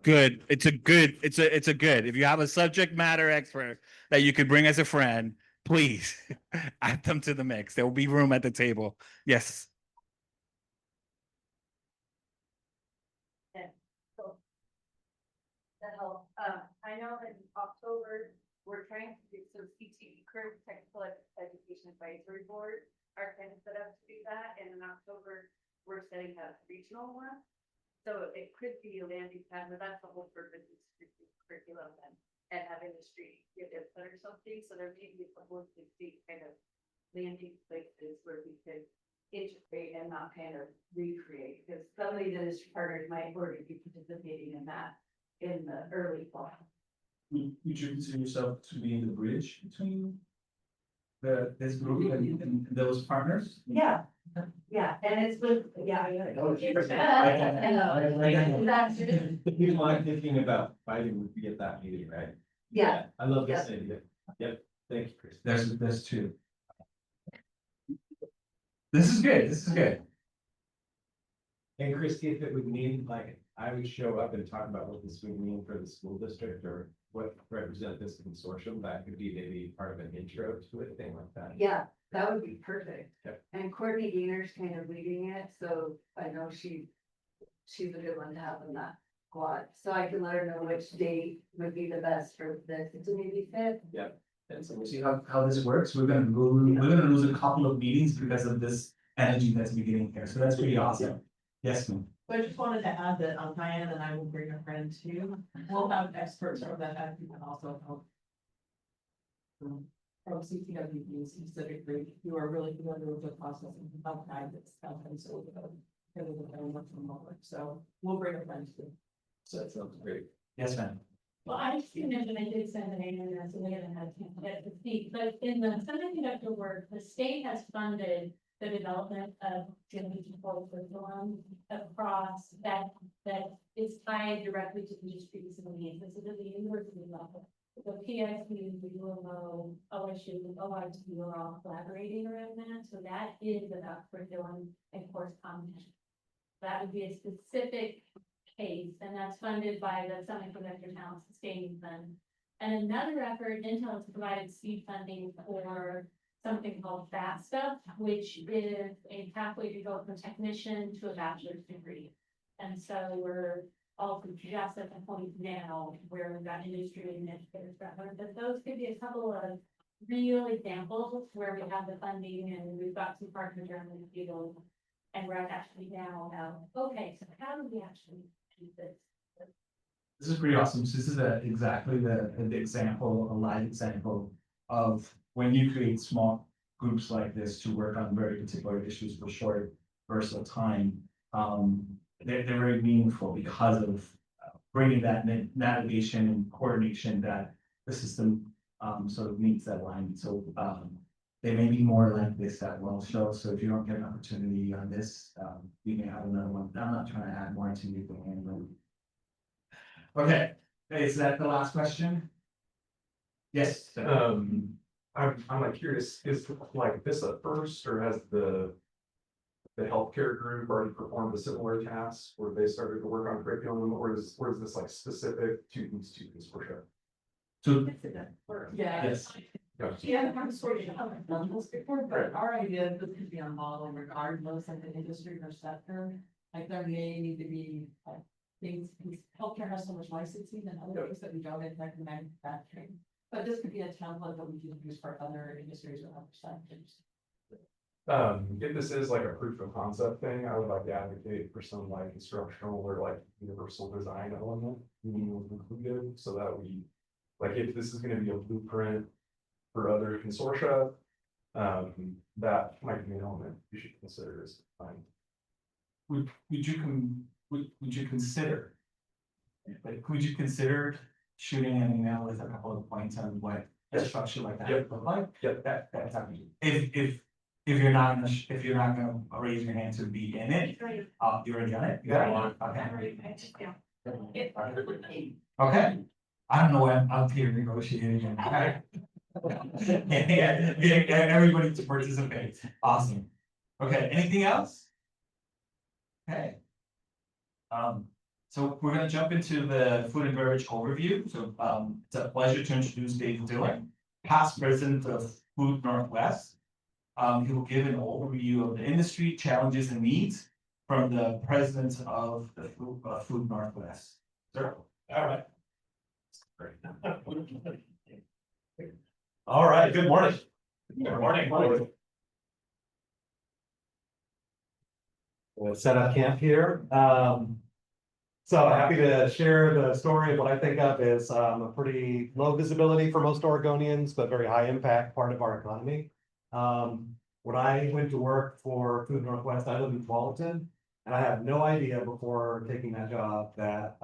good. It's a good. If you have a subject matter expert that you could bring as a friend, please add them to the mix. There will be room at the table. Yes. I know in October, we're trying to do, so CTE, Current Technical Education Advisory Board, are kind of set up to do that, and in October, we're setting up regional one. So it could be a landing pad, but that's the whole purpose of curriculum and have industry give input or something. So there may be a couple of kind of landing places where we could integrate and not kind of recreate, because some of these industry partners might already be participating in that in the early fall. Would you consider yourself to be the bridge between this group and those partners? Yeah, yeah, and it's with, yeah. People aren't thinking about fighting would be at that meeting, right? Yeah. I love this idea. Yep, thank you, Chris. There's two. This is good. This is good. And Christy, if it would mean, like, I would show up and talk about what this would mean for the school district or what represent this consortium, that could be maybe part of an intro to it, thing like that. Yeah, that would be perfect. Yep. And Courtney Gainer's kind of leading it, so I know she's a good one to have in that squad. So I can let her know which date would be the best for this to maybe fit. Yep. And so we'll see how this works. We're gonna lose a couple of meetings because of this energy that's beginning here. So that's pretty awesome. Yes, ma'am. But I just wanted to add that on Diane and I will bring a friend too. We'll have experts from that who can also help. From CTWB specifically, who are really familiar with the process and help guide this stuff and so so we'll bring a friend too. So that sounds great. Yes, ma'am. Well, I just mentioned I did send an email, so they haven't had a chance to get to speak, but in the semiconductor work, the state has funded the development of curriculum across that is tied directly to industry facilities. This is at the university level. The PSU, the UMO, OSU, the OIT are all collaborating around that. So that is about curriculum and course content. That would be a specific case, and that's funded by the Semiconductor Talent Sustaining Fund. And another effort, Intel has provided seed funding for something called FASTA, which is a pathway to go from technician to a bachelor's degree. And so we're also just at the point now where we've got industry and educators, but those could be a couple of real examples where we have the funding and we've got some partners around the field. And we're actually now, okay, so how do we actually do this? This is pretty awesome. So this is exactly the example, a live example of when you create small groups like this to work on very particular issues for short bursts of time. They're very meaningful because of bringing that navigation and coordination that the system sort of needs that line. So they may be more like this at World Show. So if you don't get an opportunity on this, we may have another one. I'm not trying to add more to you. Okay, is that the last question? Yes. I'm like curious, is like this a first, or has the healthcare group already performed a similar task where they started to work on curriculum, or is this like specific to these two consortia? So Yeah. yes. Yeah, Consortia haven't done this before, but our idea is this could be a model regardless of the industry or sector. Like there may need to be things, healthcare has so much licensing and other things that we don't in manufacturing. But this could be a template that we can use for other industries or other sectors. If this is like a proof of concept thing, I would like to advocate for some like instructional or like universal design element included, so that we, like, if this is going to be a blueprint for other consortia, that might be an element you should consider as fine. Would you consider? Like, would you consider shooting an email with a couple of points on what a structure like that would look like? Yep. That's up to you. If you're not gonna raise your hand to be in it, you already done it. You got it? Okay. Okay. I don't know why I'm out here negotiating. Getting everybody to participate. Awesome. Okay. Anything else? Okay. So we're gonna jump into the food and beverage overview. So it's a pleasure to introduce Dave Dillon, past president of Food Northwest. He will give an overview of the industry, challenges and needs from the president of the Food Northwest. Sir. All right. All right, good morning. Good morning. We'll set up camp here. So happy to share the story of what I think of as a pretty low visibility for most Oregonians, but very high impact part of our economy. When I went to work for Food Northwest, I lived in Tualatin, and I had no idea before taking that job that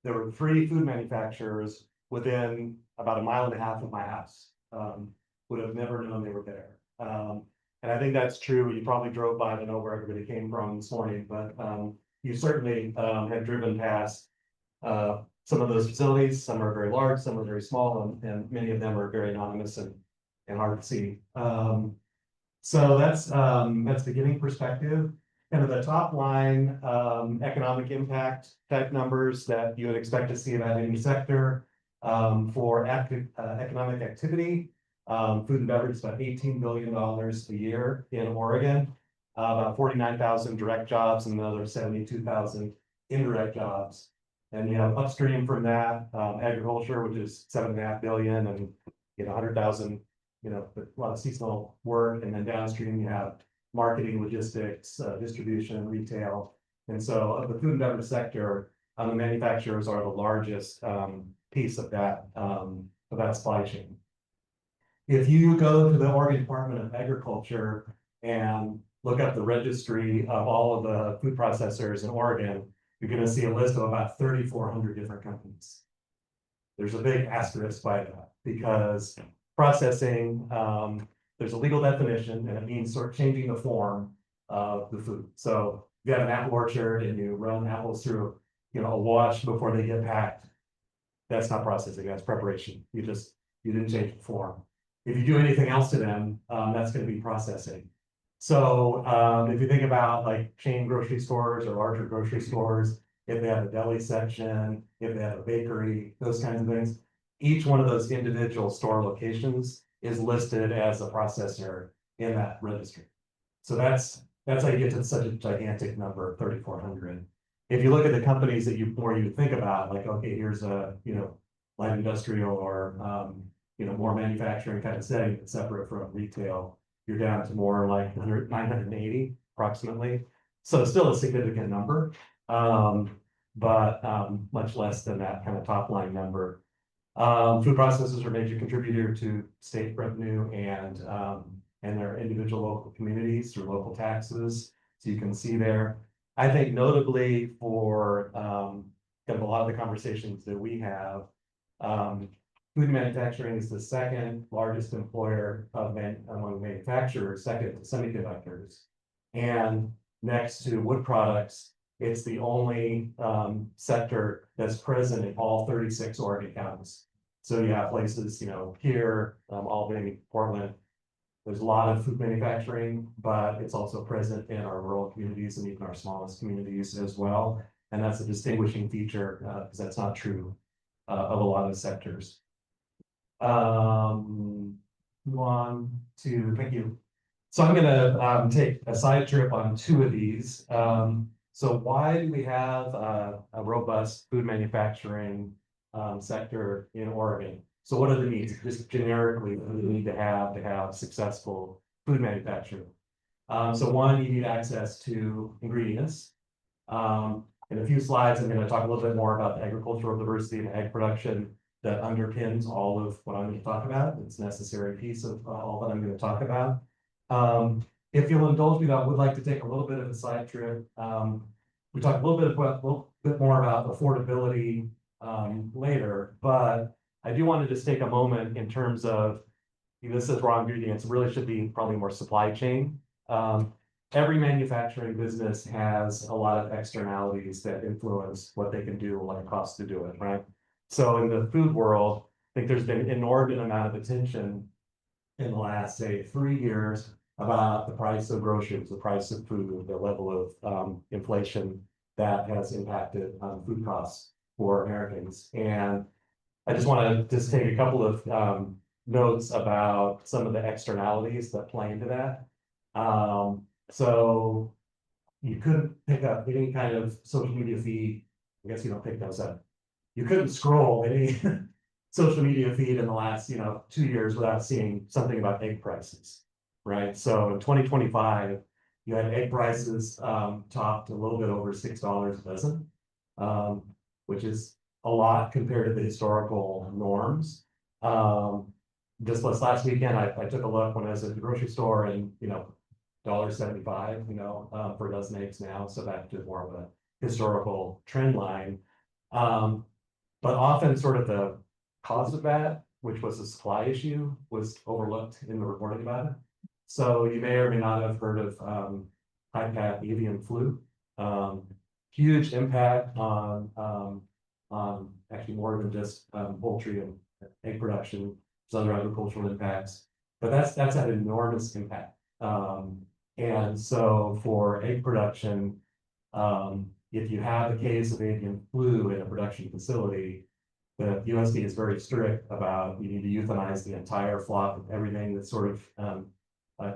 there were 3 food manufacturers within about 1.5 miles of my house. Would have never known they were there. And I think that's true. You probably drove by to know where everybody came from this morning, but you certainly have driven past some of those facilities. Some are very large, some are very small, and many of them are very anonymous and hard to see. So that's beginning perspective. And at the top line, economic impact type numbers that you would expect to see about any sector. For economic activity, food and beverage is about $18 billion a year in Oregon. About 49,000 direct jobs and another 72,000 indirect jobs. And you have upstream from that, agriculture, which is 7.5 billion, and 100,000, a lot of seasonal work. And then downstream you have marketing, logistics, distribution, retail. And so of the food and beverage sector, the manufacturers are the largest piece of that supply chain. If you go to the Oregon Department of Agriculture and look up the registry of all of the food processors in Oregon, you're going to see a list of about 3,400 different companies. There's a big asterisk by that because processing, there's a legal definition, and it means sort of changing the form of the food. So if you have an apple orchard and you run apples through, a wash before they get packed, that's not processing, that's preparation. You didn't change the form. If you do anything else to them, that's going to be processing. So if you think about like chain grocery stores or larger grocery stores, if they have a deli section, if they have a bakery, those kinds of things, each one of those individual store locations is listed as a processor in that registry. So that's how you get to such a gigantic number, 3,400. If you look at the companies that you think about, like, okay, here's a, light industrial or, more manufacturing kind of setting that's separate from retail, you're down to more like 980 approximately. So still a significant number, but much less than that kind of top line number. Food processors are a major contributor to state revenue and their individual local communities through local taxes. So you can see there. I think notably for kind of a lot of the conversations that we have, food manufacturing is the second largest employer among manufacturers, second to semiconductors. And next to wood products, it's the only sector that's present in all 36 Oregon counties. So you have places, here, Albany, Portland. There's a lot of food manufacturing, but it's also present in our rural communities and even our smallest communities as well. And that's a distinguishing feature because that's not true of a lot of sectors. Move on to, thank you. So I'm going to take a side trip on 2 of these. So why do we have a robust food manufacturing sector in Oregon? So what are the needs? Just generically, what do we need to have successful food manufacturing? So one, you need access to ingredients. In a few slides, I'm going to talk a little bit more about the agricultural diversity and ag production that underpins all of what I'm going to talk about. It's a necessary piece of all that I'm going to talk about. If you'll indulge me, I would like to take a little bit of a side trip. We talked a little bit more about affordability later, but I do want to just take a moment in terms of, this is raw ingredients, it really should be probably more supply chain. Every manufacturing business has a lot of externalities that influence what they can do and what it costs to do it, right? So in the food world, I think there's been an inordinate amount of attention in the last, say, 3 years about the price of groceries, the price of food, the level of inflation that has impacted food costs for Americans. And I just want to just take a couple of notes about some of the externalities that play into that. So you couldn't pick up any kind of social media feed. I guess you don't pick those up. You couldn't scroll any social media feed in the last, 2 years without seeing something about egg prices, right? So in 2025, you had egg prices topped a little bit over $6 a dozen, which is a lot compared to the historical norms. Just last weekend, I took a look when I was at the grocery store and, $1.75, for a dozen eggs now. So back to more of a historical trend line. But often sort of the cause of that, which was a supply issue, was overlooked in the reporting about it. So you may or may not have heard of high path avian flu. Huge impact on actually more than just poultry and egg production. There's other agricultural impacts, but that's had enormous impact. And so for egg production, if you have a case of avian flu in a production facility, the USDA is very strict about you need to euthanize the entire flock of everything that's sort of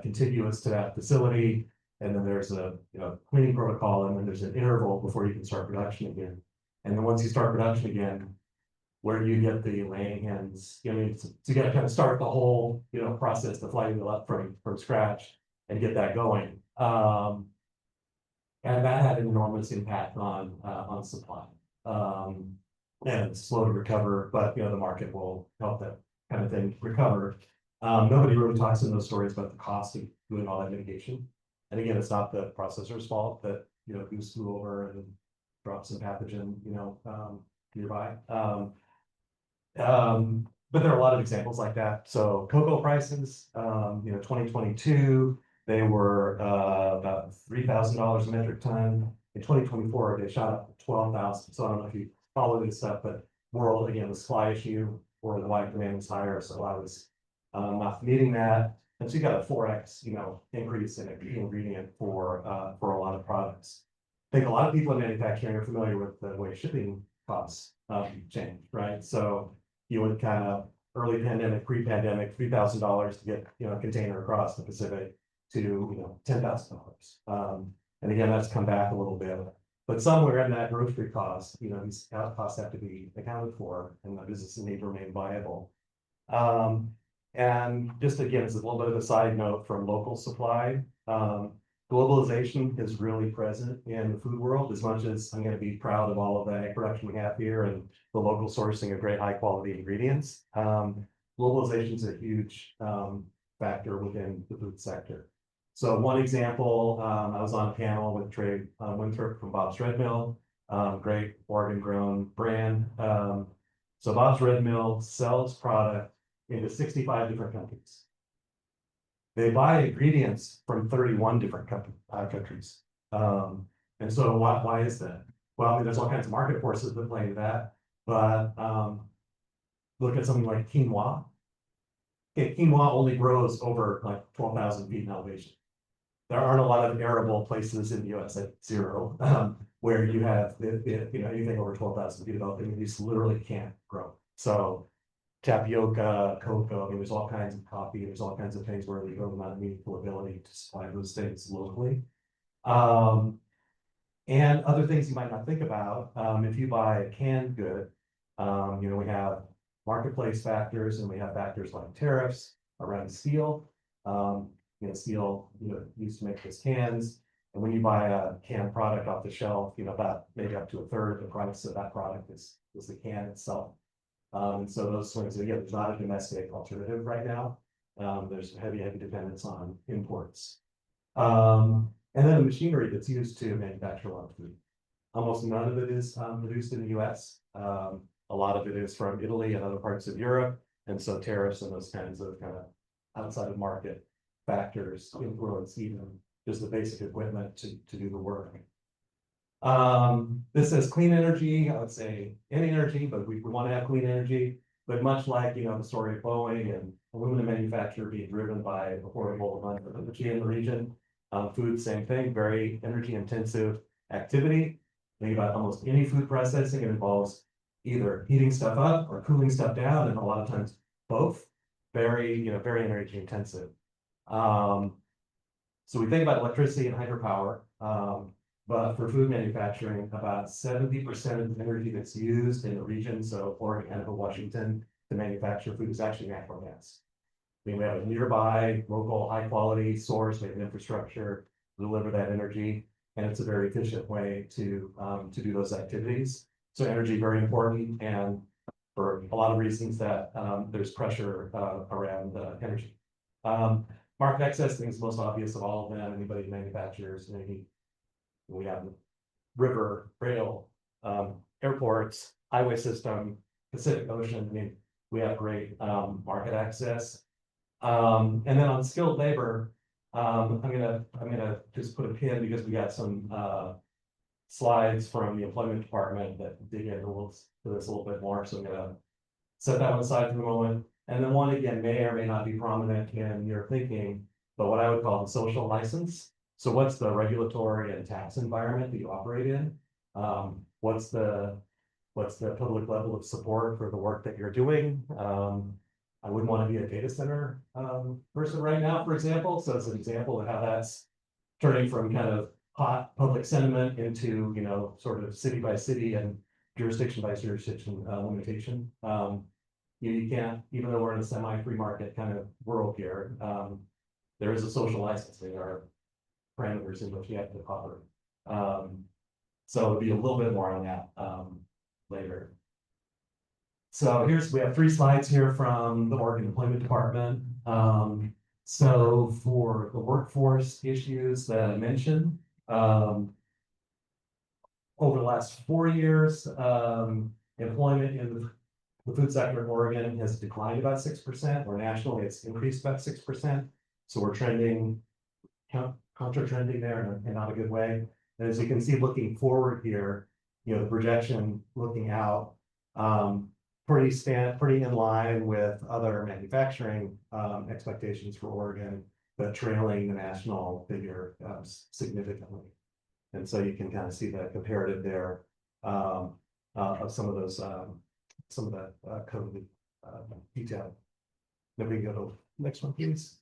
contiguous to that facility. And then there's a cleaning protocol, and then there's an interval before you can start production again. And then once you start production again, where do you get the laying hens? To get kind of start the whole process, the flywheel up from scratch and get that going. And that had an enormous impact on supply. And it's slow to recover, but the market will help that kind of thing recover. Nobody really talks in those stories about the cost of doing all that mitigation. And again, it's not the processor's fault that goose flew over and dropped some pathogen nearby. But there are a lot of examples like that. So cocoa prices, 2022, they were about $3,000 a metric ton. In 2024, they shot up to 12,000. So I don't know if you follow this stuff, but world, again, the supply issue, worldwide demand was higher. So I was not meeting that. And so you got a 4x, increase in ingredient for a lot of products. I think a lot of people in manufacturing are familiar with the way shipping costs change, right? So you would kind of early pandemic, pre-pandemic, $3,000 to get a container across the Pacific to $10,000. And again, that's come back a little bit. But somewhere in that grocery cost, these costs have to be accounted for, and the business need to remain viable. And just again, it's a little bit of a side note from local supply. Globalization is really present in the food world. As much as I'm going to be proud of all of the egg production we have here and the local sourcing of great high quality ingredients, globalization is a huge factor within the food sector. So one example, I was on a panel with Trey Winthrop from Bob's Red Mill, great Oregon grown brand. So Bob's Red Mill sells product into 65 different countries. They buy ingredients from 31 different countries. And so why is that? Well, I mean, there's all kinds of market forces that play into that, but look at something like quinoa. Okay, quinoa only grows over like 12,000 feet in elevation. There aren't a lot of arable places in the US at 0, where you have anything over 12,000 feet of elevation, you just literally can't grow. So tapioca, cocoa, I mean, there's all kinds of coffee, there's all kinds of things where you don't have a meaningful ability to supply those things locally. And other things you might not think about, if you buy a canned good, we have marketplace factors and we have factors like tariffs around steel. Steel, used to make those cans. And when you buy a canned product off the shelf, about maybe up to a third of the price of that product is the can itself. So those swings, again, there's not a domestic alternative right now. There's heavy dependence on imports. And then the machinery that's used to manufacture a lot of food. Almost none of it is produced in the US. A lot of it is from Italy and other parts of Europe. And so tariffs and those kinds of outside of market factors influence even just the basic equipment to do the work. This says clean energy. I would say any energy, but we want to have clean energy. But much like the story of Boeing and aluminum manufacturer being driven by affordable amount of energy in the region, food, same thing, very energy intensive activity. Think about almost any food processing, it involves either heating stuff up or cooling stuff down, and a lot of times both. Very, very energy intensive. So we think about electricity and hydropower, but for food manufacturing, about 70% of the energy that's used in the region, so Oregon, Idaho, Washington, to manufacture food is actually natural gas. I mean, we have a nearby local high quality source, we have infrastructure to deliver that energy, and it's a very efficient way to do those activities. So energy very important, and for a lot of reasons that there's pressure around energy. Market access, I think is the most obvious of all of them. Anybody who manufactures, we have river, rail, airports, highway system, Pacific Ocean. I mean, we have great market access. And then on skilled labor, I'm gonna just put a pin because we got some slides from the employment department that dig into this a little bit more. So I'm gonna set that one aside for the moment. And then one again may or may not be prominent in your thinking, but what I would call the social license. So what's the regulatory and tax environment that you operate in? What's the public level of support for the work that you're doing? I wouldn't want to be a data center person right now, for example. So it's an example of how that's turning from kind of hot public sentiment into, sort of city by city and jurisdiction by jurisdiction limitation. You can't, even though we're in a semi-free market kind of world here, there is a social license. There are parameters in which you have to operate. So it'll be a little bit more on that later. So we have 3 slides here from the Oregon Employment Department. So for the workforce issues that I mentioned, over the last 4 years, employment in the food sector in Oregon has declined about 6%, or nationally it's increased about 6%. So we're trending, contra trending there in not a good way. And as you can see, looking forward here, the projection looking out, pretty in line with other manufacturing expectations for Oregon, but trailing the national figure significantly. And so you can kind of see the comparative there of some of those, some of that code detail. Then we can go to the next one, please.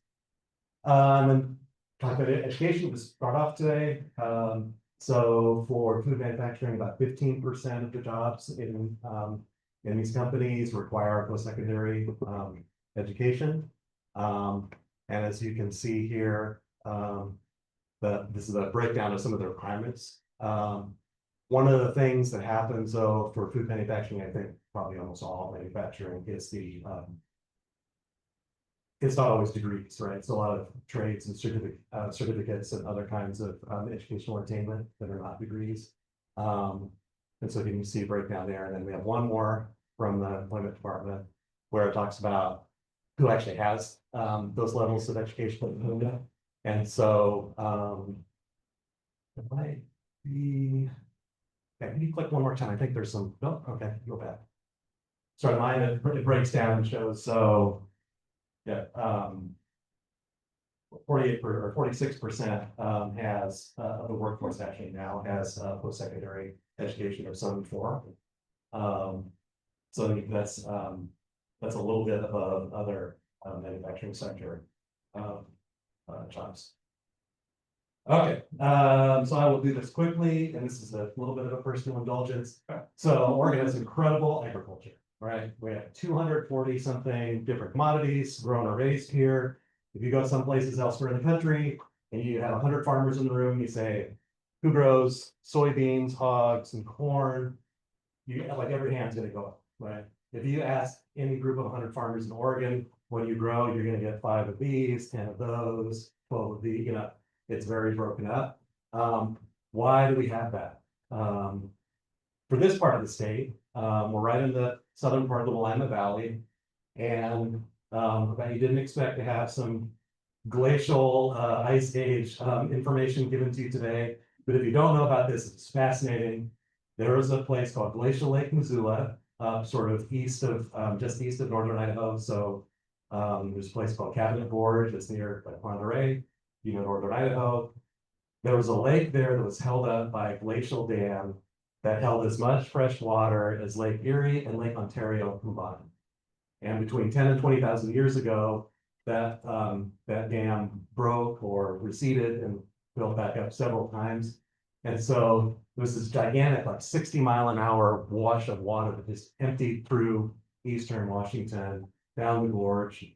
And talk about education to start off today. So for food manufacturing, about 15% of the jobs in these companies require post-secondary education. And as you can see here, this is a breakdown of some of the requirements. One of the things that happens though for food manufacturing, I think probably almost all manufacturing, is it's not always degrees, right? It's a lot of trades and certificates and other kinds of educational attainment that are not degrees. And so you can see a breakdown there. And then we have one more from the employment department where it talks about who actually has those levels of education. And so it might be, okay, can you click one more time? I think there's some, no, okay, go back. Sorry, mine, it breaks down and shows, so yeah, 46% has of the workforce actually now has post-secondary education of some form. So that's a little bit of other manufacturing sector jobs. Okay, so I will do this quickly, and this is a little bit of a personal indulgence. So Oregon has incredible agriculture, right? We have 240 something different commodities grown or raised here. If you go some places elsewhere in the country and you have 100 farmers in the room, you say, who grows soybeans, hogs, and corn? You like every hand's gonna go up, right? If you ask any group of 100 farmers in Oregon, what do you grow? You're gonna get 5 of these, 10 of those, 12 of these, it's very broken up. Why do we have that? For this part of the state, we're right in the southern part of the Willamette Valley, and you didn't expect to have some glacial ice age information given to you today. But if you don't know about this, it's fascinating. There is a place called Glacial Lake, Missoula, sort of just east of northern Idaho. So there's a place called Cabinet Gorge that's near Monterey, northern Idaho. There was a lake there that was held up by a glacial dam that held as much fresh water as Lake Erie and Lake Ontario combined. And between 10 and 20,000 years ago, that dam broke or receded and built back up several times. And so there was this gigantic, like 60-mile-an-hour wash of water that just emptied through eastern Washington, down the gorge.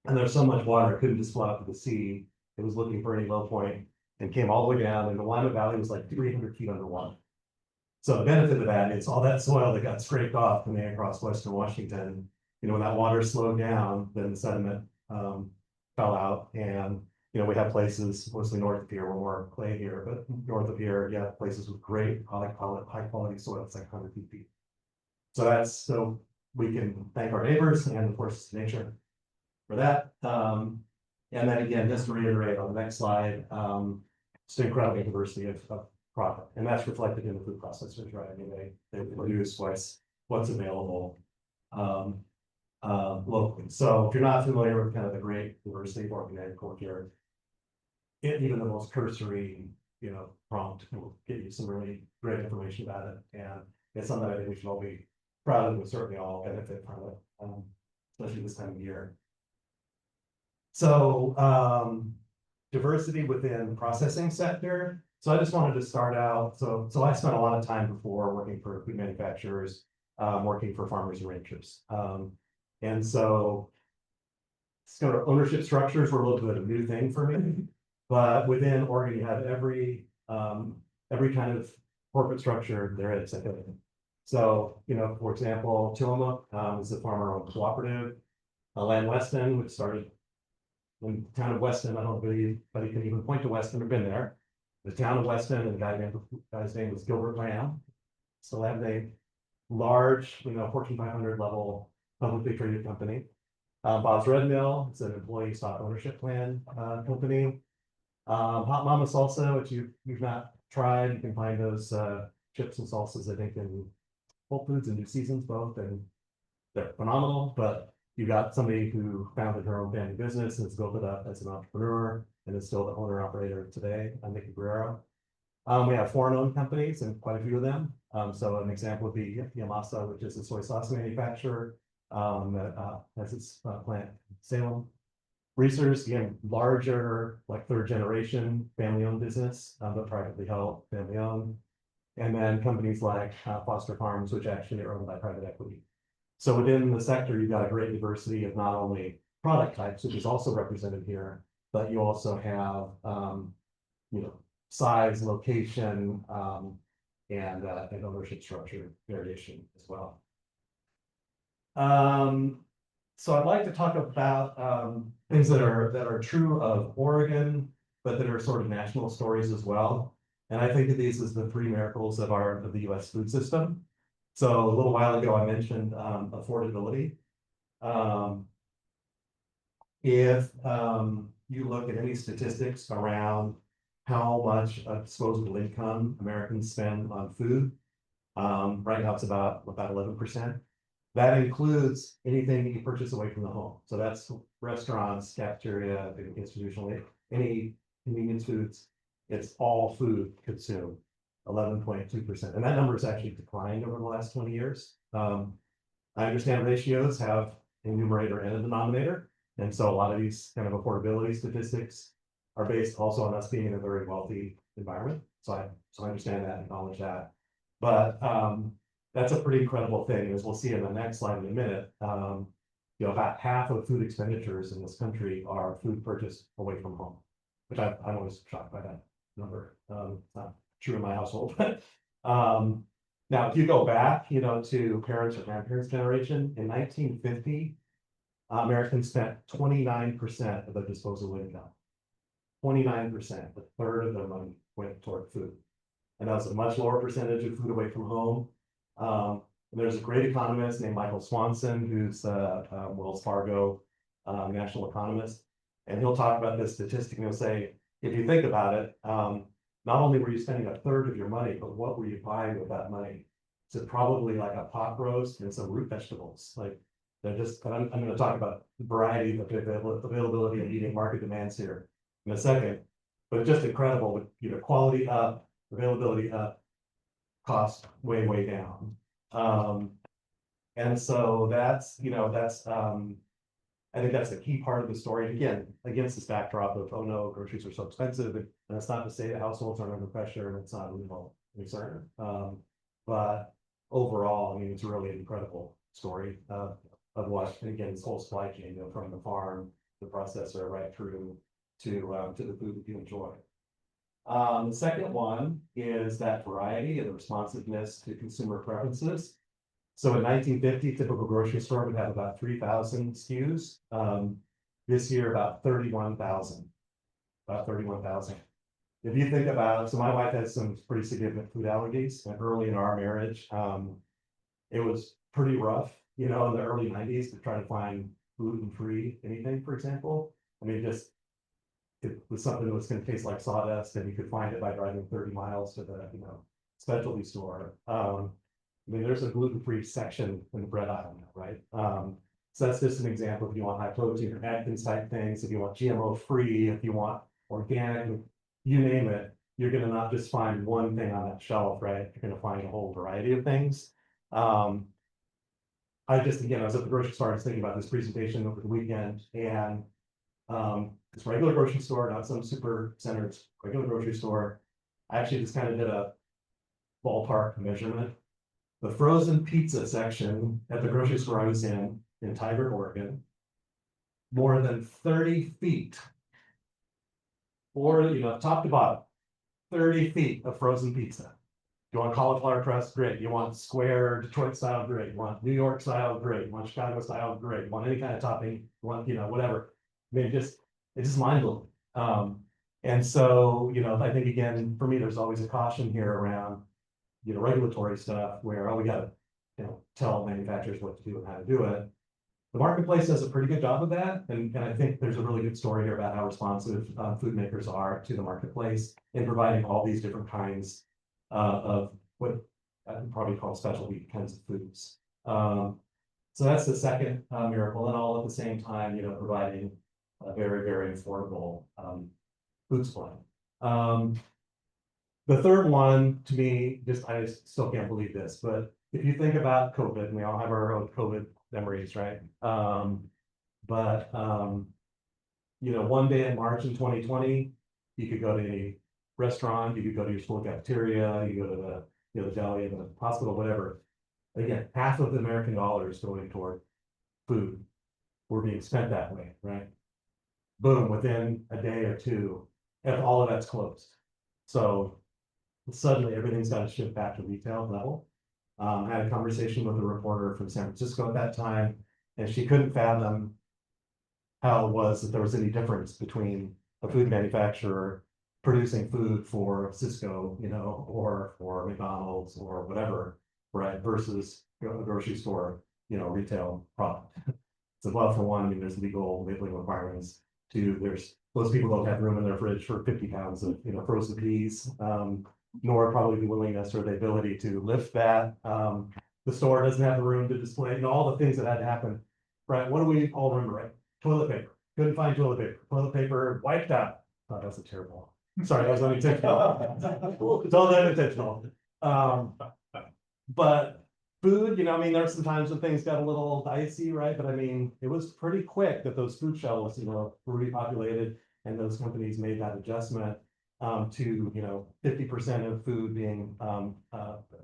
And there's so much water, it couldn't just flow out to the sea. It was looking for any low point and came all the way down, and the Willamette Valley was like 300 feet underwater. So the benefit of that is all that soil that got scraped off coming across western Washington, when that water slowed down, then the sediment fell out. And we have places mostly north of here, we're more clay here, but north of here, you have places with great, I call it high quality soil. It's like 100 feet deep. So we can thank our neighbors and of course nature for that. And then again, just to reiterate on the next slide, it's an incredible diversity of product, and that's reflected in the food processors, right? I mean, they produce what's available locally. So if you're not familiar with kind of the great diversity of organic agriculture, even the most cursory, prompt will give you some really great information about it. And it's something I think we should all be proud of, and certainly all benefit from it, especially this time of year. So diversity within the processing sector. So I just wanted to start out. So I spent a lot of time before working for food manufacturers, working for farmers and ranchers. And so sort of ownership structures were a little bit of a new thing for me. But within Oregon, you have every kind of corporate structure there is. I think. So, for example, Tillamook is a farmer-owned cooperative. Land Weston, which started in the town of Weston. I don't know if anybody can even point to Weston or been there. The town of Weston, and the guy's name was Gilbert Lamb. Still have a large, Fortune 500 level publicly traded company. Bob's Red Mill, it's an employee stock ownership plan company. Hot Mama Salsa, which you've not tried, you can find those chips and salsas, I think, in Whole Foods and New Seasons both, and they're phenomenal. But you got somebody who founded her own family business and has built it up as an entrepreneur and is still the owner operator today, Nikki Guerrero. We have foreign-owned companies and quite a few of them. So an example would be Yamasa, which is a soy sauce manufacturer that has its plant in Salem. Research, again, larger, like third generation family-owned business, but privately held, family-owned. And then companies like Foster Farms, which actually are owned by private equity. So within the sector, you've got a great diversity of not only product types, which is also represented here, but you also have, size, location, and ownership structure variation as well. So I'd like to talk about things that are true of Oregon, but that are sort of national stories as well. And I think of these as the three miracles of the U.S. food system. So a little while ago, I mentioned affordability. If you look at any statistics around how much disposable income Americans spend on food, right now it's about 11%. That includes anything that you purchase away from the home. So that's restaurants, cafeteria, institutional, any convenience foods. It's all food consumed, 11.2%. And that number has actually declined over the last 20 years. I understand ratios have a numerator and a denominator. And so a lot of these kind of affordability statistics are based also on us being in a very wealthy environment. So I understand that and acknowledge that. But that's a pretty incredible thing, as we'll see in the next slide in a minute. About half of food expenditures in this country are food purchased away from home, which I'm always shocked by that number. It's not true in my household. Now, if you go back, to parents or grandparents' generation, in 1950, Americans spent 29% of their disposable income. 29%, a third of their money went toward food. And that was a much lower percentage of food away from home. There's a great economist named Michael Swanson, who's a Wells Fargo national economist. And he'll talk about this statistic and he'll say, if you think about it, not only were you spending a third of your money, but what were you buying with that money? So probably like a pot roast and some root vegetables. Like they're just, I'm going to talk about the variety of availability and eating market demands here in a second, but it's just incredible with, quality up, availability up, cost way, way down. And so that's, I think that's a key part of the story. Again, against this backdrop of, oh no, groceries are so expensive. And that's not to say that households aren't under pressure and it's not a real concern. But overall, I mean, it's really an incredible story of what, and again, this whole supply chain, from the farm, the processor, right through to the food that you enjoy. The second one is that variety and the responsiveness to consumer preferences. So in 1950, typical grocery store would have about 3,000 SKUs. This year, about 31,000. About 31,000. If you think about, so my wife has some pretty significant food allergies, and early in our marriage, it was pretty rough, in the early 90s to try to find gluten-free anything, for example. I mean, it was something that was going to taste like sawdust, and you could find it by driving 30 miles to the, specialty store. I mean, there's a gluten-free section in the bread aisle now, right? So that's just an example. If you want high protein or Atkins type things, if you want GMO free, if you want organic, you name it, you're gonna not just find one thing on that shelf, right? You're gonna find a whole variety of things. I was at the grocery store, I was thinking about this presentation over the weekend, and it's regular grocery store, not some super center, it's regular grocery store. I actually just kind of did a ballpark measurement. The frozen pizza section at the grocery store I was in Tigard, Oregon, more than 30 feet, or, top to bottom, 30 feet of frozen pizza. You want cauliflower crust? Great. You want square Detroit style? Great. You want New York style? Great. You want Chicago style? Great. You want any kind of topping? You want, whatever. I mean, it's just mind blowing. And so, I think again, for me, there's always a caution here around, regulatory stuff where, we gotta, tell manufacturers what to do and how to do it. The marketplace does a pretty good job of that. And I think there's a really good story here about how responsive food makers are to the marketplace in providing all these different kinds of what I'd probably call specialty kinds of foods. So that's the second miracle, and all at the same time, providing a very, very affordable food supply. The third one, to me, I still can't believe this, but if you think about COVID, and we all have our own COVID memories, right? One day in March in 2020, you could go to any restaurant, you could go to your school cafeteria, you go to the deli, the hospital, whatever. Again, half of the American dollars going toward food were being spent that way, right? Boom, within a day or two, and all of that's closed. So suddenly everything's got to shift back to retail level. I had a conversation with a reporter from San Francisco at that time, and she couldn't fathom how it was that there was any difference between a food manufacturer producing food for Cisco, or for McDonald's or whatever, right, versus a grocery store, retail product. So, well, for one, I mean, there's legal labeling requirements. Two, most people don't have room in their fridge for 50 pounds of, frozen peas, nor probably the willingness or the ability to lift that. The store doesn't have the room to display, all the things that had to happen, right? What do we all remember, right? Toilet paper, couldn't find toilet paper. Toilet paper wiped out. Oh, that was a terrible. Sorry, that was unintentional. It's all unintentional. But food, I mean, there's some times when things got a little dicey, right? But I mean, it was pretty quick that those food shelves, were repopulated, and those companies made that adjustment to 50% of food being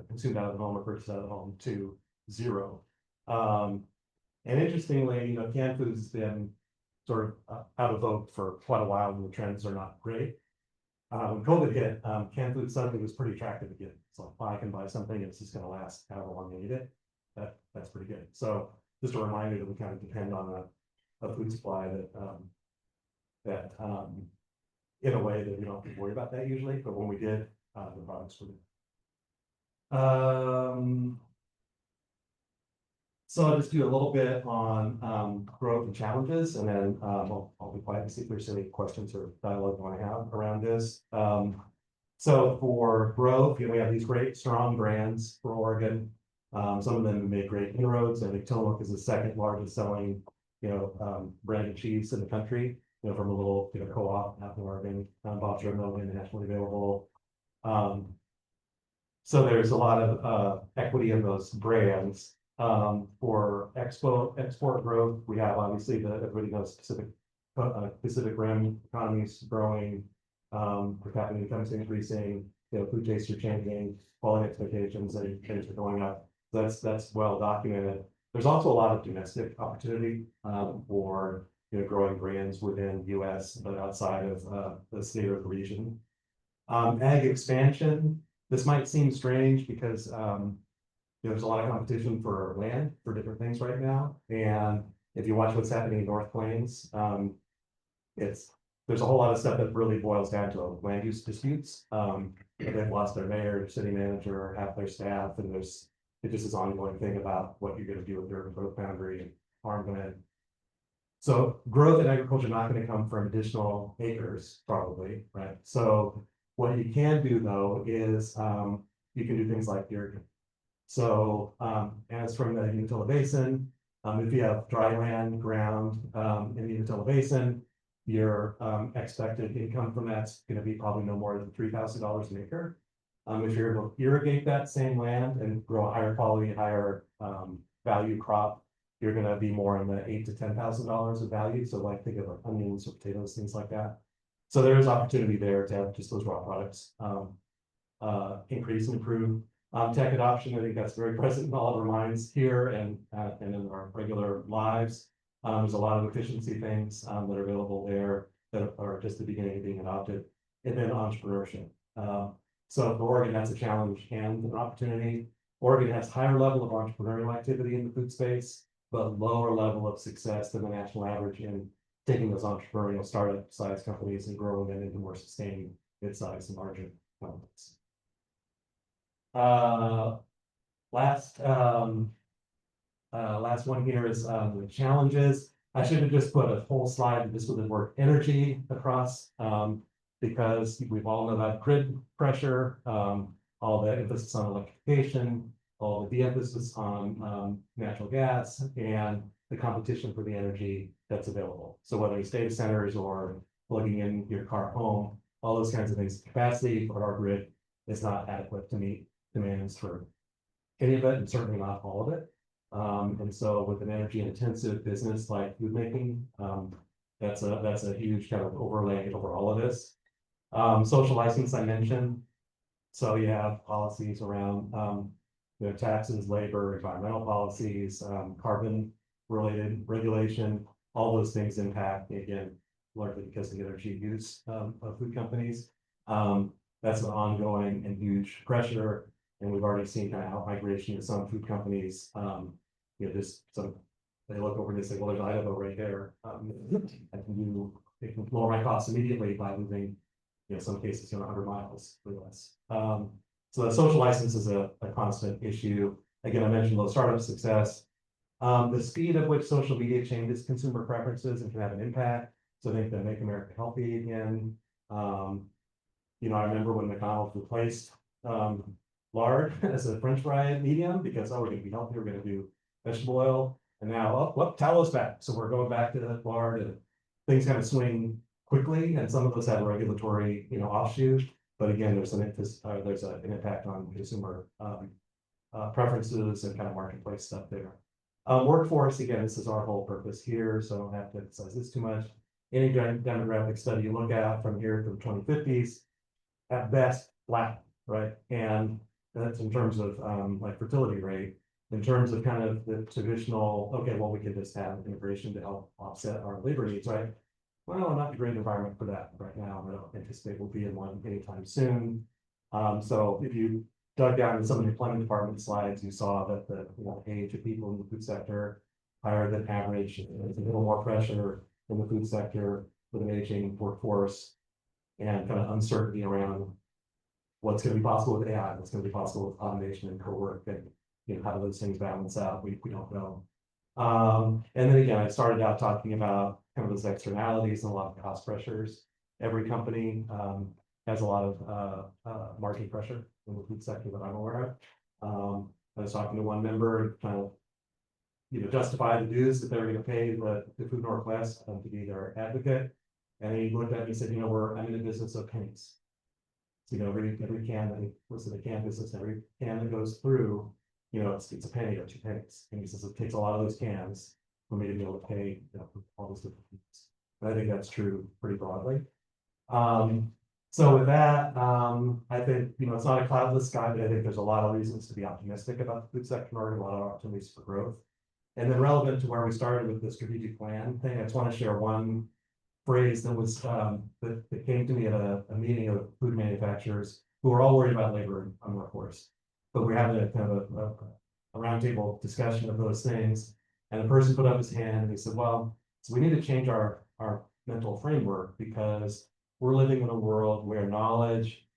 consumed out of the home or purchased out of the home to 0. And interestingly, canned foods has been sort of out of vogue for quite a while, and the trends are not great. When COVID hit, canned food suddenly was pretty attractive again. So if I can buy something, it's just going to last however long you need it. That's pretty good. So just a reminder that we kind of depend on a food supply that in a way that we don't have to worry about that usually, but when we did, the products were good. So I'll just do a little bit on growth and challenges, and then I'll be quiet to see if there's any questions or dialogue you want to have around this. So for growth, we have these great strong brands for Oregon. Some of them have made great inroads. I think Tillamook is the second largest selling, brand of cheese in the country. From a little co-op out in Oregon, Bob's Red Mill, nationally available. So there's a lot of equity in those brands. For export growth, we have obviously everybody knows Pacific Rim economies growing, per capita income's increasing, food tastes are changing, quality expectations and things are going up. That's well documented. There's also a lot of domestic opportunity for growing brands within the US, but outside of the state or the region. Ag expansion, this might seem strange because there's a lot of competition for land for different things right now. And if you watch what's happening in North Plains, there's a whole lot of stuff that really boils down to land use disputes. They've lost their mayor, city manager, half their staff, and it just is an ongoing thing about what you're gonna do with your growth boundary and farmland. So growth in agriculture not gonna come from additional acres, probably, right? So what you can do though is you can do things like irrigate. So as from the Umatilla Basin, if you have dry land ground in the Umatilla Basin, your expected income from that's going to be probably no more than $3,000 an acre. If you're able to irrigate that same land and grow a higher quality, higher value crop, you're going to be more in the $8,000 to $10,000 of value. So like think of like onions or potatoes, things like that. So there is opportunity there to have just those raw products increase and improve. Tech adoption, I think that's very present in all of our minds here and in our regular lives. There's a lot of efficiency things that are available there that are just the beginning of being adopted. And then entrepreneurship. So for Oregon, that's a challenge and an opportunity. Oregon has higher level of entrepreneurial activity in the food space, but lower level of success than the national average in taking those entrepreneurial startup size companies and growing them into more sustained mid-size and larger companies. Last one here is the challenges. I should have just put a whole slide just with the word energy across because we've all know that grid pressure, all the emphasis on electrification, all the de-emphasis on natural gas, and the competition for the energy that's available. So whether it's data centers or plugging in your car home, all those kinds of things, capacity for our grid is not adequate to meet demands for any of it, and certainly not all of it. And so with an energy intensive business like food making, that's a huge kind of overlay over all of this. Social license I mentioned. So you have policies around taxes, labor, environmental policies, carbon related regulation, all those things impact, again, largely because of the energy use of food companies. That's an ongoing and huge pressure. And we've already seen kind of out-migration to some food companies. They look over and they say, well, there's Idaho right there. It can lower my costs immediately by moving, some cases, 100 miles or less. So the social license is a constant issue. Again, I mentioned low startup success. The speed at which social media changes consumer preferences and can have an impact. So I think that Make America Healthy again. I remember when McDonald's replaced lard as a French fry medium because we're going to be healthy, we're going to do vegetable oil, and now tallow's back, so we're going back to that lard, and things kind of swing quickly, and some of those have a regulatory offshoot, but again there's an impact on consumer preferences and kind of marketplace stuff there. Workforce, again, this is our whole purpose here, so I don't have to emphasize this too much. Any demographic study you look at from here to the 2050s, at best flat, right? And that's in terms of like fertility rate. In terms of kind of the traditional, okay, well, we can just have immigration to help offset our labor needs, right? Well, not a great environment for that right now. I don't anticipate we'll be in one anytime soon. So if you dug down in some of the employment department slides, you saw that the age of people in the food sector higher than average. There's a little more pressure in the food sector with an aging workforce and kind of uncertainty around what's going to be possible with AI, what's going to be possible with automation and co-work, and how do those things balance out? We don't know. And then again, I started out talking about kind of those externalities and a lot of cost pressures. Every company has a lot of margin pressure in the food sector that I'm aware of. I was talking to one member trying to justify the dues that they're going to pay the Food Northwest to be their advocate. And he looked at me and said, I'm in the business of pennies. So, you know, every can that was at the campus, it's every can that goes through, you know, it's a penny or 2 pennies. And he says it takes a lot of those cans for me to be able to pay, you know, for all those different things. But I think that's true pretty broadly. So with that, I think, you know, it's not a cloudless sky, but I think there's a lot of reasons to be optimistic about the food sector market, a lot of opportunities for growth. And then relevant to where we started with the strategic plan thing, I just want to share one phrase that was, that came to me at a meeting of food manufacturers who are all worried about labor on workforce. But we're having a kind of a roundtable discussion of those things. And the person put up his hand and he said, well, so we need to change our mental framework because we're living in a world where knowledge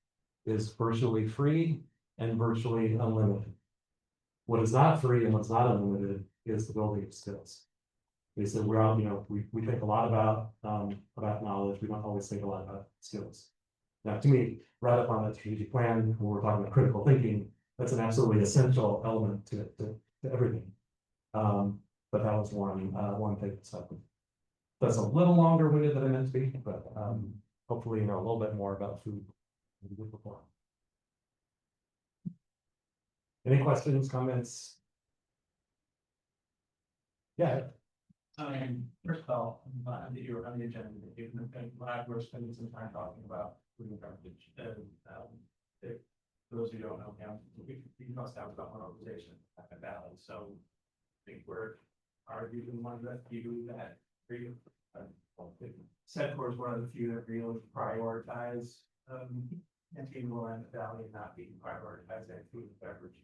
is virtually free and virtually unlimited. What is not free and what's not unlimited is the building of skills. They said we're all, you know, we think a lot about knowledge. We don't always think a lot about skills. Now, to me, right up on that strategic plan, when we're talking about critical thinking, that's an absolutely essential element to everything. But that was one thing that's happened. That's a little longer winded than I meant to be, but hopefully, you know, a little bit more about food. Any questions, comments? Yeah. First of all, I'm glad that you were on the agenda, and glad we're spending some time talking about food and beverage. And if those of you who don't know, we must have about one organization at the Valley, so I think we're arguing one that you that agree. Sedcor is one of the few that really prioritize Antigua and the Valley not being prioritized as food and beverage.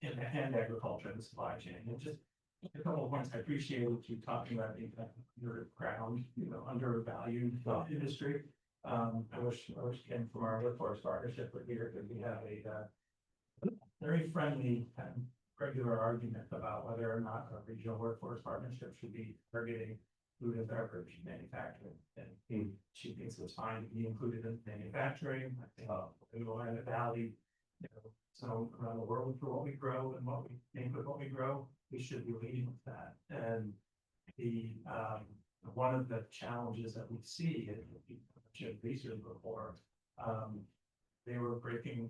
And agriculture and supply chain. And just a couple of points, I appreciate you talking about being underground, you know, undervalued industry. I wish came from our workforce partnership, but here we have a very friendly and regular argument about whether or not a regional workforce partnership should be targeting food and beverage manufacturing. And she thinks it's fine to be included in manufacturing. I think in the Valley, you know, so around the world for what we grow and what we think with what we grow, we should be leading with that. And the one of the challenges that we see, and we mentioned research before, they were doing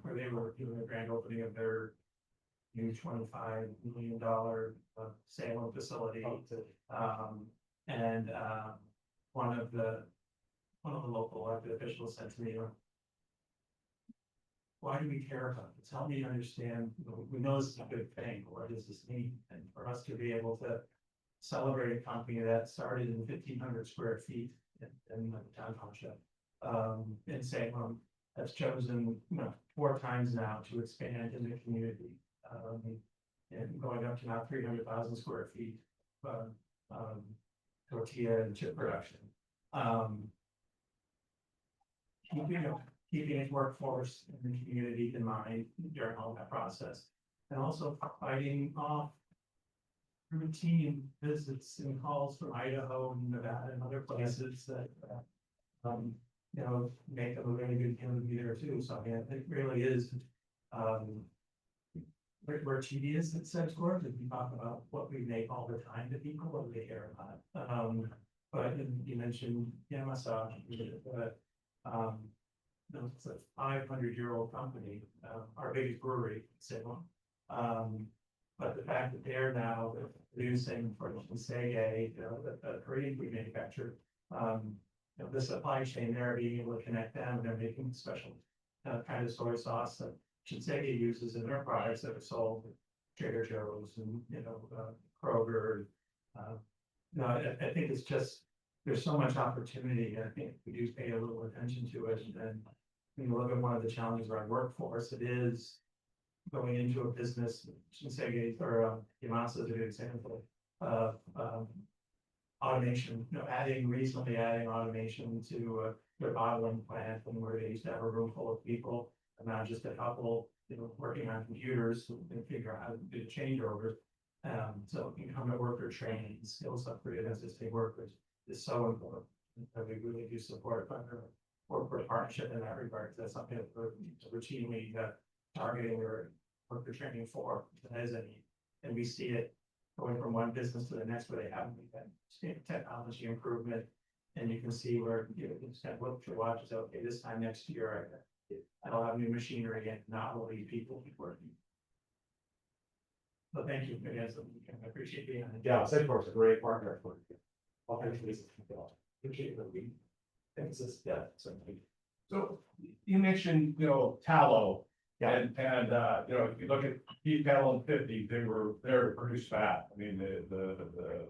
a grand opening of their new $25 million salon facility. And one of the local elected officials said to me, why do we care about this? Help me understand, we know this is a good thing, but what does this mean? And for us to be able to celebrate a company that started in 1,500 square feet in the town township, in Salem, has chosen, you know, 4 times now to expand in the community, and going up to now 300,000 square feet, tortilla and chip production. Keeping its workforce in the community in mind during all that process, and also fighting off routine visits and calls from Idaho and Nevada and other places that, you know, make them a really good candidate there too. So I mean, it really is, we're tedious at Sedcor because we talk about what we make all the time to people, what they care about. But you mentioned Yamasa, but no, it's a 500-year-old company, our biggest brewery, Salem. But the fact that they're now producing for Sege, the Korean we manufacture, you know, the supply chain there, being able to connect them, and they're making special kind of soy sauce that Shinsegae uses in their products that are sold at Trader Joe's and, you know, Kroger. No, I think it's just, there's so much opportunity, and I think we do pay a little attention to it. And when you look at one of the challenges around workforce, it is going into a business, Shinsegae or Yamasa is a good example of automation, you know, recently adding automation to their bottling plant, and where they used to have a room full of people, and not just a couple, you know, working on computers and figure out how to do changeovers. So incumbent worker training, skills upgrade as existing workers is so important. And we really do support workforce partnership in that regard. That's something that we're routinely targeting or worker training for, as any, and we see it going from one business to the next where they haven't been technology improvement, And you can see where, you know, you just kind of look to watch, say, okay, this time next year, I'll have new machinery and not will need people working. So thank you again, so I appreciate being on. Yeah, Salesforce is a great partner for you. Well, actually, appreciate that we emphasis, yeah, certainly. So you mentioned, tallow. Yeah. And, if you look at Peavy and 50, they're to produce fat. I mean, the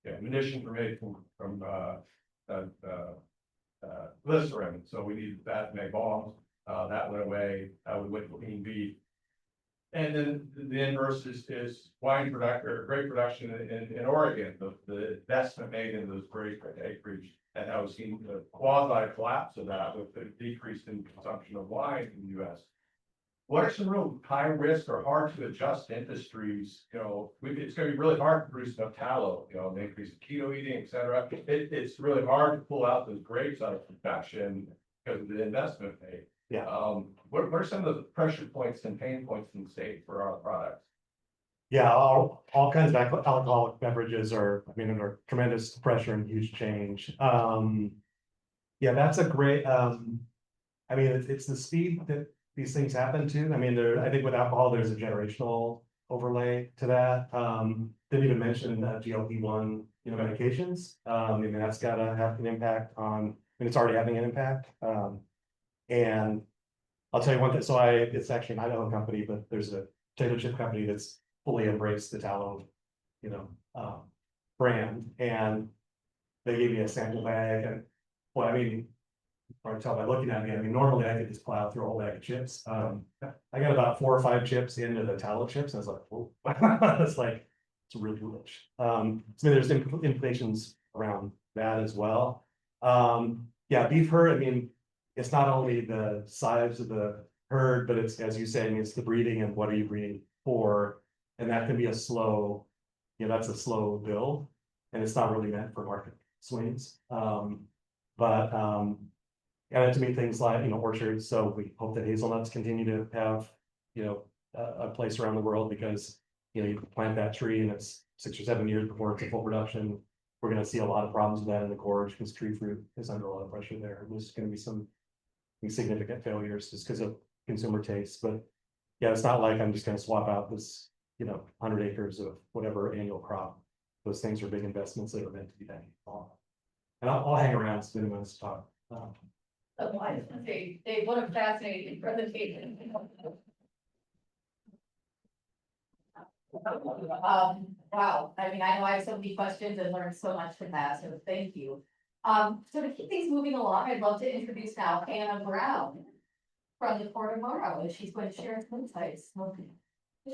ammunition were made from glycerin, so we need that to make bombs. That went away, we went to clean beef. And then the inverse is wine grape production in Oregon, the investment made in those grape acreage. And I was seeing the quasi collapse of that with the decrease in consumption of wine in the US. What are some real high risk or hard to adjust industries? It's gonna be really hard to produce enough tallow, the increase in keto eating, et cetera. It's really hard to pull out those grapes out of production because of the investment made. Yeah. What are some of the pressure points and pain points in the state for our products? Yeah, all kinds of alcoholic beverages are, I mean, under tremendous pressure and huge change. Yeah, that's a great, I mean, it's the speed that these things happen to. I mean, I think with alcohol, there's a generational overlay to that. Didn't even mention GLP-1, medications. I mean, that's gotta have an impact on, I mean, it's already having an impact. And I'll tell you one thing, so it's actually an Idaho company, but there's a potato chip company that's fully embraced the tallow, brand, and they gave me a sample bag, and, well, I mean, hard to tell by looking at me, I mean, normally I could just plow through a whole bag of chips. I got about 4 or 5 chips into the tallow chips, and I was like, whoa, it's really rich. So I mean, there's implications around that as well. Yeah, beef herd, I mean, it's not only the size of the herd, but it's, as you say, I mean, it's the breeding and what are you breeding for? And that can be a slow, that's a slow build, and it's not really meant for market swings. And to me, things like, orchards, so we hope that hazelnuts continue to have, a place around the world, because, you plant that tree and it's 6 or 7 years before it's in full production. We're gonna see a lot of problems with that in the gorge, because tree fruit is under a lot of pressure there. There's gonna be some significant failures just because of consumer tastes, but yeah, it's not like I'm just gonna swap out this, 100 acres of whatever annual crop. Those things are big investments that are meant to be done. And I'll hang around, it's been a nice talk. Oh, I just want to say, Dave, what a fascinating presentation. Wow, I mean, I know I have so many questions and learned so much from that, so thank you. So to keep things moving along, I'd love to introduce now Hannah Brown from the Port of Morrow, and she's going to share some insights. Okay. I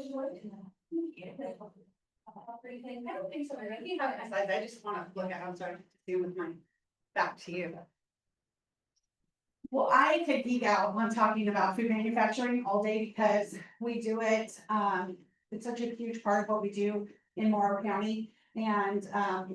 don't think so. I think have my slides. I just want to look at, I'm sorry, to do with my back to you. Well, I could geek out when talking about food manufacturing all day because we do it. It's such a huge part of what we do in Morrow County. And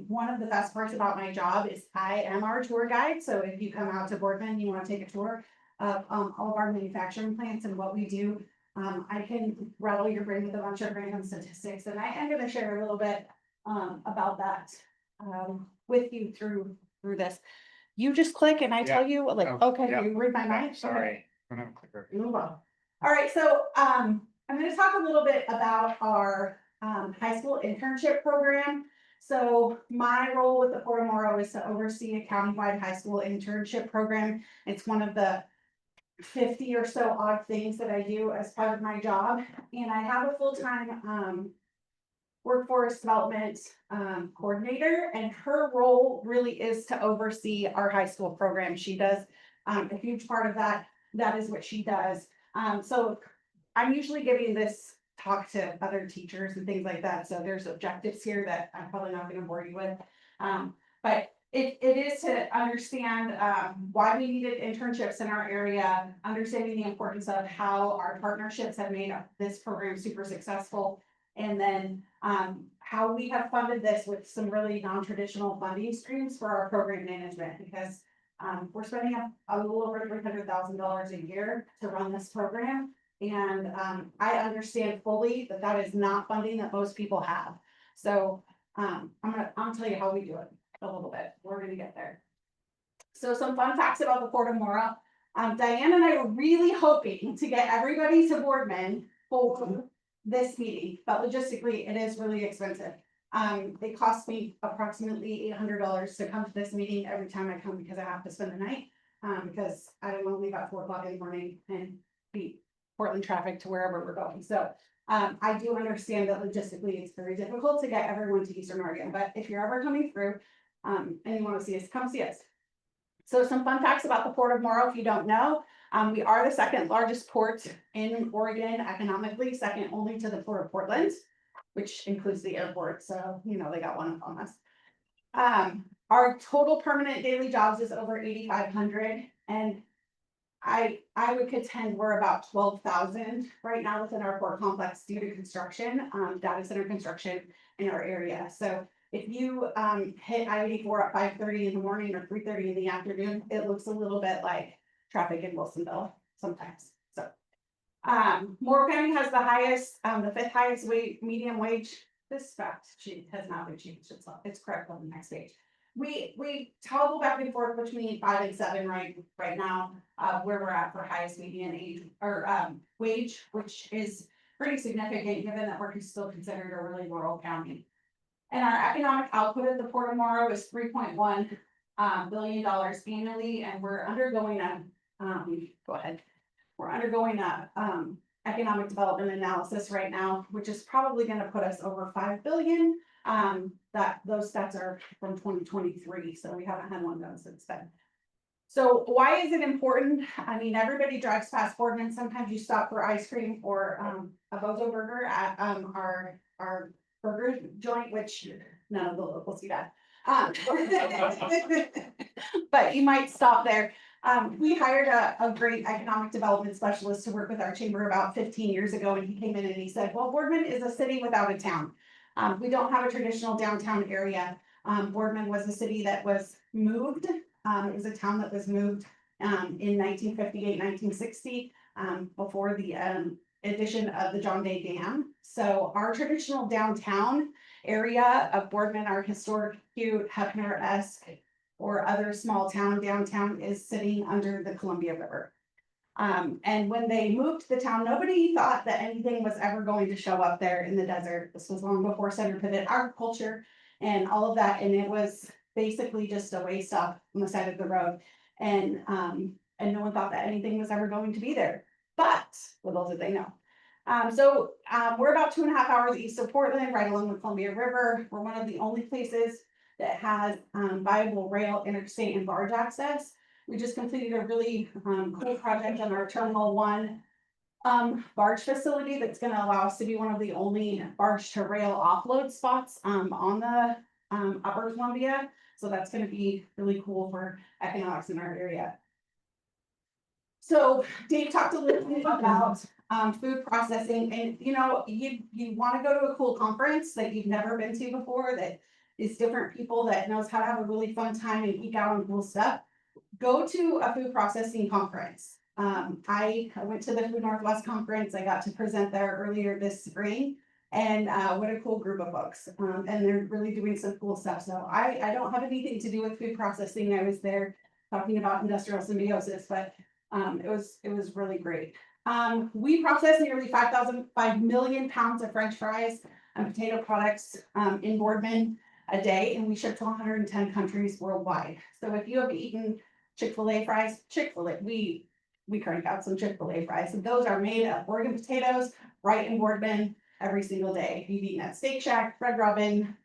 one of the best parts about my job is I am our tour guide. So if you come out to Boardman, you want to take a tour of all of our manufacturing plants and what we do. I can rattle your brain with a bunch of random statistics, and I am going to share a little bit about that with you through this. You just click and I tell you, like, okay, you read my mind. Sorry. Move on. All right, so I'm going to talk a little bit about our high school internship program. So my role with the Port of Morrow is to oversee a countywide high school internship program. It's one of the 50 or so odd things that I do as part of my job. And I have a full-time workforce development coordinator, and her role really is to oversee our high school program. She does a huge part of that. That is what she does. So I'm usually giving this talk to other teachers and things like that. So there's objectives here that I'm probably not going to bore you with. But it is to understand why we needed internships in our area, understanding the importance of how our partnerships have made this program super successful, and then how we have funded this with some really non-traditional funding streams for our program management, because we're spending a little over $300,000 a year to run this program. And I understand fully that that is not funding that most people have. So I'll tell you how we do it a little bit. We're gonna get there. So some fun facts about the Port of Mora. Diane and I were really hoping to get everybody to Boardman for this meeting, but logistically, it is really expensive. It costs me approximately $800 to come to this meeting every time I come because I have to spend the night. Because I don't want to leave at 4 o'clock in the morning and beat Portland traffic to wherever we're going. So I do understand that logistically it's very difficult to get everyone to Eastern Oregon, but if you're ever coming through and you want to see us, come see us. So some fun facts about the Port of Mora, if you don't know, we are the second largest port in Oregon economically, second only to the Port of Portland, which includes the airport. So, you know, they got one up on us. Our total permanent daily jobs is over 8,500, and I would contend we're about 12,000 right now within our port complex due to construction, data center construction in our area. So if you hit I-84 at 5:30 in the morning or 3:30 in the afternoon, it looks a little bit like traffic in Wilsonville sometimes. So Moore County has the highest, the 5th highest medium wage. This fact sheet has not been changed. It's correct on the next page. We toggle back and forth between 5 and 7 right now, where we're at for highest median age or wage, which is pretty significant given that we're still considered a really rural county. And our economic output at the Port of Mora is $3.1 billion annually, and we're undergoing a We're undergoing a economic development analysis right now, which is probably going to put us over 5 billion. That those stats are from 2023, so we haven't had one done since then. So why is it important? I mean, everybody drives past Boardman. Sometimes you stop for ice cream or a Bozo burger at our burger joint, which none of the locals see that. But you might stop there. We hired a great economic development specialist to work with our chamber about 15 years ago, and he came in and he said, well, Boardman is a city without a town. We don't have a traditional downtown area. Boardman was a city that was moved. It was a town that was moved in 1958, 1960, before the addition of the John Day Dam. So our traditional downtown area of Boardman, our historic, cute, Hefner-esque, or other small town downtown is sitting under the Columbia River. And when they moved the town, nobody thought that anything was ever going to show up there in the desert. This was long before center pivot agriculture and all of that. And it was basically just a waste off on the side of the road. And no one thought that anything was ever going to be there. But little did they know. We're about 2.5 hours east of Portland, right along the Columbia River. We're one of the only places that has viable rail, interstate, and barge access. We just completed a really cool project on our Terminal 1 barge facility that's going to allow us to be one of the only barge to rail offload spots on the upper Columbia. So that's going to be really cool for economics in our area. So Dave talked a little bit about food processing, and you know, you want to go to a cool conference that you've never been to before, that is different people, that knows how to have a really fun time and geek out on cool stuff. Go to a food processing conference. I went to the Food Northwest conference. I got to present there earlier this spring, and what a cool group of folks. And they're really doing some cool stuff. So I don't have anything to do with food processing. I was there talking about industrial symbiosis, but it was really great. We process nearly 5 million pounds of French fries and potato products in Boardman a day, and we ship to 110 countries worldwide. So if you have eaten Chick-fil-A fries, we crank out some Chick-fil-A fries, and those are made of Oregon potatoes right in Boardman every single day. If you've eaten at Steak Shack, Red Robin,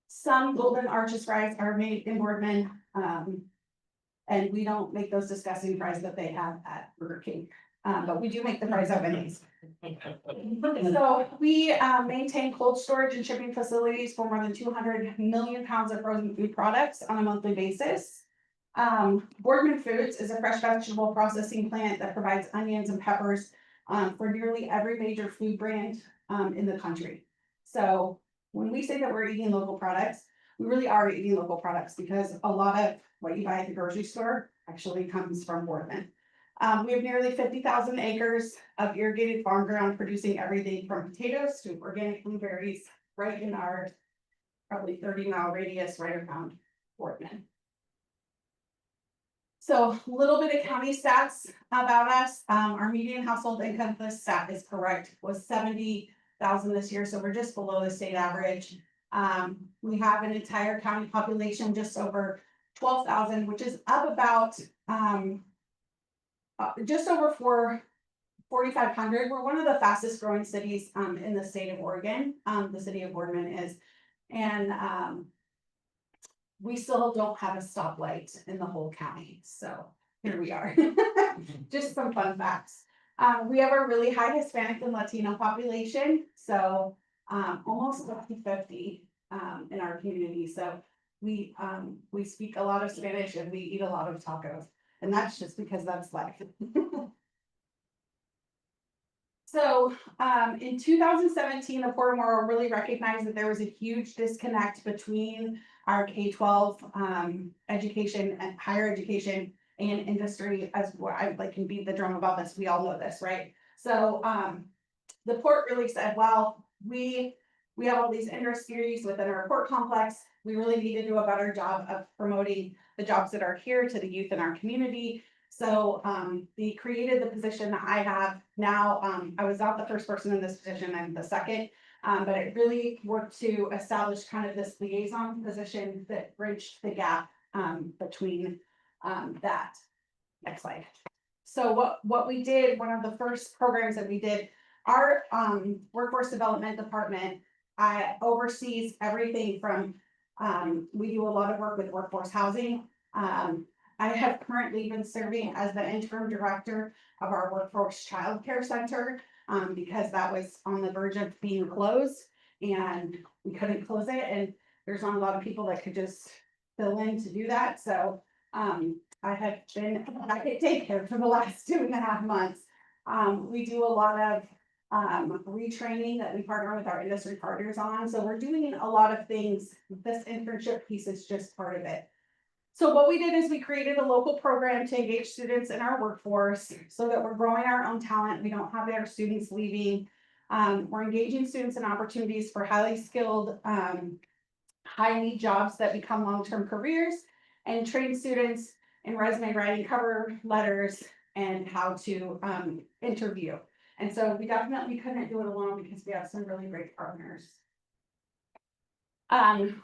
some Golden Arches fries are made in Boardman, and we don't make those disgusting fries that they have at Burger King. But we do make the fries at Benny's. So we maintain cold storage and shipping facilities for more than 200 million pounds of frozen food products on a monthly basis. Boardman Foods is a fresh vegetable processing plant that provides onions and peppers for nearly every major food brand in the country. So when we say that we're eating local products, we really are eating local products, because a lot of what you buy at the grocery store actually comes from Boardman. We have nearly 50,000 acres of irrigated farm ground producing everything from potatoes to organic blueberries right in our probably 30-mile radius right around Boardman. So a little bit of county stats about us. Our median household income, this stat is correct, was 70,000 this year, so we're just below the state average. We have an entire county population just over 12,000, which is up about just over 4,500. We're one of the fastest growing cities in the state of Oregon. The city of Boardman is, and we still don't have a stoplight in the whole county, so here we are. Just some fun facts. We have a really high Hispanic and Latino population, so almost 50-50 in our community. So we speak a lot of Spanish and we eat a lot of tacos, and that's just because that's life. So in 2017, the Port of Morrow really recognized that there was a huge disconnect between our K-12 education and higher education and industry, as what I like can beat the drum about this. We all know this, right? So the port really said, well, we have all these industries within our port complex. We really need to do a better job of promoting the jobs that are here to the youth in our community. So they created the position that I have now. I was not the first person in this position, I'm the second, but it really worked to establish kind of this liaison position that bridged the gap between that. Next slide. So what we did, one of the first programs that we did, our workforce development department oversees everything from, we do a lot of work with workforce housing. I have currently been serving as the interim director of our workforce childcare center because that was on the verge of being closed and we couldn't close it. And there's not a lot of people that could just fill in to do that. So I have been back at daycare for the last 2.5 months. We do a lot of retraining that we partner with our industry partners on. So we're doing a lot of things. This internship piece is just part of it. So what we did is we created a local program to engage students in our workforce so that we're growing our own talent. We don't have our students leaving. We're engaging students in opportunities for highly skilled, high need jobs that become long-term careers, and train students in resume writing, cover letters, and how to interview. And so we definitely couldn't do it alone because we have some really great partners.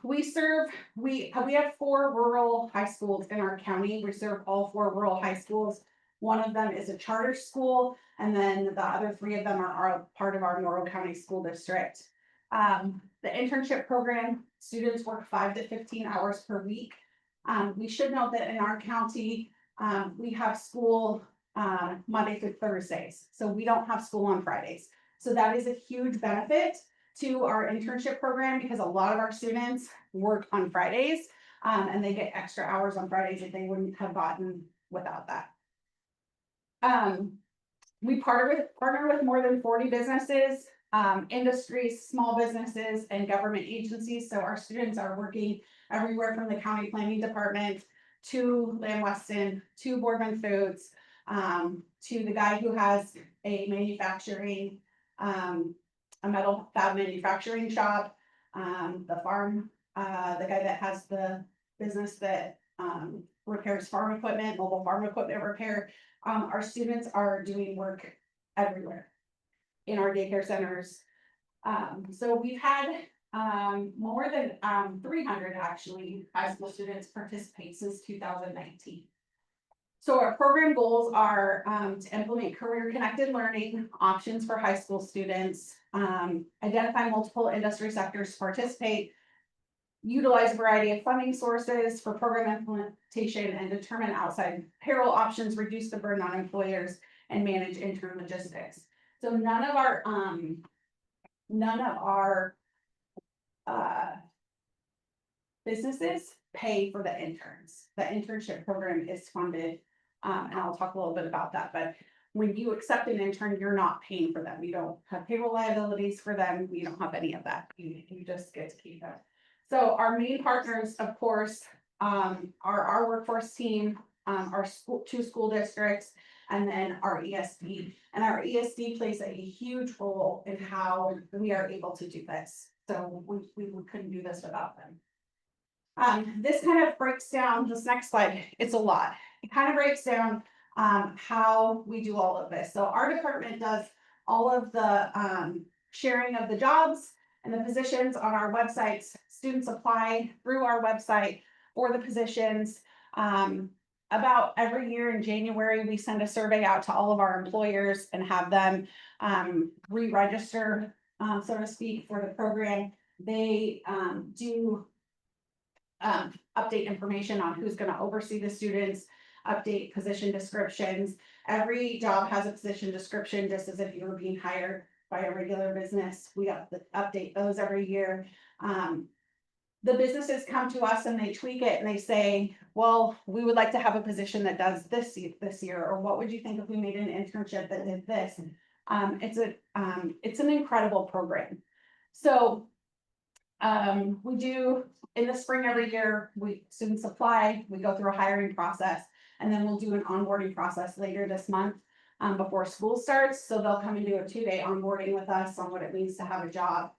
We have 4 rural high schools in our county. We serve all 4 rural high schools. One of them is a charter school, and then the other 3 of them are part of our Morrow County School District. The internship program, students work 5 to 15 hours per week. We should note that in our county, we have school Monday through Thursdays, so we don't have school on Fridays. So that is a huge benefit to our internship program because a lot of our students work on Fridays and they get extra hours on Fridays that they wouldn't have gotten without that. We partner with more than 40 businesses, industries, small businesses, and government agencies. So our students are working everywhere from the county planning department to Lamb Weston, to Boardman Foods, to the guy who has a manufacturing, a metal fab manufacturing shop, the farm, the guy that has the business that repairs farm equipment, mobile farm equipment repair. Our students are doing work everywhere in our daycare centers. So we've had more than 300 actually high school students participate since 2019. So our program goals are to implement career-connected learning options for high school students, identify multiple industry sectors to participate, utilize a variety of funding sources for program implementation, and determine outside payroll options, reduce the burden on employers, and manage intern logistics. So none of our businesses pay for the interns. The internship program is funded. And I'll talk a little bit about that, but when you accept an intern, you're not paying for them. You don't have payroll liabilities for them. You don't have any of that. You just get to keep them. So our main partners, of course, are our workforce team, our 2 school districts, and then our ESD. And our ESD plays a huge role in how we are able to do this. So we couldn't do this without them. This kind of breaks down, this next slide, it's a lot. It kind of breaks down how we do all of this. So our department does all of the sharing of the jobs and the positions on our websites. Students apply through our website for the positions. About every year in January, we send a survey out to all of our employers and have them re-register, so to speak, for the program. They do update information on who's going to oversee the students, update position descriptions. Every job has a position description, just as if you were being hired by a regular business. We update those every year. The businesses come to us and they tweak it and they say, well, we would like to have a position that does this year, or what would you think if we made an internship that did this? It's an incredible program. So we do in the spring every year, students apply, we go through a hiring process, and then we'll do an onboarding process later this month before school starts. So they'll come and do a 2-day onboarding with us on what it means to have a job.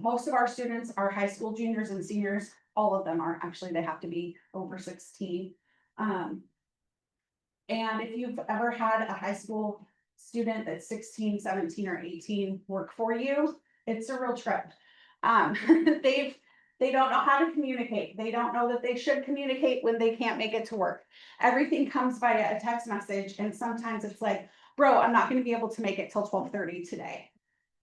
Most of our students are high school juniors and seniors. All of them are, actually, they have to be over 16. And if you've ever had a high school student that's 16, 17, or 18 work for you, it's a real trip. They don't know how to communicate. They don't know that they should communicate when they can't make it to work. Everything comes via a text message, and sometimes it's like, bro, I'm not going to be able to make it till 12:30 today.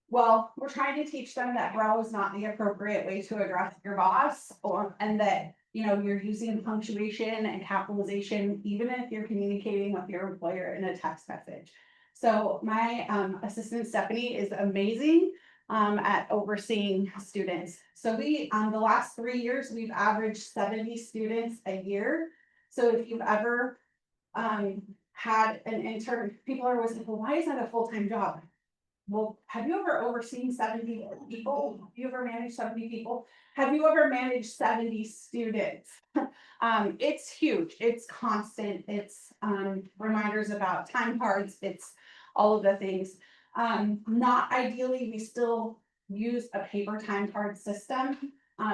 Well, we're trying to teach them that bro is not the appropriate way to address your boss, and that, you know, you're using punctuation and capitalization, even if you're communicating with your employer in a text message. So my assistant Stephanie is amazing at overseeing students. So we, the last 3 years, we've averaged 70 students a year. So if you've ever had an intern, people are always like, well, why is that a full-time job? Well, have you ever overseen 70 people? Have you ever managed 70 people? Have you ever managed 70 students? It's huge. It's constant. It's reminders about time cards. It's all of the things. Not ideally, we still use a paper time card system,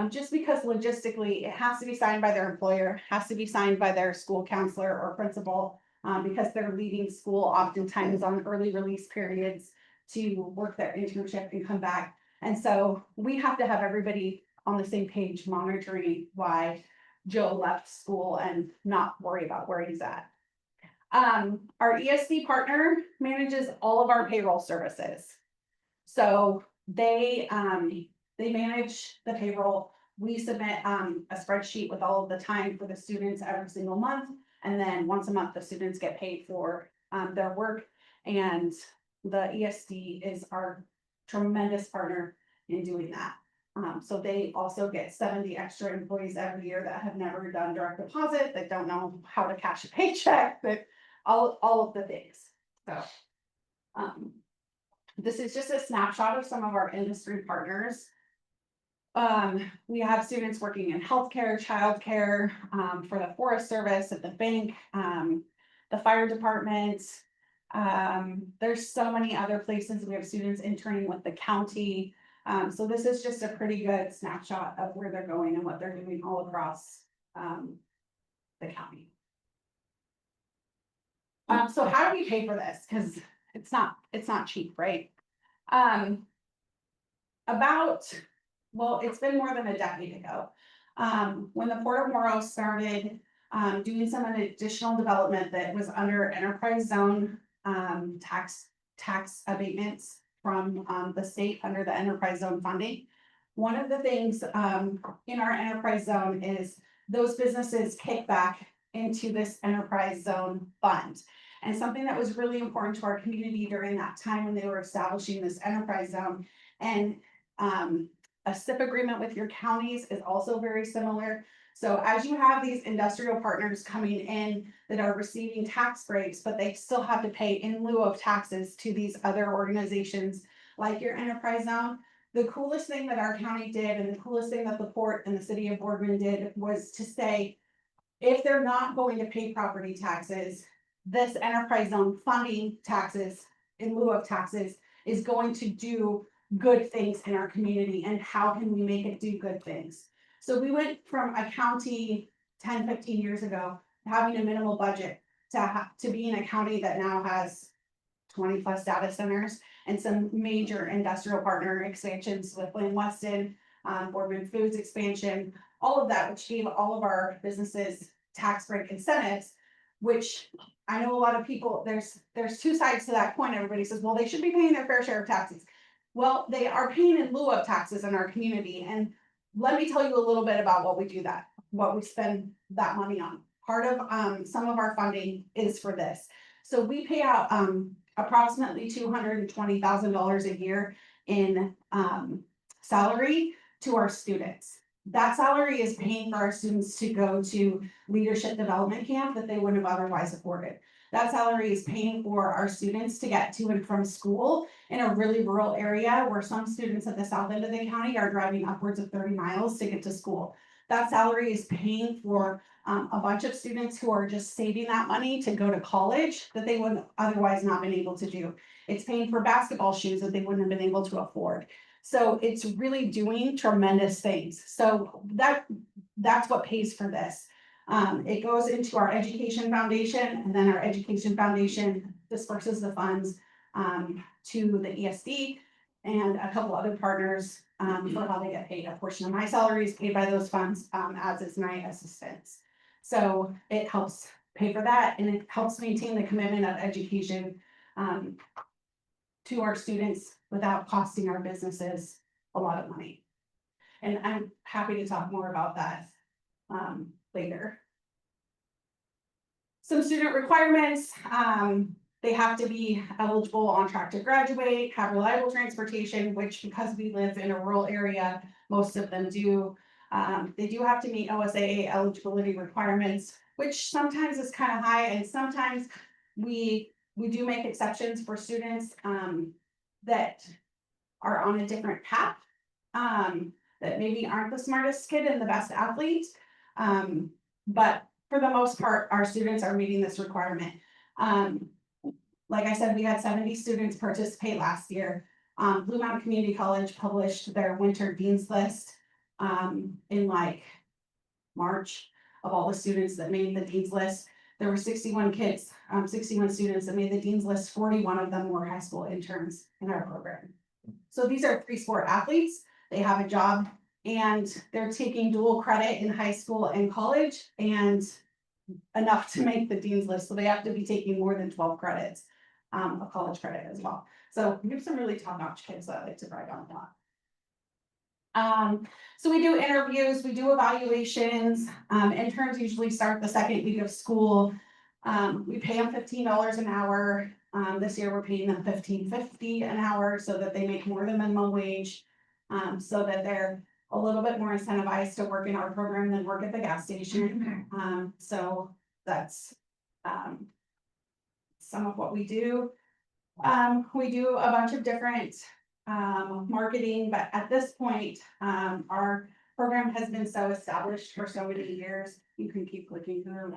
just because logistically it has to be signed by their employer, has to be signed by their school counselor or principal, because they're leaving school oftentimes on early release periods to work their internship and come back. And so we have to have everybody on the same page monitoring why Joe left school and not worry about where he's at. Our ESD partner manages all of our payroll services. So they manage the payroll. We submit a spreadsheet with all of the time for the students every single month. And then once a month, the students get paid for their work. And the ESD is our tremendous partner in doing that. So they also get 70 extra employees every year that have never done direct deposit, that don't know how to cash a paycheck, that all of the things. So this is just a snapshot of some of our industry partners. We have students working in healthcare, childcare, for the Forest Service, at the bank, the fire department. There's so many other places. We have students interning with the county. So this is just a pretty good snapshot of where they're going and what they're doing all across the county. So how do we pay for this? Because it's not cheap, right? It's been more than a decade ago. When the Port of Morrow started doing some additional development that was under enterprise zone tax abatements from the state under the enterprise zone funding. One of the things in our enterprise zone is those businesses kick back into this enterprise zone fund. And something that was really important to our community during that time when they were establishing this enterprise zone, and a SIP agreement with your counties is also very similar. So as you have these industrial partners coming in that are receiving tax breaks, but they still have to pay in lieu of taxes to these other organizations like your enterprise zone, the coolest thing that our county did, and the coolest thing that the port and the city of Boardman did, was to say, if they're not going to pay property taxes, this enterprise zone funding taxes in lieu of taxes is going to do good things in our community. And how can we make it do good things? So we went from a county 10, 15 years ago, having a minimal budget to being a county that now has 20+ data centers and some major industrial partner expansions with Lamb Weston, Boardman Foods expansion, all of that, which gave all of our businesses tax break incentives, which I know a lot of people, there's two sides to that coin. Everybody says, well, they should be paying their fair share of taxes. Well, they are paying in lieu of taxes in our community. And let me tell you a little bit about what we spend that money on. Part of some of our funding is for this. So we pay out approximately $220,000 a year in salary to our students. That salary is paying for our students to go to leadership development camp that they wouldn't have otherwise afforded. That salary is paying for our students to get to and from school in a really rural area where some students at the south end of the county are driving upwards of 30 miles to get to school. That salary is paying for a bunch of students who are just saving that money to go to college that they wouldn't otherwise not been able to do. It's paying for basketball shoes that they wouldn't have been able to afford. So it's really doing tremendous things. So that's what pays for this. It goes into our education foundation, and then our education foundation disperses the funds to the ESD and a couple other partners for how they get paid. A portion of my salary is paid by those funds, as is my assistants. So it helps pay for that, and it helps maintain the commitment of education to our students without costing our businesses a lot of money. And I'm happy to talk more about that later. Some student requirements, they have to be eligible, on track to graduate, have reliable transportation, which because we live in a rural area, most of them do. They do have to meet OSAA eligibility requirements, which sometimes is kind of high, and sometimes we do make exceptions for students that are on a different path, that maybe aren't the smartest kid and the best athlete. But for the most part, our students are meeting this requirement. Like I said, we had 70 students participate last year. Blue Mountain Community College published their winter dean's list in like March of all the students that made the dean's list. There were 61 kids, 61 students that made the dean's list. 41 of them were high school interns in our program. So these are 3-sport athletes. They have a job and they're taking dual credit in high school and college, and enough to make the dean's list. So they have to be taking more than 12 credits, a college credit as well. So we have some really top-notch kids that I like to brag on a lot. So we do interviews, we do evaluations. Interns usually start the second week of school. We pay them $15 an hour. This year we're paying them $15.50 an hour so that they make more than minimum wage, so that they're a little bit more incentivized to work in our program than work at the gas station. So that's some of what we do. We do a bunch of different marketing, but at this point, our program has been so established for so many years. You can keep clicking through.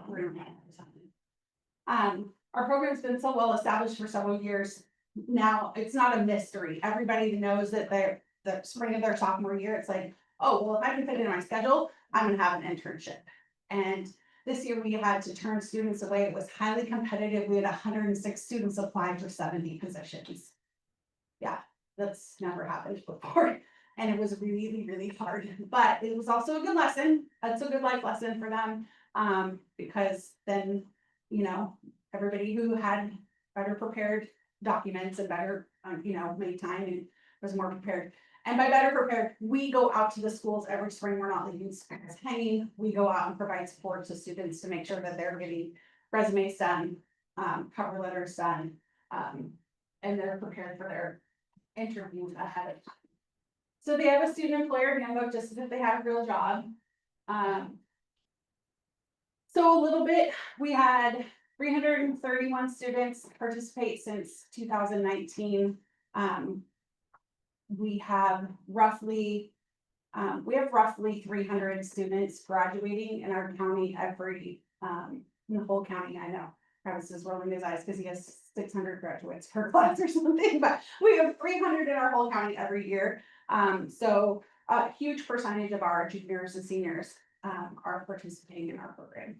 Our program's been so well established for several years. Now it's not a mystery. Everybody knows that they're the spring of their sophomore year. It's like, oh, well, if I can fit it in my schedule, I'm gonna have an internship. And this year we had to turn students away. It was highly competitive. We had 106 students apply for 70 positions. Yeah, that's never happened before. And it was really, really hard, but it was also a good lesson. It's a good life lesson for them. Because then, you know, everybody who had better prepared documents and better, made time and was more prepared. And by better prepared, we go out to the schools every spring. We're not leaving students hanging. We go out and provide support to students to make sure that they're getting resumes done, cover letters done, and they're prepared for their interviews ahead of time. So they have a student employer handbook just as if they have a real job. So a little bit, we had 331 students participate since 2019. We have roughly 300 students graduating in our county every, in the whole county. I know Travis is rolling his eyes because he has 600 graduates per class or something, but we have 300 in our whole county every year. So a huge percentage of our juniors and seniors are participating in our program.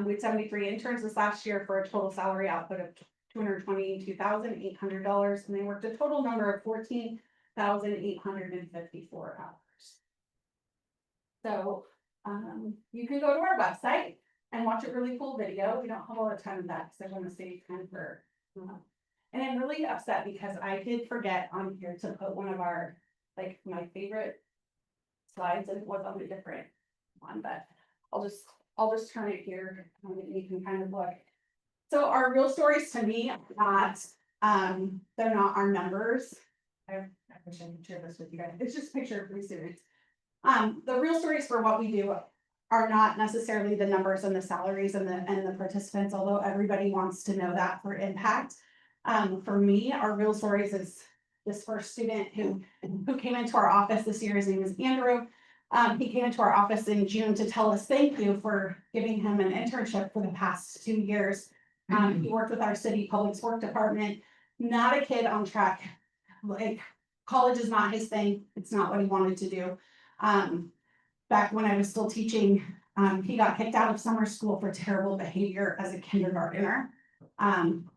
We had 73 interns this last year for a total salary output of $222,800, and they worked a total number of 14,854 hours. So you can go to our website and watch a really cool video. We don't have a lot of time of that because I want to save time for. And I'm really upset because I did forget on here to put one of our, like, my favorite slides, and it was on a different one, but I'll just turn it here and you can kind of look. So our real stories to me are not, they're not our numbers. I wish I could share this with you guys. It's just a picture of 3 students. The real stories for what we do are not necessarily the numbers and the salaries and the participants, although everybody wants to know that for impact. For me, our real stories is this first student who came into our office this year. His name is Andrew. He came into our office in June to tell us thank you for giving him an internship for the past 2 years. He worked with our city public works department, not a kid on track. Like, college is not his thing. It's not what he wanted to do. Back when I was still teaching, he got kicked out of summer school for terrible behavior as a kindergartner,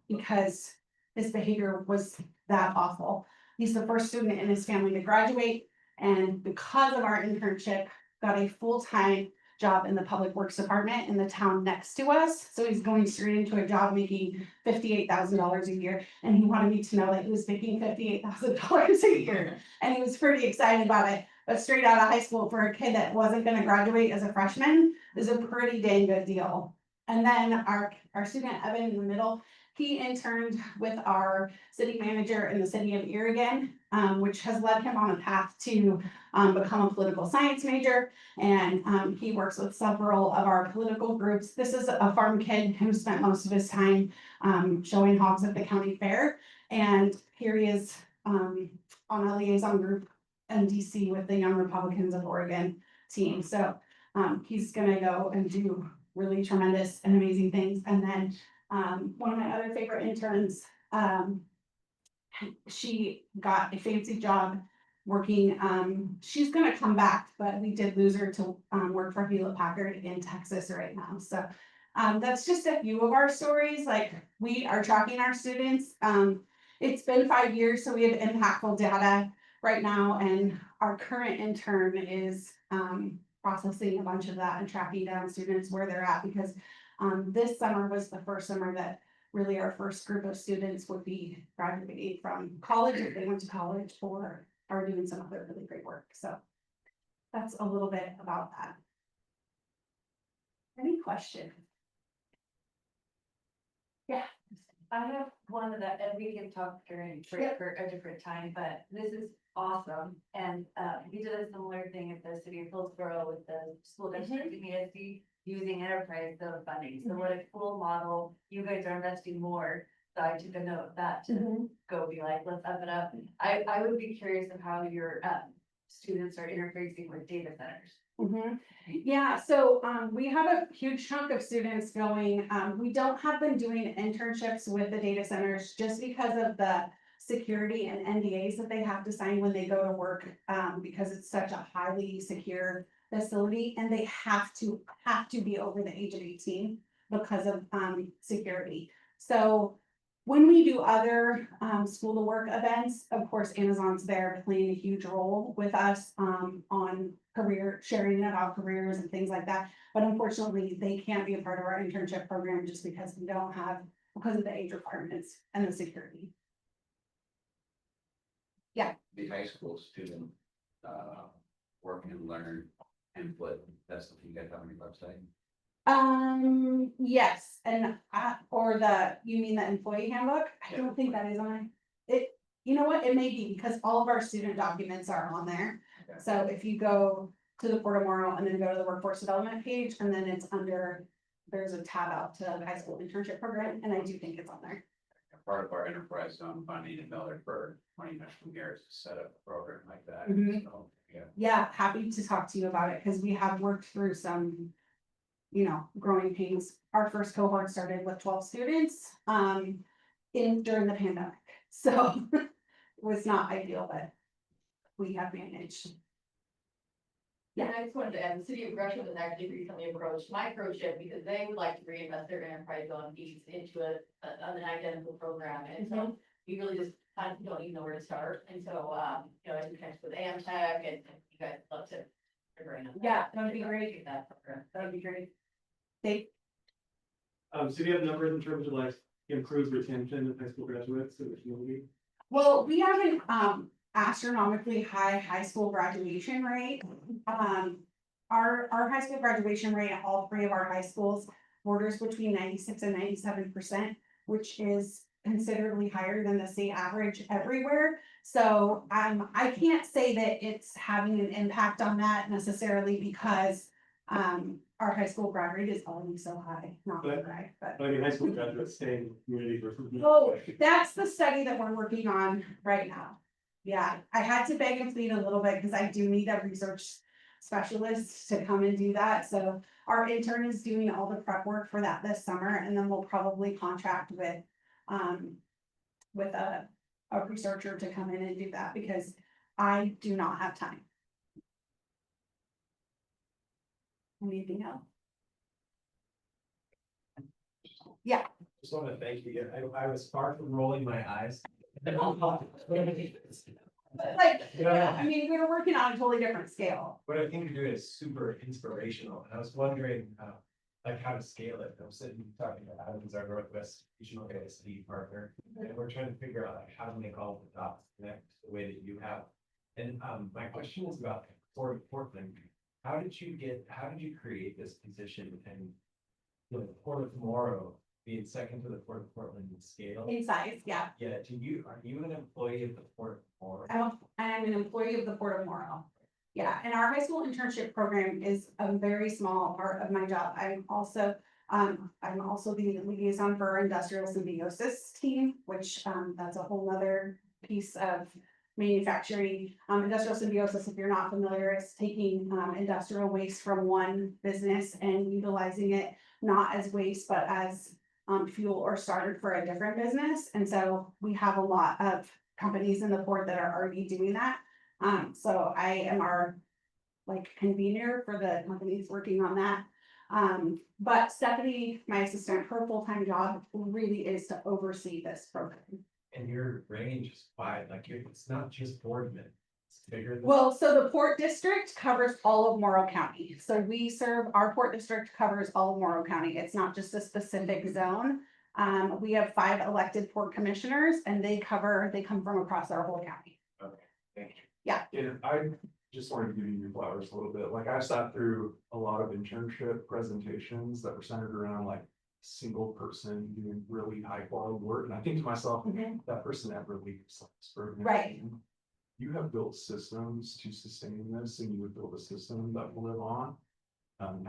because his behavior was that awful. He's the first student in his family to graduate, and because of our internship, got a full-time job in the public works department in the town next to us. So he's going straight into a job making $58,000 a year, and he wanted me to know that he was making $58,000 a year, and he was pretty excited about it. But straight out of high school for a kid that wasn't going to graduate as a freshman is a pretty dang good deal. And then our student Evan in the middle, he interned with our city manager in the city of Oregon, which has led him on a path to become a political science major. And he works with several of our political groups. This is a farm kid who spent most of his time showing hogs at the county fair. And here he is on a liaison group in DC with the Young Republicans of Oregon team. So he's gonna go and do really tremendous and amazing things. And then one of my other favorite interns, she got a fancy job working, she's gonna come back, but we did lose her to work for Hewlett Packard in Texas right now. So that's just a few of our stories. Like, we are tracking our students. It's been 5 years, so we have impactful data right now, and our current intern is processing a bunch of that and tracking down students where they're at, because this summer was the first summer that really our first group of students would be graduating from college if they went to college or are doing some other really great work. So that's a little bit about that. Any questions? Yeah. I have one that, and we can talk during break for a different time, but this is awesome. And we did a similar thing at the city of Hillsborough with the school district in ESD using enterprise zone funding. So what a cool model. You guys are investing more. So I took a note of that to go be like, let's up it up. I would be curious of how your students are interfacing with data centers. Yeah, so we have a huge chunk of students going. We don't have them doing internships with the data centers just because of the security and NDAs that they have to sign when they go to work, because it's such a highly secure facility, and they have to be over the age of 18 because of security. So when we do other school to work events, of course, Amazon's there playing a huge role with us on career sharing about careers and things like that. But unfortunately, they can't be a part of our internship program just because we don't have, because of the age requirements and the security. Yeah. The high school student, work and learn template, that's something you guys have on your website? Yes, and or you mean the employee handbook? I don't think that is on it. You know what, it may be, because all of our student documents are on there. Okay. So if you go to the Port of Morrow and then go to the workforce development page, and then it's under, there's a tab out to the high school internship program, and I do think it's on there. Part of our enterprise zone funding in Miller for 20 national years to set up a program like that. Mhm. So, yeah. Yeah, happy to talk to you about it, because we have worked through some, growing pains. Our first cohort started with 12 students during the pandemic. So it was not ideal, but we have managed. And I just wanted to add, the city of Gresham has actually recently approached microchip because they would like to reinvest their enterprise zone fees into an identical program. And so we really just kind of don't even know where to start. And so, you know, I connect with Amtech and you guys love to. Yeah, that would be great. Get that program. That would be great. Dave? So do you have numbers in terms of like improved retention of high school graduates in the community? Well, we have an astronomically high school graduation rate. Our high school graduation rate at all three of our high schools borders between 96 and 97%, which is considerably higher than the state average everywhere. So I can't say that it's having an impact on that necessarily because our high school grad rate is always so high, not But- high, but. I mean, high school graduates stay in the community versus. Oh, that's the study that we're working on right now. Yeah, I had to beg and plead a little bit because I do need a research specialist to come and do that. So our intern is doing all the prep work for that this summer, and then we'll probably contract with a researcher to come in and do that because I do not have time. Anything else? Yeah. Just want to thank you. I was far from rolling my eyes. Like, yeah, I mean, we were working on a totally different scale. What I think you're doing is super inspirational, and I was wondering, like how to scale it. I'm sitting talking to Adam, who's our Northwest Regional ASD partner, and we're trying to figure out like, how to make all the dots connect the way that you have. And my question is about Port of Portland. How did you create this position and the Port of Morrow being second to the Port of Portland in scale? In size, yeah. Yeah, are you an employee of the Port of Morrow? I'm an employee of the Port of Morrow. Yeah, and our high school internship program is a very small part of my job. I'm also the liaison for our industrial symbiosis team, which that's a whole nother piece of manufacturing. Industrial symbiosis, if you're not familiar, is taking industrial waste from one business and utilizing it not as waste, but as fuel or starter for a different business. And so we have a lot of companies in the port that are already doing that. So I am our convener for the companies working on that. But Stephanie, my assistant, her full-time job really is to oversee this program. And your range is wide, like it's not just Boardman, it's bigger than. Well, so the Port District covers all of Morrow County. So our Port District covers all of Morrow County. It's not just a specific zone. We have 5 elected port commissioners and they come from across our whole county. Okay, thank you. Yeah. And I just wanted to give you your flowers a little bit. Like I sat through a lot of internship presentations that were centered around like single person doing really high quality work. And I think to myself, that person ever leaves this program. Right. You have built systems to sustain this and you would build a system that will live on.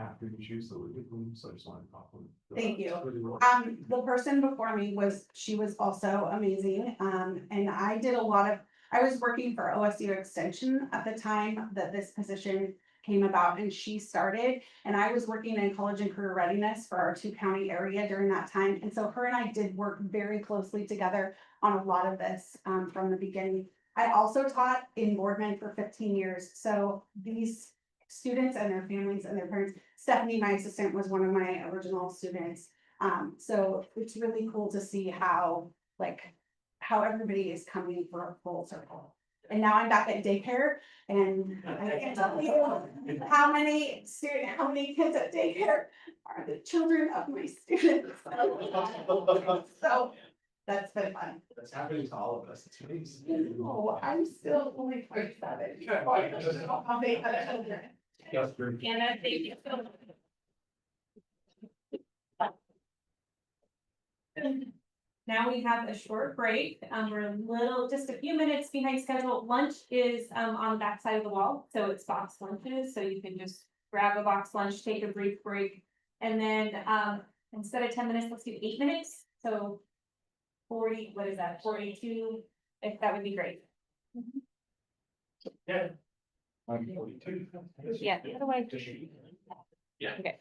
After you choose the lead, so I just wanted to compliment. Thank you. That's really well. The person before me was also amazing. And I was working for OSU Extension at the time that this position came about and she started. And I was working in college and career readiness for our 2-county area during that time. And so her and I did work very closely together on a lot of this from the beginning. I also taught in Boardman for 15 years. So these students and their families and their parents, Stephanie, my assistant, was one of my original students. So it's really cool to see how everybody is coming for a full circle. And now I'm back at daycare and I can't tell you how many kids at daycare are the children of my students. So that's been fun. That's happening to all of us. It's amazing. Oh, I'm still only 27. How many other children? Yes, very good. And I think it's so. Now we have a short break. We're just a few minutes behind schedule. Lunch is on the back side of the wall, so it's box lunches. So you can just grab a box lunch, take a brief break, and then instead of 10 minutes, let's do 8 minutes. So 40, what is that? 42. If that would be great. Yeah. Yeah. Otherwise. Yeah. Okay.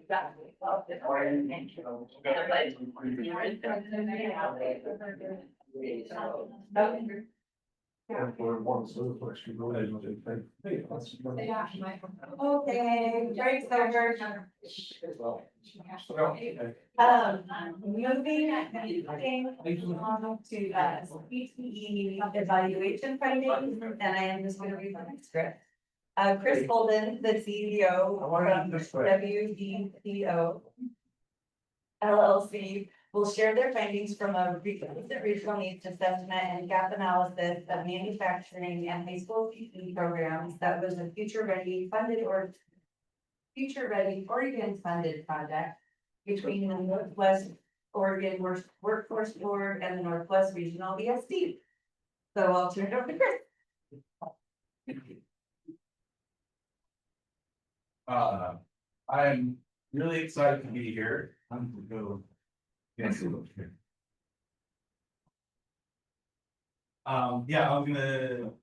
Exactly. Okay, break's over. Moving on to CTE evaluation findings, and I am just gonna read the script. Chris Holden, the CEO from WDCO LLC, will share their findings from a recent regional needs assessment and gap analysis of manufacturing and high school PE programs that was a future ready Oregon funded project between the Northwest Oregon Workforce Board and the Northwest Regional ESD. So I'll turn it over to Chris. I'm really excited to be here. I'm gonna go. Yes. Yeah,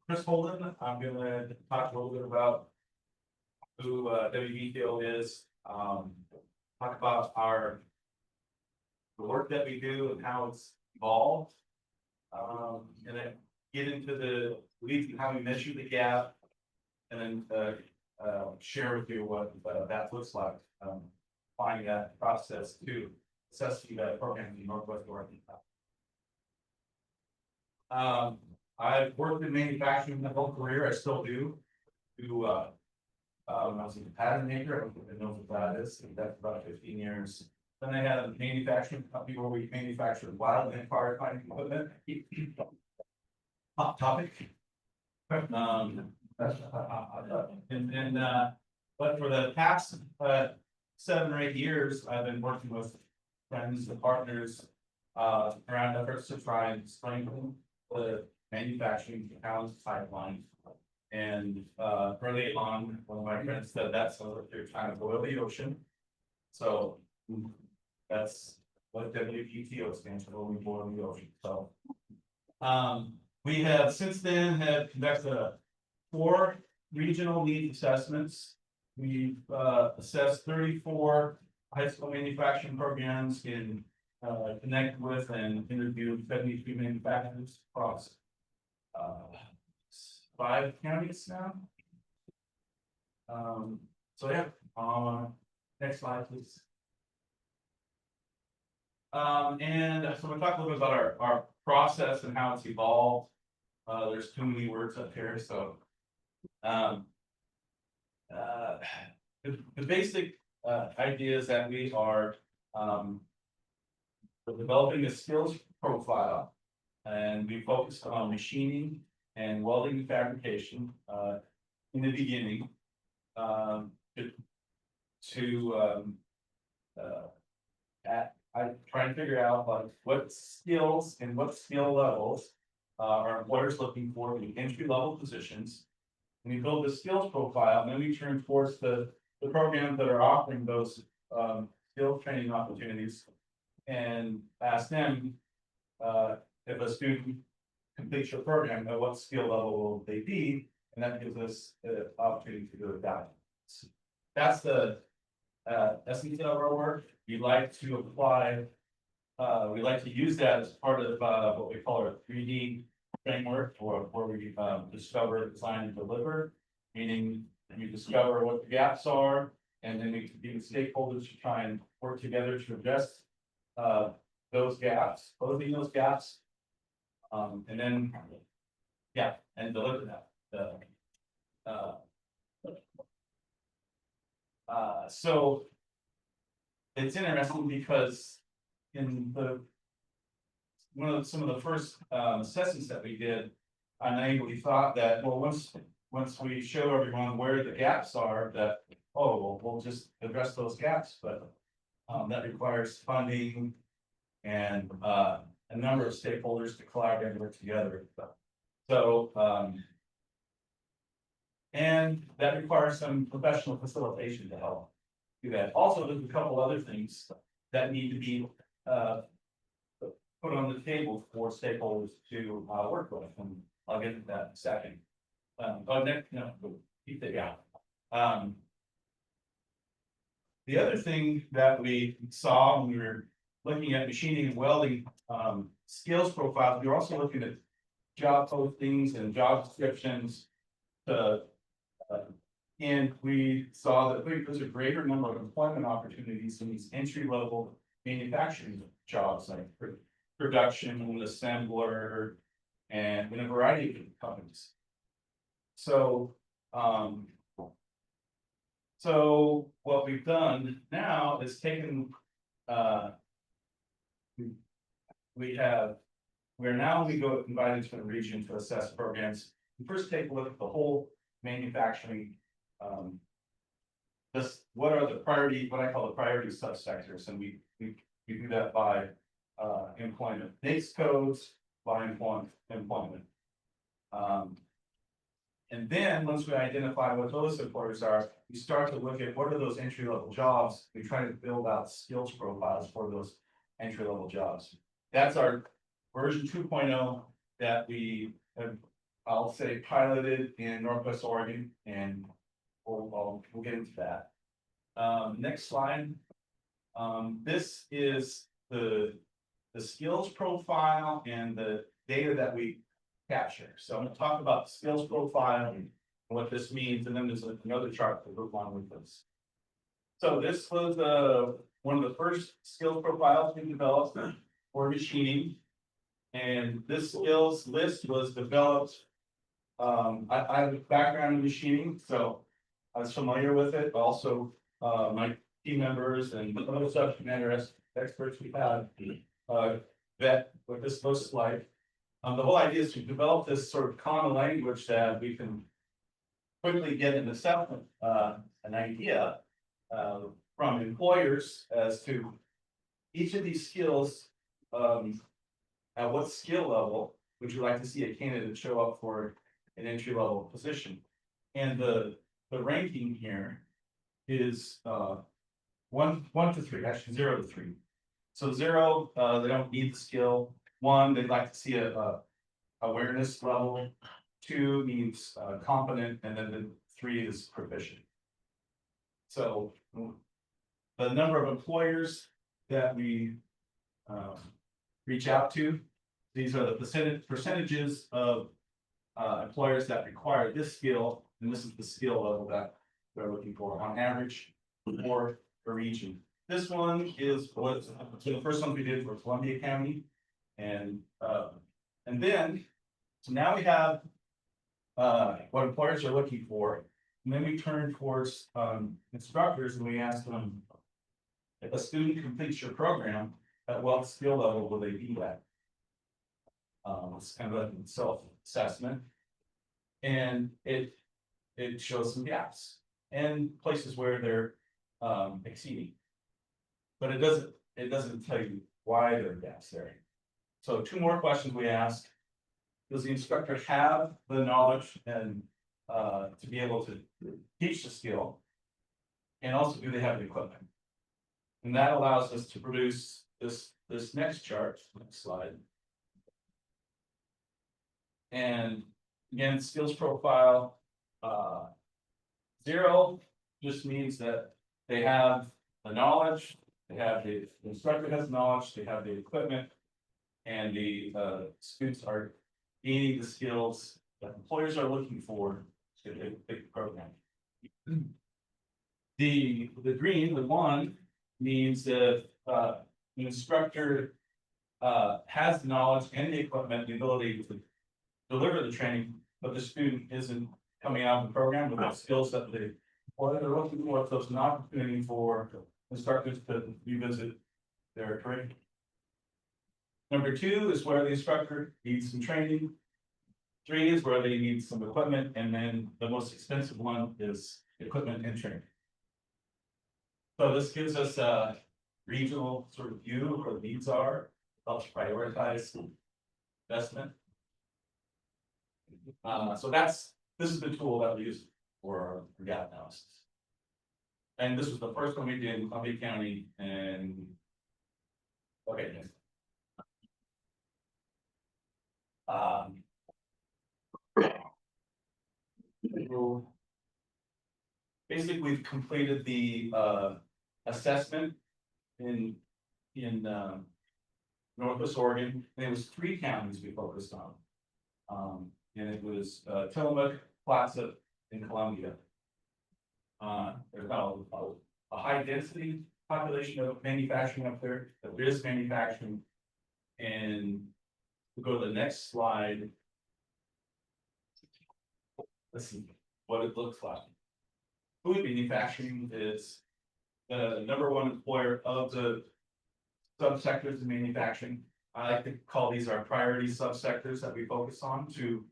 Chris Holden, I'm gonna talk a little bit about who WBTO is, talk about the work that we do and how it's evolved. And then get into the weeds and how we measure the gap. And then share with you what that looks like, finding that process to assess the program in Northwest Oregon. I've worked in manufacturing my whole career. I still do. I was a pattern maker. I don't think I know what that is. That's about 15 years. Then I had a manufacturing company where we manufactured wildland firefighting equipment. Hot topic. But for the past 7 or 8 years, I've been working with friends and partners around efforts to try and strengthen the manufacturing talent pipeline. And early on, one of my friends said that's what you're trying to boil the ocean. So that's what WPTO stands for, when we boil the ocean. So we have since then have conducted 4 regional needs assessments. We've assessed 34 high school manufacturing programs in connect with and interviewed 73 manufacturers across 5 counties now. So yeah, next slide, please. And so we'll talk a little bit about our process and how it's evolved. There's too many words up here, so the basic idea is that we are we're developing a skills profile, and we focused on machining and welding and fabrication in the beginning I try and figure out like what skills and what skill levels our employers looking for in entry level positions. And we build the skills profile, and then we turn towards the programs that are offering those skill training opportunities and ask them if a student completes your program, at what skill level will they be? And that gives us the opportunity to do that. That's the essence of our work. We like to apply, we like to use that as part of what we call our 3D framework, or where we discover, design, and deliver. Meaning we discover what the gaps are, and then we be the stakeholders to try and work together to address those gaps, closing those gaps, and then and deliver that. So it's interesting because in some of the first assessments that we did, I naively thought that, well, once we show everyone where the gaps are, that we'll just address those gaps, but that requires funding and a number of stakeholders to collaborate and work together. So and that requires some professional facilitation to help do that. Also, there's a couple other things that need to be put on the table for stakeholders to work with, and I'll get into that in a second. Next, keep it down. The other thing that we saw when we were looking at machining and welding, skills profiles, we were also looking at job postings and job descriptions. And we saw that there's a greater number of employment opportunities in these entry level manufacturing jobs like production, assembler, and in a variety of companies. So, so what we've done now is taken, we're now invited to the region to assess programs. We first take a look at the whole manufacturing. What are the what I call the priority subsectors, and we do that by employment NAICS codes, by employment. And then once we identify what those employers are, we start to look at what are those entry level jobs. We try to build out skills profiles for those entry level jobs. That's our version 2.0 that we have, I'll say, piloted in Northwest Oregon, and we'll get into that. Next slide. This is the skills profile and the data that we capture. So I'm going to talk about the skills profile and what this means, and then there's another chart to go along with this. So this was one of the first skills profiles we developed for machining, and this skills list was developed. I have a background in machining, so I was familiar with it. Also, my team members and other subject matter experts we had vet what this looks like. The whole idea is to develop this sort of common language that we can quickly get an assessment, an idea from employers as to each of these skills. At what skill level would you like to see a candidate show up for an entry level position? And the ranking here is 1 to 3, actually 0 to 3. So 0, they don't need the skill. 1, they'd like to see a awareness level. 2 means competent, and then the 3 is proficient. So the number of employers that we reach out to, these are the percentages of employers that require this skill, and this is the skill level that they're looking for on average for a region. This one is what the first one we did for Columbia County, and then so now we have what employers are looking for, and then we turn towards instructors and we ask them, if a student completes your program, at what skill level will they be at? It's kind of a self-assessment, and it shows some gaps and places where they're exceeding, but it doesn't tell you why there are gaps there. So 2 more questions we ask: does the instructor have the knowledge and to be able to teach the skill, and also do they have the equipment? And that allows us to produce this next chart, next slide. And again, skills profile, 0 just means that they have the knowledge, the instructor has knowledge, they have the equipment, and the students are gaining the skills that employers are looking for to pick the program. The green, the 1, means that the instructor has the knowledge and the equipment, the ability to deliver the training, but the student isn't coming out of the program with the skills that they're looking for. So it's an opportunity for instructors to revisit their training. Number 2 is where the instructor needs some training. 3 is where they need some equipment, and then the most expensive one is equipment and training. So this gives us a regional sort of view of where the needs are, helps prioritize investment. So this is the tool that we use for our gap analysis. And this was the first one we did in Columbia County, and okay. Basically, we've completed the assessment in, Northwest Oregon, and it was 3 counties we focused on. And it was, Tillamook, Placid, and Columbia. There's not a high density population of manufacturing up there, but there is manufacturing. And we go to the next slide. Let's see what it looks like. Food manufacturing is the #1 employer of the subsectors in manufacturing. I like to call these our priority subsectors that we focus on to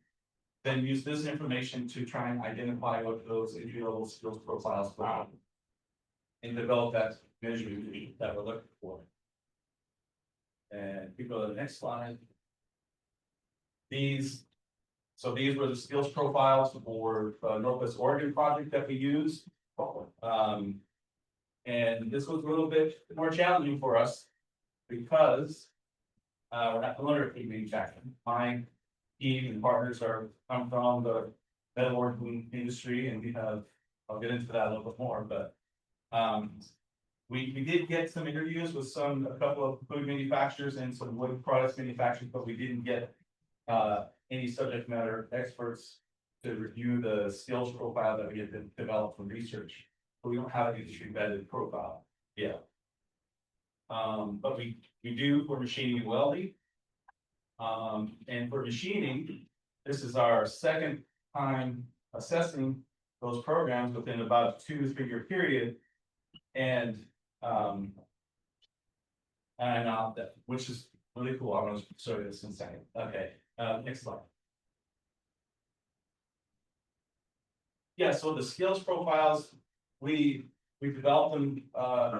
then use this information to try and identify what those entry-level skills profiles are. And develop that measurement that we're looking for. And we go to the next slide. These were the skills profiles for Northwest Oregon project that we used. And this was a little bit more challenging for us because we're not familiar with manufacturing. My team and partners come from the metalworking industry, and we have, I'll get into that a little bit more, but we did get some interviews with a couple of food manufacturers and some wood products manufacturers, but we didn't get any subject matter experts to review the skills profile that we had been developed from research. But we don't have an industry vetted profile yet. But we do for machining and welding. And for machining, this is our second time assessing those programs within about a 2 to 3 year period. And which is really cool. I'm gonna show you this in a second. Okay, next slide. Yeah, so the skills profiles, we developed them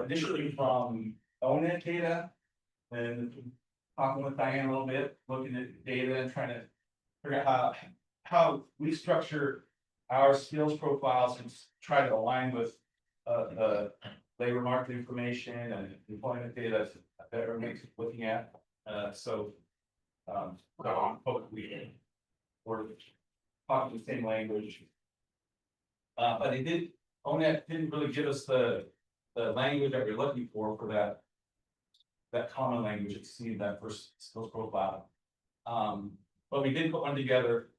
initially from ONET data and talking with Diane a little bit, looking at data and trying to figure out how we structure our skills profiles and try to align with labor market information and employment data that everybody's looking at. Hopefully we're talking the same language. But ONET didn't really give us the language that we're looking for that common language to see that first skills profile. But we did put one together.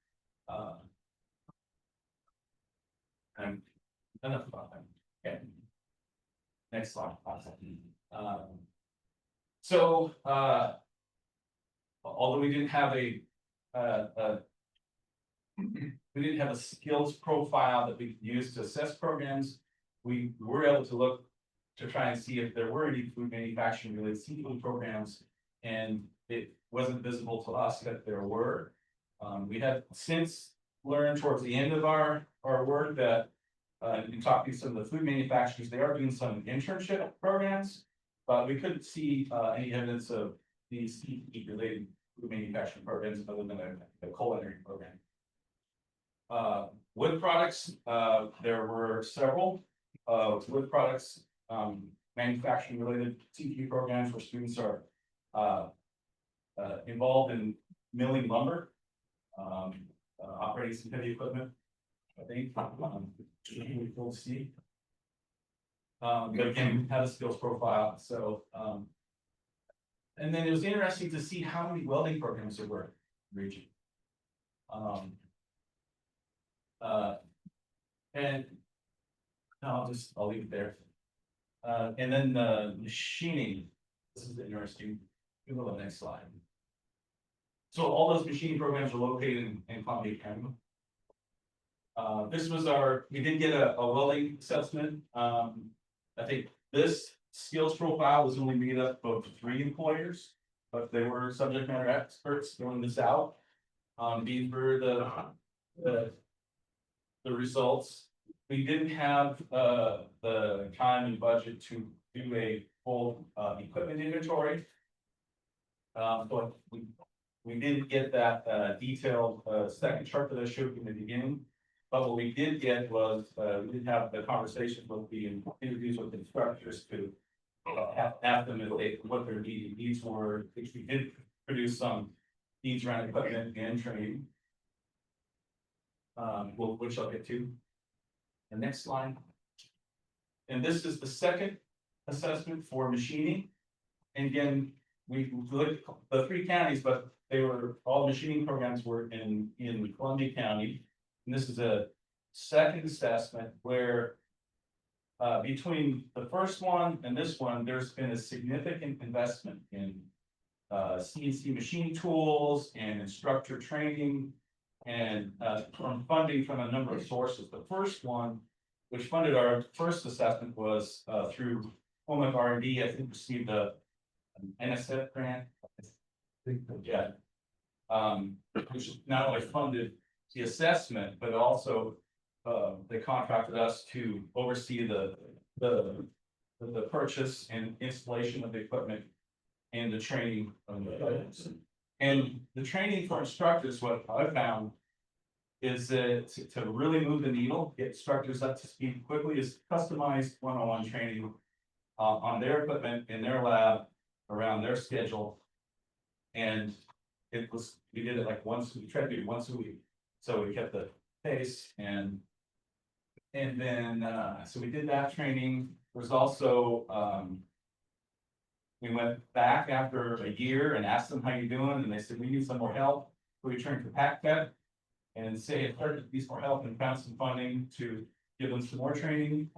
And enough about that. Okay. Next slide. Although we didn't have a skills profile that we could use to assess programs, we were able to look to try and see if there were any food manufacturing related seafood programs, and it wasn't visible to us that there were. We have since learned towards the end of our work that in talking to some of the food manufacturers, they are doing some internship programs, but we couldn't see any evidence of these seafood related food manufacturing programs other than a culinary program. Wood products, there were several wood products manufacturing related CTE programs where students are involved in milling lumber, operating some heavy equipment. I think really cool to see. But again, we have a skills profile. So and then it was interesting to see how many welding programs there were in the region. And I'll leave it there. And then machining. This is interesting. Go to the next slide. So all those machining programs are located in Columbia County. This was we did get a welding assessment. I think this skills profile was only made up of 3 employers, but they were subject matter experts filling this out. These were the results. We didn't have the time and budget to do a full equipment inventory. But we didn't get that detailed second chart that I showed you in the beginning. But what we did get was we did have the conversation with the interviews with the instructors to ask them what their needs were, which we did produce some needs around equipment and training. Which I'll get to. The next slide. And this is the second assessment for machining. And again, we looked at the 3 counties, but they were, all machining programs were in Columbia County. And this is a second assessment where between the first one and this one, there's been a significant investment in CNC machine tools and instructor training and from funding from a number of sources. The first one, which funded our first assessment, was through Home R&D. I think received an NSF grant. Yeah. Which not only funded the assessment, but also they contracted us to oversee the purchase and installation of the equipment and the training of the equipment. And the training for instructors, what I found is that to really move the needle, get instructors up to speed quickly, is customized one-on-one training on their equipment in their lab around their schedule. And we did it like we tried to do it once a week. So we kept the pace and then, so we did that training. There's also, we went back after a year and asked them how you doing, and they said, we need some more help. We returned to PACFed and say it started to need more help and found some funding to give them some more training.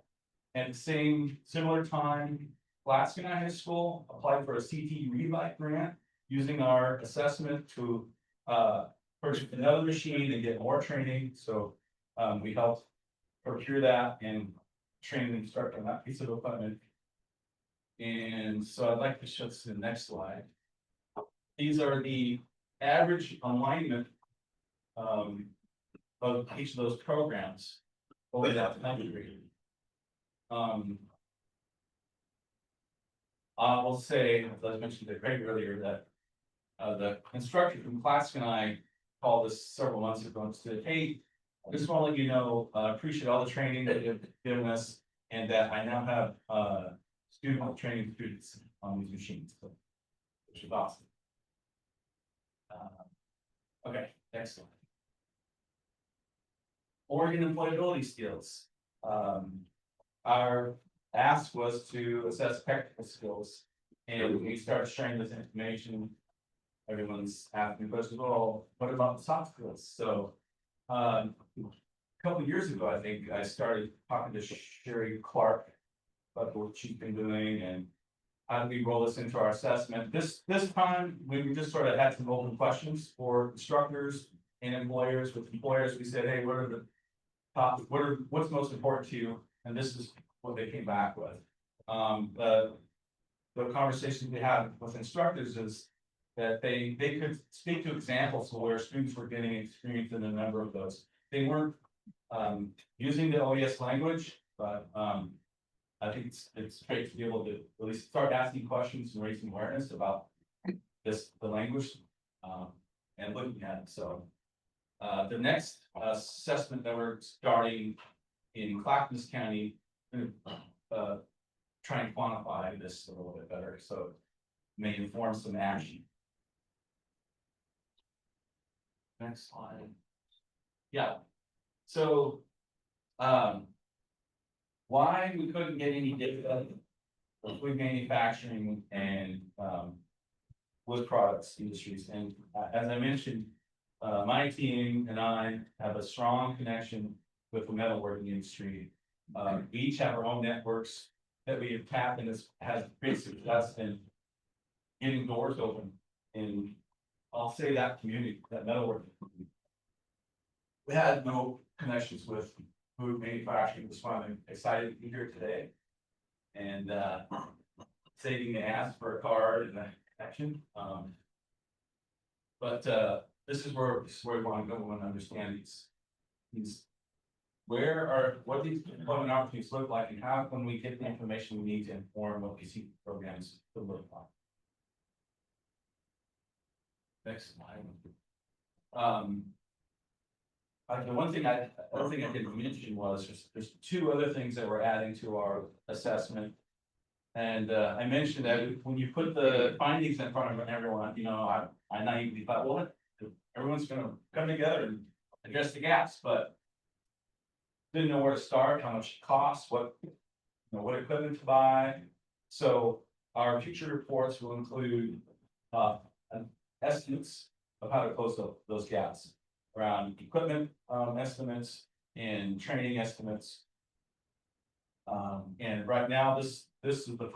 At the similar time, Glasgow High School applied for a CT Relight grant using our assessment to purchase another machine and get more training. So we helped procure that and train the instructor on that piece of equipment. And so I'd like to show this in the next slide. These are the average alignment of each of those programs over that time period. I will say, as I mentioned to Craig earlier, that the instructor from Classic and I called us several months ago and said, hey, I just want to let you know, I appreciate all the training that you've given us, and that I now have student training students on these machines, which is awesome. Okay, next slide. Oregon employability skills. Our ask was to assess technical skills, and we started sharing this information. Everyone's asking questions, well, what about the soft skills? So a couple of years ago, I think I started talking to Sherry Clark about what she's been doing and how do we roll this into our assessment. This time, we just sort of had some open questions for instructors and employers. With employers, we said, hey, what are the top, what's most important to you? And this is what they came back with. The conversations we had with instructors is that they could speak to examples of where students were getting experience in a number of those. They weren't using the OES language, but I think it's great to be able to at least start asking questions and raising awareness about the language and looking at it. So the next assessment that we're starting in Clackamas County, try and quantify this a little bit better, so may inform some action. Next slide. Yeah. So why we couldn't get any data for food manufacturing and wood products industries. And as I mentioned, my team and I have a strong connection with the metalworking industry. We each have our own networks that we have tapped, and this has great success in getting doors open. And I'll say that community, that metalworking community. We had no connections with food manufacturing. That's why I'm excited to be here today. And saving the ass for a card and a connection. But this is where we want to go and understand these what these employment opportunities look like, and how can we get the information we need to inform what these programs could look like. Next slide. The one thing I didn't mention was there's two other things that we're adding to our assessment. And I mentioned that when you put the findings in front of everyone, you know, I naively thought, well, everyone's going to come together and address the gaps, but didn't know where to start, how much it costs, what equipment to buy. So our future reports will include estimates of how to close those gaps around equipment estimates and training estimates. And right now, this is the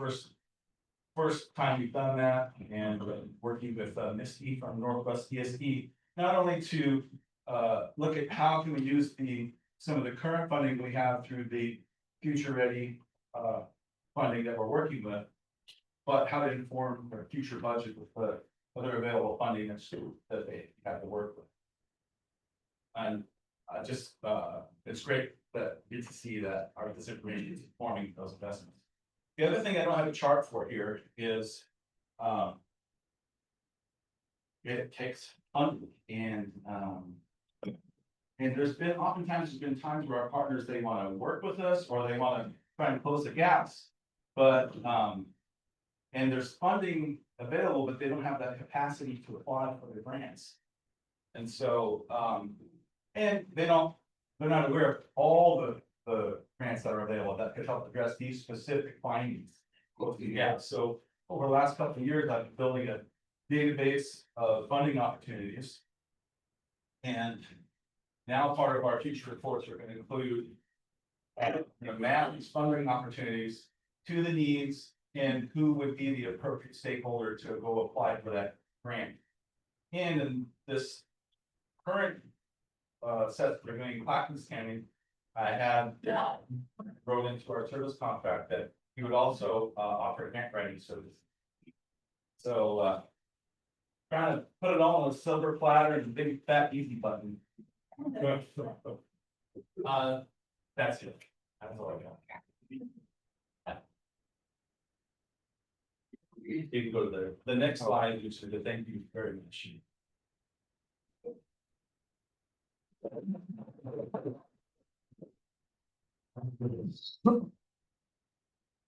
first time we've done that, and working with Misty from Northwest ESP, not only to look at how can we use some of the current funding we have through the Future Ready funding that we're working with, but how to inform their future budget with the other available funding that they have to work with. And it's great that you get to see that this information is informing those investments. The other thing I don't have a chart for here is it takes funding, and there's been times where our partners, they want to work with us or they want to try and close the gaps, but and there's funding available, but they don't have that capacity to apply for the grants. And so and they're not aware of all the grants that are available that could help address these specific findings. Yeah, so over the last couple of years, I've been building a database of funding opportunities. And now part of our future reports are going to include map these funding opportunities to the needs and who would be the appropriate stakeholder to go apply for that grant. And in this current set for doing Clacton scanning, I had wrote into our service contract that he would also offer grant writing service. So trying to put it all on a silver platter and a big fat easy button. That's it. That's all I got. You can go to the next slide, which is the thank you very much.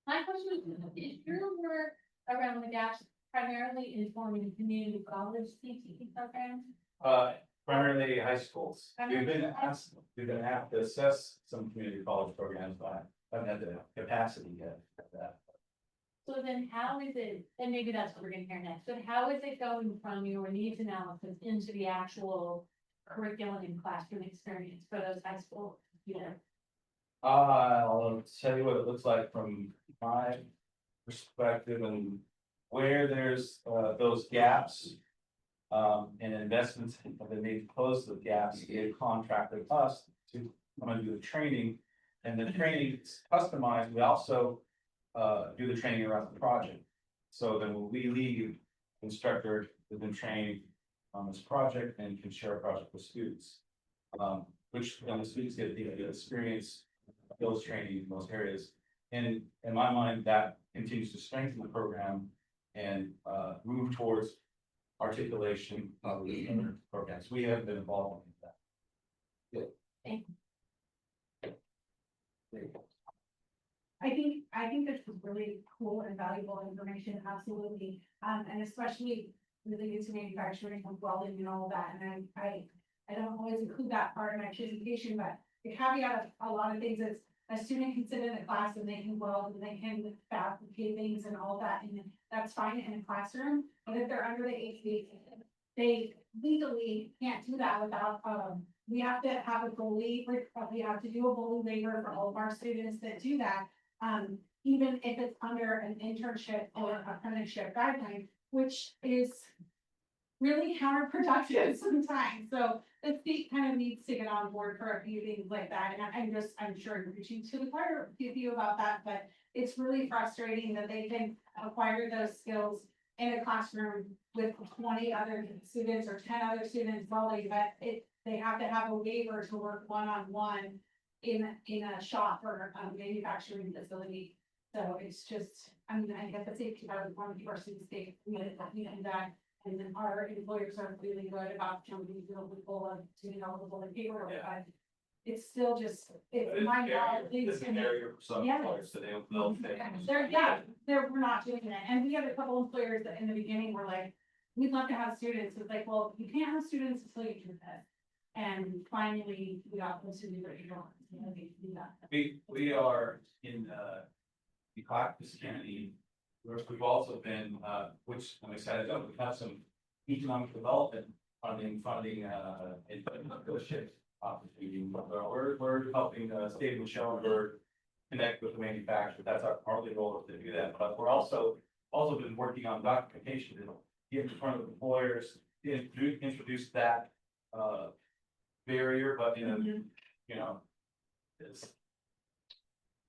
My question is your work around the gaps primarily informing community college CTE programs? Primarily high schools. We've been asked to assess some community college programs, but I haven't had the capacity yet for that. So then how is it, and maybe that's what we're gonna hear next, but how is it going from your needs analysis into the actual curriculum and classroom experience for those high school students? I'll tell you what it looks like from my perspective, and where there's those gaps and investments that they need to close the gaps. They contracted us to come and do the training, and the training is customized. We also do the training around the project. So then when we leave, the instructor has been trained on this project and can share a project with students, which the students get the experience of those training in those areas. And in my mind, that continues to strengthen the program and move towards articulation of the other programs. We have been involved in that. Good. Thank you. I think this is really cool and valuable information, absolutely. And especially related to manufacturing and welding and all that. And I don't always include that part in my presentation, but the caveat of a lot of things is a student can sit in a class and they can weld and they can fabricate things and all that, and that's fine in a classroom. But if they're under the age, they legally can't do that without, we have to have a bully, we have to do a bully waiver for all of our students that do that. Even if it's under an internship or apprenticeship guideline, which is really counterproductive sometimes. So the state kind of needs to get on board for a few things like that. And I'm sure you're reaching to the choir with you about that, but it's really frustrating that they can acquire those skills in a classroom with 20 other students or 10 other students welding, but they have to have a waiver to work one-on-one in a shop or a manufacturing facility. So it's just, I mean, I guess the safety of one of our students, they do that. And then our employers are really good about jumping to the loophole of doing eligible and paperwork, but it's still just, it's my job. It's an area for some employers, so they'll We're not doing that. And we had a couple employers that in the beginning were like, we'd love to have students. It's like, well, you can't have students until you do this. And finally, we got them to do what you want. We are in the Clackamas County we've also been, which I'm excited about, we have some economic development funding, in shift opportunity. We're helping, state of Schellenberg connect with the manufacturer. That's our only role to do that, but we're also been working on documentation to get in front of employers, introduce that, barrier, but in a, you know, it's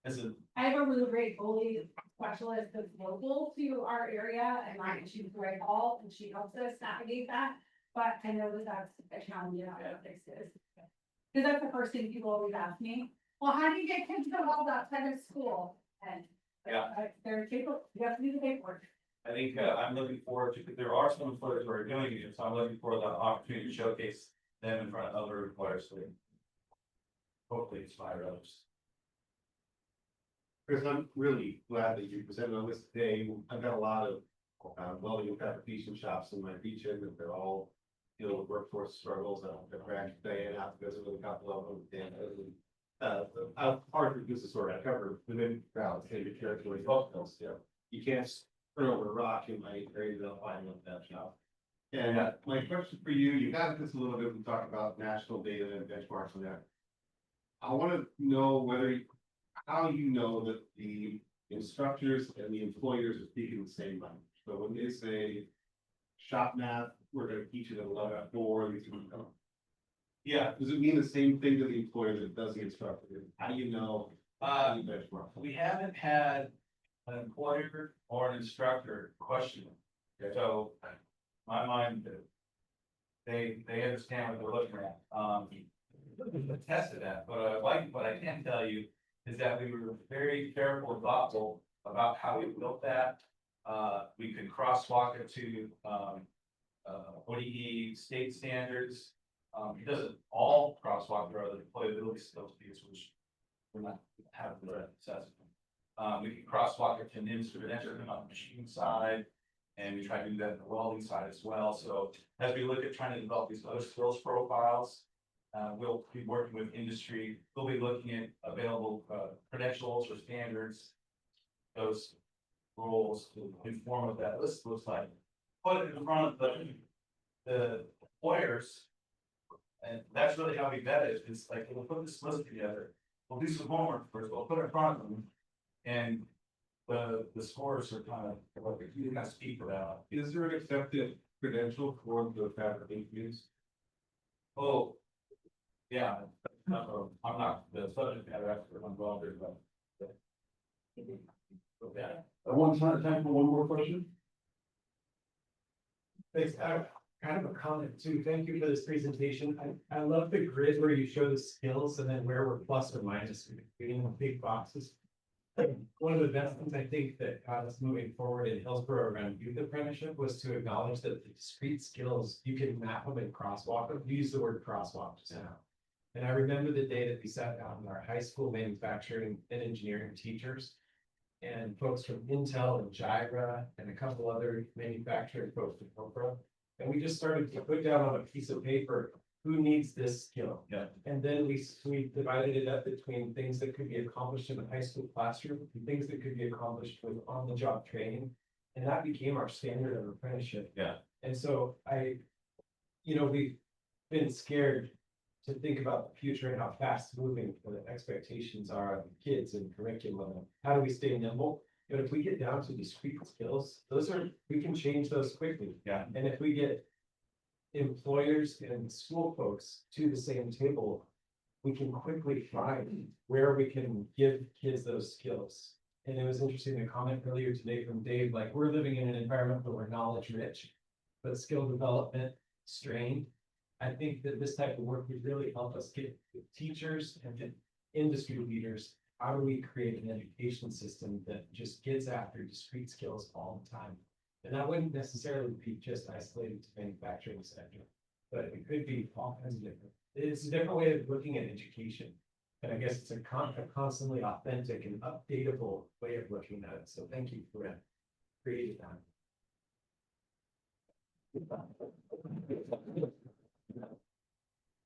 a, I have a really great bully specialist that's local to our area, and she's Greg Hall, and she helps us navigate that. But I know that that's a challenge, you know, how to fix this. Because that's the first thing people always ask me, well, how do you get kids involved outside of school? And Yeah. They're capable, you have to do the paperwork. I think, I'm looking forward to, there are some employers who are doing it, so I'm looking for the opportunity to showcase them in front of other employers, so hopefully inspire others. Chris, I'm really glad that you presented on this today. I've got a lot of welding and fabrication shops in my region, and they're all dealing with workforce struggles. I've dragged Diane out to visit with a couple of them. And part of the business story I cover within state territory. Yeah, you can't turn over a rock in my area without finding that shop. And my question for you, you got this a little bit. We talked about national data and benchmarks on that. I want to know how you know that the instructors and the employers are speaking the same language. So when they say shop math, we're going to teach it at 11.4. Yeah, Does it mean the same thing to the employer that does the instructor? How do you know? How do you benchmark? we haven't had an employer or an instructor question it. So, my mind, they understand what they're looking at. Tested that, but what I can tell you is that we were very careful and thoughtful about how we built that. We could crosswalk it to, ODE state standards. It doesn't all crosswalk to other employability skills piece, which we're not having the assessment. We can crosswalk it to an instrument on the machine side, and we try to do that on the welding side as well. So as we look at trying to develop these other skills profiles, we'll be working with industry. We'll be looking at available credentials or standards, those roles to inform what that list looks like. Put it in front of the employers. And that's really how we vet it. It's like, we'll put this list together. We'll do some homework first. We'll put it in front of them. And the scores are kind of, like, you can speak for that. Is there an accepted credential for the fabrication use? Oh, yeah. I'm not the subject matter expert on welders, but. Yeah. I want time for one more question. Thanks. Kind of a comment too. Thank you for this presentation. I love the grid where you show the skills and then where we're plus or minus in the big boxes. One of the best things I think that got us moving forward in Hillsborough around youth apprenticeship was to acknowledge that the discrete skills, you can map them and crosswalk them. You use the word crosswalk just now. And I remember the day that we sat down with our high school manufacturing and engineering teachers and folks from Intel and Gyra and a couple other manufacturing folks from Cobra. And we just started to put down on a piece of paper, who needs this skill? Yeah. And then we divided it up between things that could be accomplished in a high school classroom and things that could be accomplished with on-the-job training. And that became our standard of apprenticeship. Yeah. And so we've been scared to think about the future and how fast moving the expectations are of kids and curriculum. How do we stay nimble? But if we get down to discrete skills, we can change those quickly. Yeah. And if we get employers and school folks to the same table, we can quickly find where we can give kids those skills. And it was interesting, the comment earlier today from Dave, like, we're living in an environment where we're knowledge rich, but skill development strained. I think that this type of work would really help us get teachers and industry leaders. How do we create an education system that just gets after discrete skills all the time? And that wouldn't necessarily be just isolated to manufacturing sector, but it could be all kinds of different. It's a different way of looking at education. And I guess it's a constantly authentic and updatable way of looking at it. So thank you for creating that.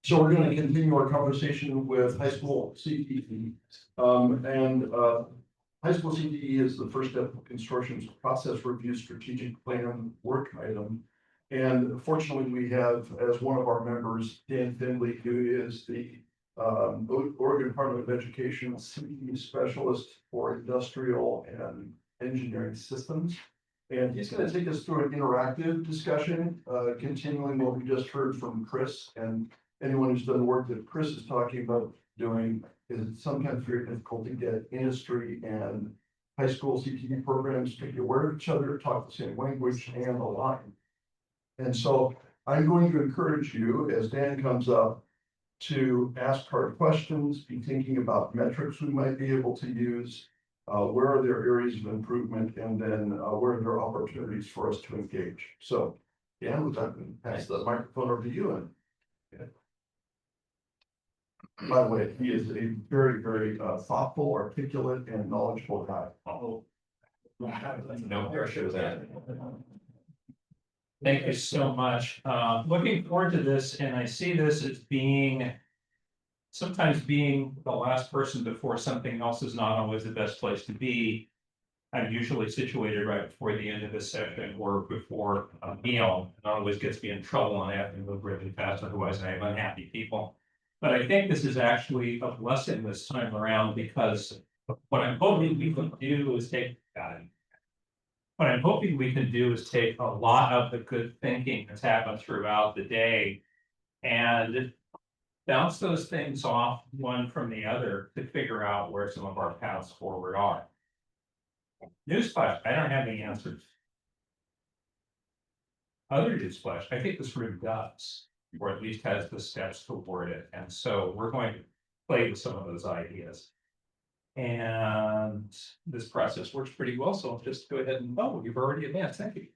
So we're going to continue our conversation with high school CTE. High school CTE is the first step of Consortium's process review strategic plan work item. And fortunately, we have as one of our members, Dan Finley, who is the Oregon Department of Education CTE specialist for industrial and engineering systems. And he's going to take us through an interactive discussion, continuing what we just heard from Chris. And anyone who's done work that Chris is talking about doing is sometimes very difficult to get industry and high school CTE programs to be aware of each other, talk the same language and align. And so I'm going to encourage you, as Dan comes up, to ask hard questions, be thinking about metrics we might be able to use. Where are there areas of improvement, and then where are there opportunities for us to engage? So, Dan, with that, pass the microphone over to you. And by the way, he is a very, very thoughtful, articulate, and knowledgeable guy. No pressure with that. Thank you so much. Looking forward to this, and I see this as being sometimes being the last person before something else is not always the best place to be. I'm usually situated right before the end of the session or before a meal. It always gets me in trouble and I have to move really fast, otherwise I have unhappy people. But I think this is actually a blessing this time around, because what I'm hoping we can do is take a lot of the good thinking that's happened throughout the day and bounce those things off one from the other to figure out where some of our paths forward are. Newsflash, I don't have any answers. Other newsflash, I think this room does, or at least has the steps toward it. And so we're going to play with some of those ideas. And this process works pretty well. So I'll just go ahead and, oh, you've already advanced. Thank you.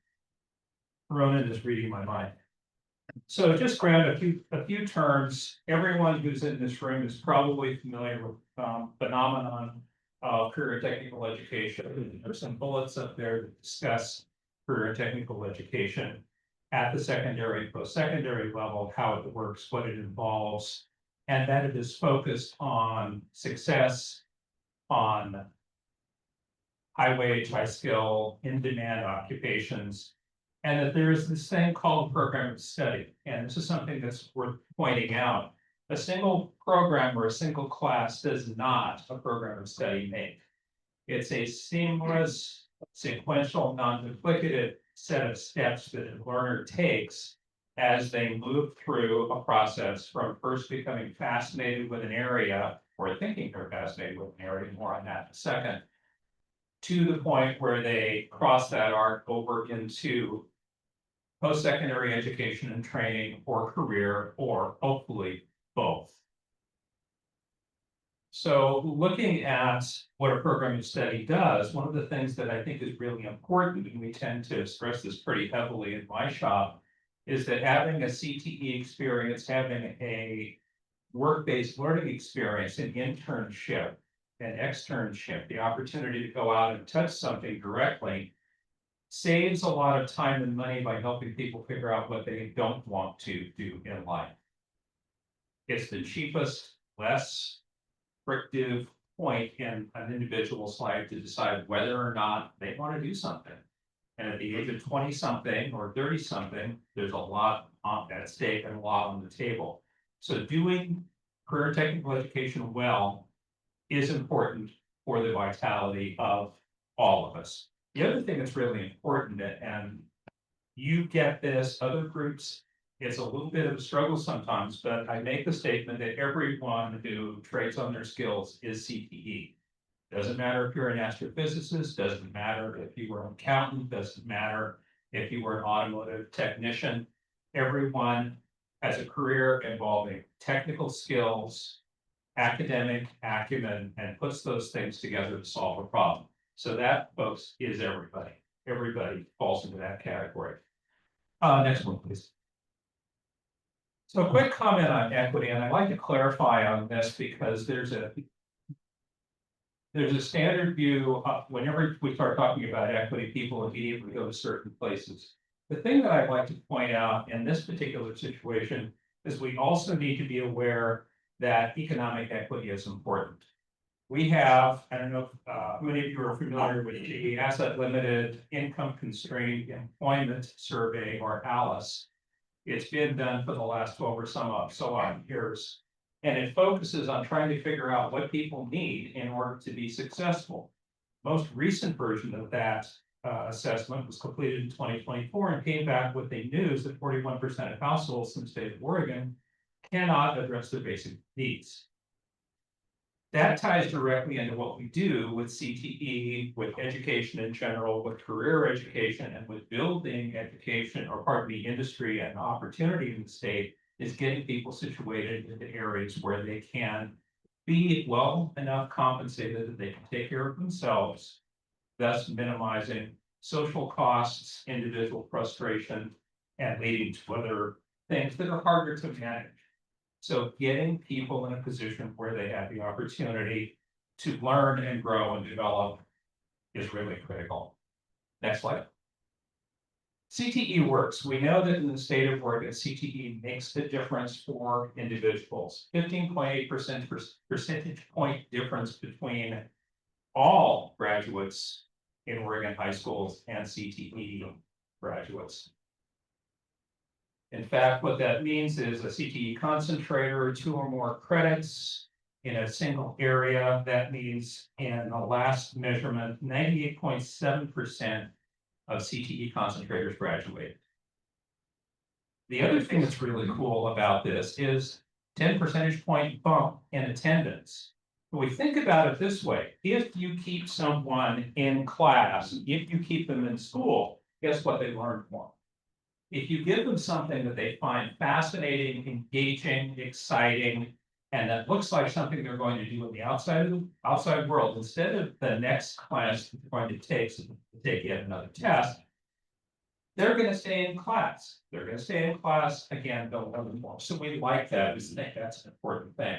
Ronan is reading my mind. So just grab a few terms. Everyone who's in this room is probably familiar with phenomenon of career technical education. There's some bullets up there that discuss career technical education at the secondary, post-secondary level, how it works, what it involves, and that it is focused on success, on high wage, high skill, in-demand occupations, and that there is this thing called program of study. And this is something that's worth pointing out. A single program or a single class does not a program of study make. It's a seamless, sequential, non-duplicative set of steps that a learner takes as they move through a process from first becoming fascinated with an area or thinking they're fascinated with an area, more on that in a second, to the point where they cross that arc over into post-secondary education and training or career, or hopefully both. So looking at what a program of study does, one of the things that I think is really important, and we tend to stress this pretty heavily in my shop, is that having a CTE experience, having a work-based learning experience, an internship, an externship, the opportunity to go out and touch something directly, saves a lot of time and money by helping people figure out what they don't want to do in life. It's the cheapest, less restrictive point in an individual's life to decide whether or not they want to do something. And at the age of 20-something or 30-something, there's a lot at stake and a lot on the table. So doing career technical education well is important for the vitality of all of us. The other thing that's really important, and you get this, other groups, it's a little bit of a struggle sometimes, but I make the statement that everyone who trades on their skills is CTE. Doesn't matter if you're an astrophysicist, doesn't matter if you were an accountant, doesn't matter if you were an automotive technician. Everyone has a career involving technical skills, academic acumen, and puts those things together to solve a problem. So that, folks, is everybody. Everybody falls into that category. Next one, please. So a quick comment on equity, and I'd like to clarify on this because there's a standard view whenever we start talking about equity, people immediately go to certain places. The thing that I'd like to point out in this particular situation is we also need to be aware that economic equity is important. We have, I don't know, how many of you are familiar with the Asset Limited Income Constrained Employment Survey, or ALICE. It's been done for the last 12 or so on years. And it focuses on trying to figure out what people need in order to be successful. Most recent version of that assessment was completed in 2024 and came back with the news that 41% of households in the state of Oregon cannot address their basic needs. That ties directly into what we do with CTE, with education in general, with career education, and with building education, or pardon me, industry and opportunity in the state, is getting people situated in the areas where they can be well enough compensated that they can take care of themselves, thus minimizing social costs, individual frustration, and leading to other things that are harder to manage. So getting people in a position where they have the opportunity to learn and grow and develop is really critical. Next slide. CTE works. We know that in the state of Oregon, CTE makes a difference for individuals. 15.8% percentage point difference between all graduates in Oregon high schools and CTE graduates. In fact, what that means is a CTE concentrator, 2 or more credits in a single area. That means in the last measurement, 98.7% of CTE concentrators graduated. The other thing that's really cool about this is 10 percentage point bump in attendance. When we think about it this way, if you keep someone in class, if you keep them in school, guess what they learn more? If you give them something that they find fascinating, engaging, exciting, and that looks like something they're going to do in the outside world, instead of the next class that they're going to take yet another test, they're going to stay in class. They're going to stay in class, again, they'll learn more. So we like that. We think that's an important thing.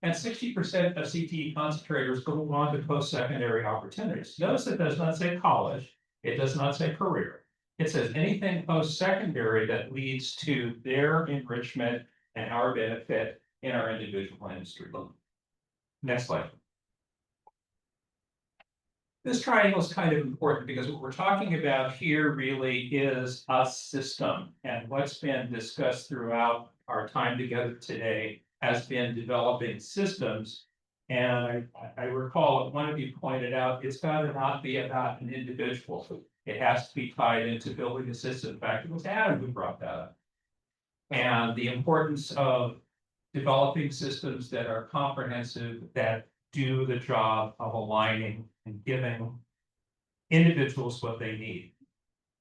And 60% of CTE concentrators go on to post-secondary opportunities. Notice it does not say college. It does not say career. It says anything post-secondary that leads to their enrichment and our benefit in our individual industry. Next slide. This triangle is kind of important because what we're talking about here really is a system. And what's been discussed throughout our time together today has been developing systems. And I recall that one of you pointed out, it's got to not be about an individual. It has to be tied into building a system. In fact, it was Adam who brought that up. And the importance of developing systems that are comprehensive, that do the job of aligning and giving individuals what they need.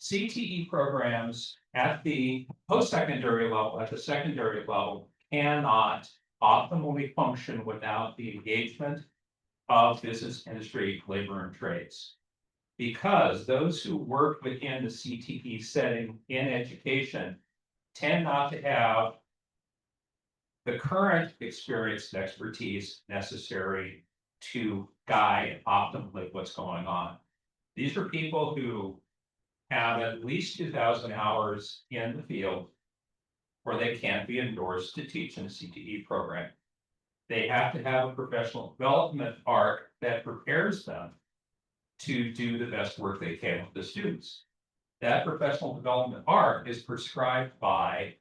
CTE programs at the post-secondary level, at the secondary level, cannot optimally function without the engagement of business, industry, labor, and trades. Because those who work within the CTE setting in education tend not to have the current experience and expertise necessary to guide optimally what's going on. These are people who have at least 2,000 hours in the field where they can't be endorsed to teach in a CTE program. They have to have a professional development arc that prepares them to do the best work they can with the students. That professional development arc is prescribed by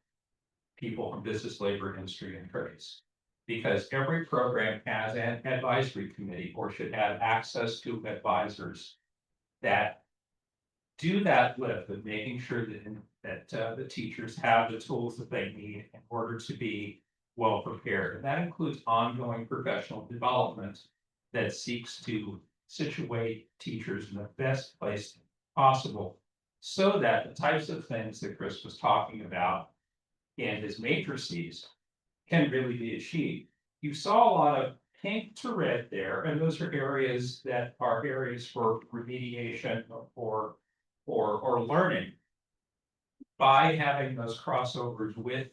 people from business, labor, industry, and trades. Because every program has an advisory committee or should have access to advisors that do that lift of making sure that the teachers have the tools that they need in order to be well prepared. And that includes ongoing professional development that seeks to situate teachers in the best place possible so that the types of things that Chris was talking about in his matrices can really be achieved. You saw a lot of pink to red there, and those are areas that are areas for remediation or learning. By having those crossovers with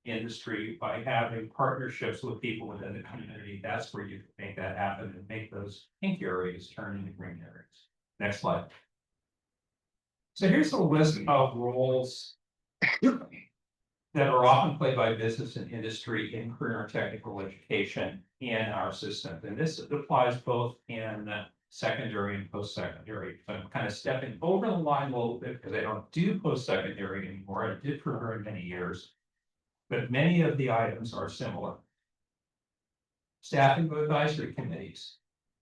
industry, by having partnerships with people within the community, that's where you can make that happen and make those pink areas turn into green areas. Next slide. So here's a list of roles that are often played by business and industry in career and technical education in our system. And this applies both in secondary and post-secondary. So I'm kind of stepping over the line a little bit because I don't do post-secondary anymore. I did for very many years. But many of the items are similar. Staffing of advisory committees.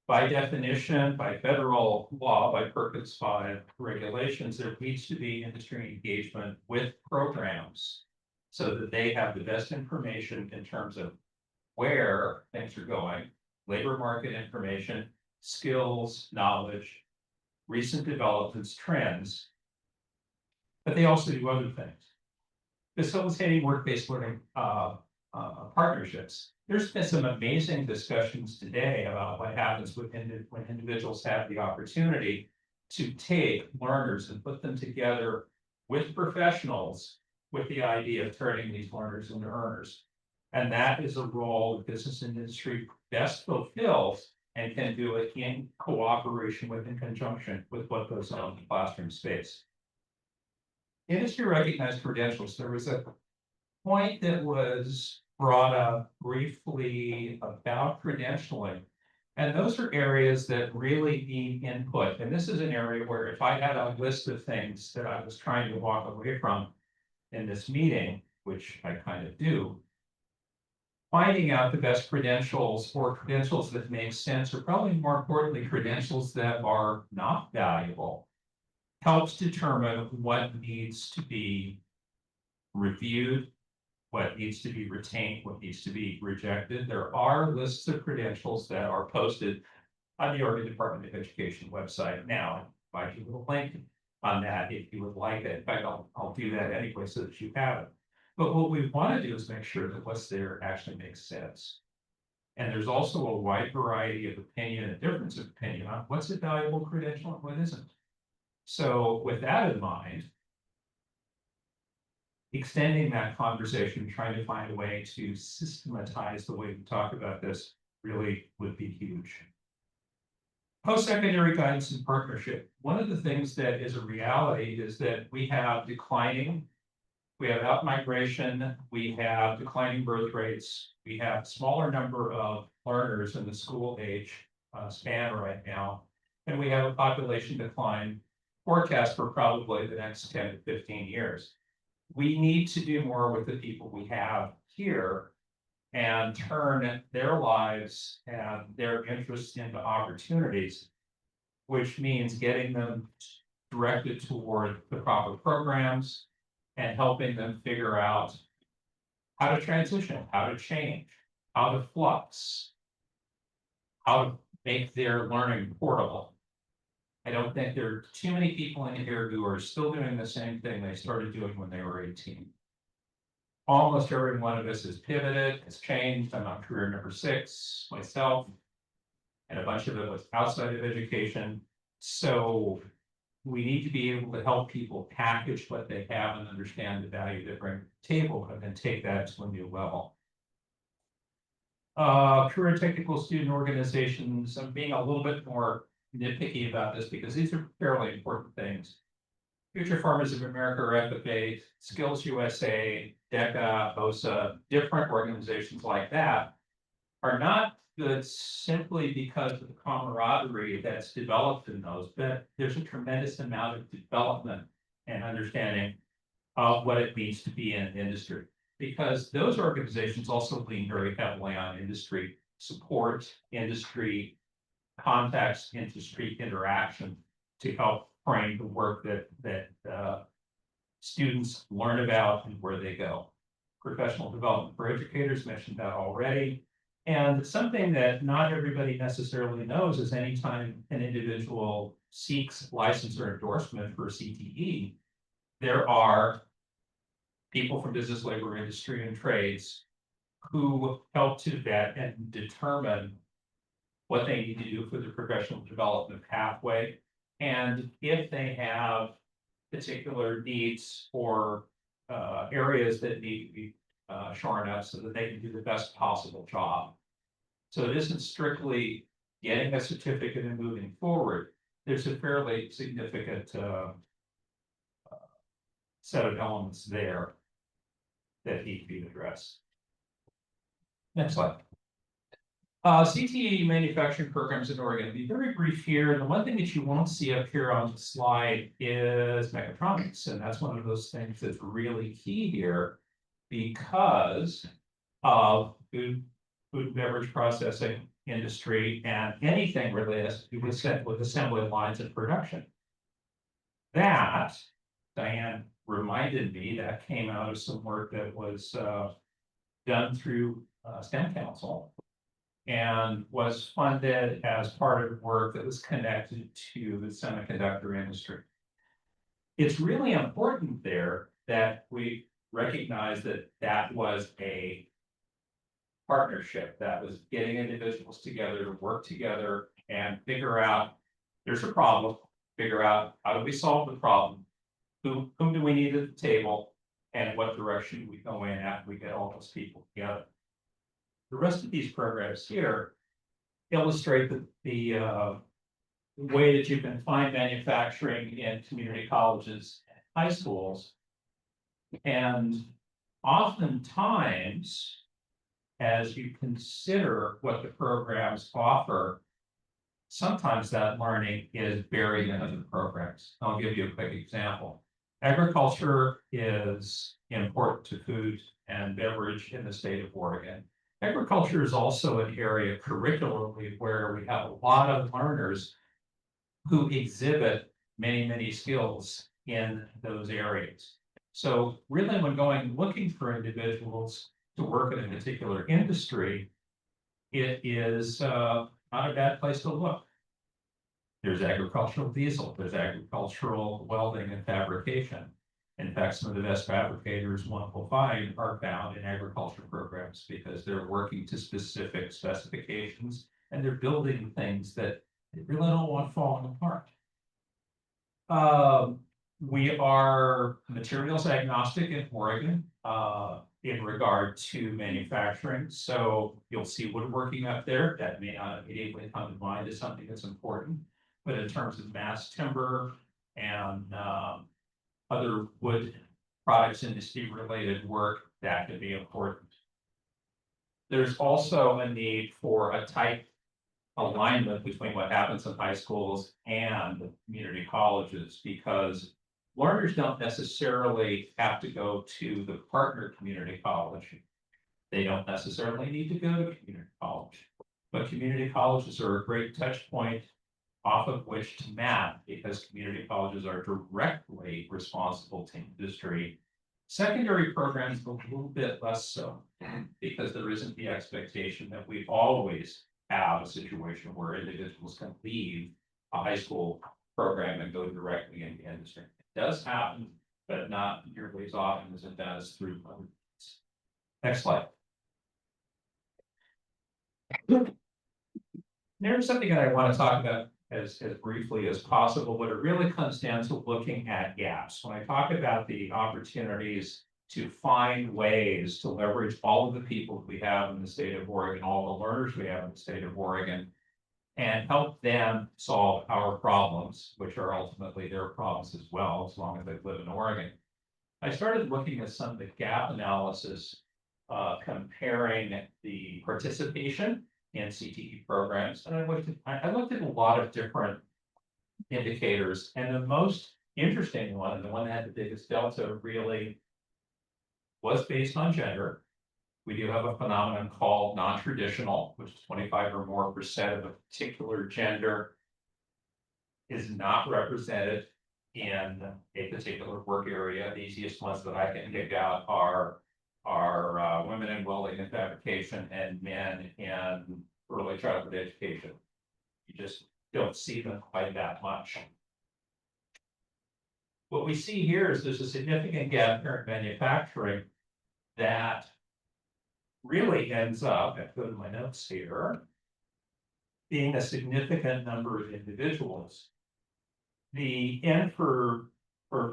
By definition, by federal law, by Perkins 5 regulations, there needs to be industry engagement with programs so that they have the best information in terms of where things are going, labor market information, skills, knowledge, recent developments, trends. But they also do other things. Facilitating work-based learning partnerships. There's been some amazing discussions today about what happens when individuals have the opportunity to take learners and put them together with professionals with the idea of turning these learners into earners. And that is a role business and industry best fulfills and can do it in cooperation with, in conjunction with what goes on in the classroom space. Industry recognized credentials. There was a point that was brought up briefly about credentialing. And those are areas that really need input. And this is an area where if I had a list of things that I was trying to walk away from in this meeting, which I kind of do, finding out the best credentials or credentials that make sense, or probably more importantly, credentials that are not valuable, helps determine what needs to be reviewed, what needs to be retained, what needs to be rejected. There are lists of credentials that are posted on the Oregon Department of Education website now. I invite you to link on that if you would like it. In fact, I'll do that anyway so that you have it. But what we want to do is make sure that what's there actually makes sense. And there's also a wide variety of opinion and difference of opinion on what's a valuable credential and what isn't. So with that in mind, extending that conversation, trying to find a way to systematize the way we talk about this really would be huge. Post-secondary guidance and partnership. One of the things that is a reality is that we have out-migration, we have declining birth rates, we have smaller number of learners in the school age span right now, and we have a population decline forecast for probably the next 10 to 15 years. We need to do more with the people we have here and turn their lives and their interests into opportunities, which means getting them directed toward the proper programs and helping them figure out how to transition, how to change, how to flux, how to make their learning portable. I don't think there are too many people in here who are still doing the same thing they started doing when they were 18. Almost every one of us has pivoted, has changed. I'm on career number 6 myself, and a bunch of it was outside of education. So we need to be able to help people package what they have and understand the value they bring to the table and then take that to a new level. Career and technical student organizations, I'm being a little bit more nitpicky about this because these are fairly important things. Future Farmers of America, or FFA, Skills USA, DECA, OSA, different organizations like that are not good simply because of the camaraderie that's developed in those, but there's a tremendous amount of development and understanding of what it means to be in an industry. Because those organizations also lean very heavily on industry support, industry context, industry interaction to help frame the work that students learn about and where they go. Professional development for educators, mentioned that already. And something that not everybody necessarily knows is anytime an individual seeks license or endorsement for CTE, there are people from business, labor, industry, and trades who help to vet and determine what they need to do for the professional development pathway. And if they have particular needs or areas that need to be shorn up so that they can do the best possible job. So it isn't strictly getting a certificate and moving forward. There's a fairly significant set of elements there. that need to be addressed. Next slide. CTE manufacturing programs in Oregon, be very brief here. The one thing that you won't see up here on the slide is mechatronics, and that's one of those things that's really key here because of food and beverage processing industry and anything related with assembly lines and production. That, Diane reminded me, that came out of some work that was done through STEM Council and was funded as part of work that was connected to the semiconductor industry. It's really important there that we recognize that that was a partnership, that was getting individuals together to work together and figure out, there's a problem, figure out how do we solve the problem, whom do we need at the table, and what direction do we go in after we get all those people together. The rest of these programs here illustrate the way that you can find manufacturing in community colleges and high schools. And oftentimes, as you consider what the programs offer, sometimes that learning is buried in other programs. I'll give you a quick example. Agriculture is important to food and beverage in the state of Oregon. Agriculture is also an area curricularly where we have a lot of learners who exhibit many skills in those areas. So really when looking for individuals to work in a particular industry, it is not a bad place to look. There's agricultural diesel, there's agricultural welding and fabrication. In fact, some of the best fabricators one will find are found in agriculture programs because they're working to specific specifications and they're building things that they really don't want falling apart. We are materials agnostic in Oregon in regard to manufacturing. So you'll see woodworking up there. That may not immediately come to mind as something that's important. But in terms of mass timber and other wood products industry related work, that could be important. There's also a need for a tight alignment between what happens in high schools and community colleges, because learners don't necessarily have to go to the partner community college. They don't necessarily need to go to community college, but community colleges are a great touch point off of which to map, because community colleges are directly responsible to industry. Secondary programs a little bit less so, because there isn't the expectation that we always have a situation where individuals can leave a high school program and go directly into industry. It does happen, but not nearly as often as it does through other. Next slide. There's something that I want to talk about as briefly as possible, but it really comes down to looking at gaps. When I talk about the opportunities to find ways to leverage all of the people we have in the state of Oregon, all the learners we have in the state of Oregon, and help them solve our problems, which are ultimately their problems as well, as long as they live in Oregon. I started looking at some of the gap analysis, comparing the participation in CTE programs. And I looked at a lot of different indicators, and the most interesting one, and the one that had the biggest delta, really was based on gender. We do have a phenomenon called non-traditional, which is 25% or more of a particular gender is not represented in a particular work area. The easiest ones that I can pick out are women in welding and fabrication and men in early childhood education. You just don't see them quite that much. What we see here is there's a significant gap here in manufacturing that really ends up, I go to my notes here, being a significant number of individuals. The N for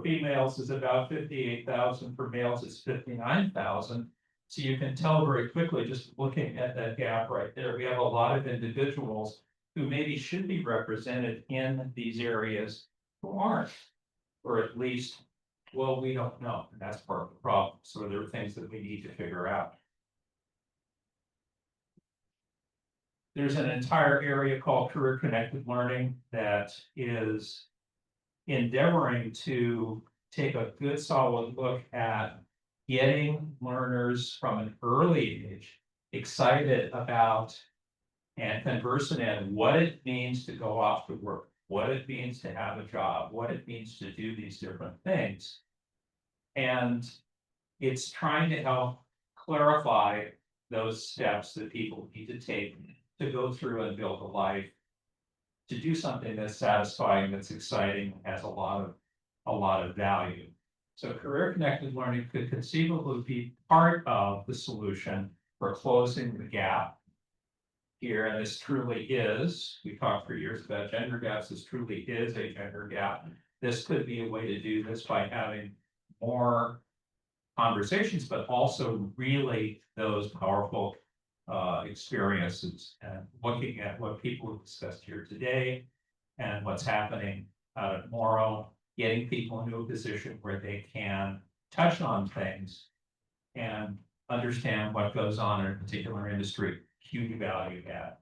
females is about 58,000, for males it's 59,000. So you can tell very quickly, just looking at that gap right there, we have a lot of individuals who maybe should be represented in these areas who aren't, or at least Well, we don't know, and that's part of the problem. So there are things that we need to figure out. There's an entire area called career connected learning that is endeavoring to take a good solid look at getting learners from an early age excited about and conversant in what it means to go off to work, what it means to have a job, what it means to do these different things. And it's trying to help clarify those steps that people need to take to go through and build a life, to do something that's satisfying, that's exciting, has a lot of value. So career connected learning could conceivably be part of the solution for closing the gap here, and this truly is, we talked for years about gender gaps, this truly is a gender gap. This could be a way to do this by having more conversations, but also really those powerful experiences and looking at what people have discussed here today and what's happening tomorrow, getting people into a position where they can touch on things and understand what goes on in a particular industry. Huge value add.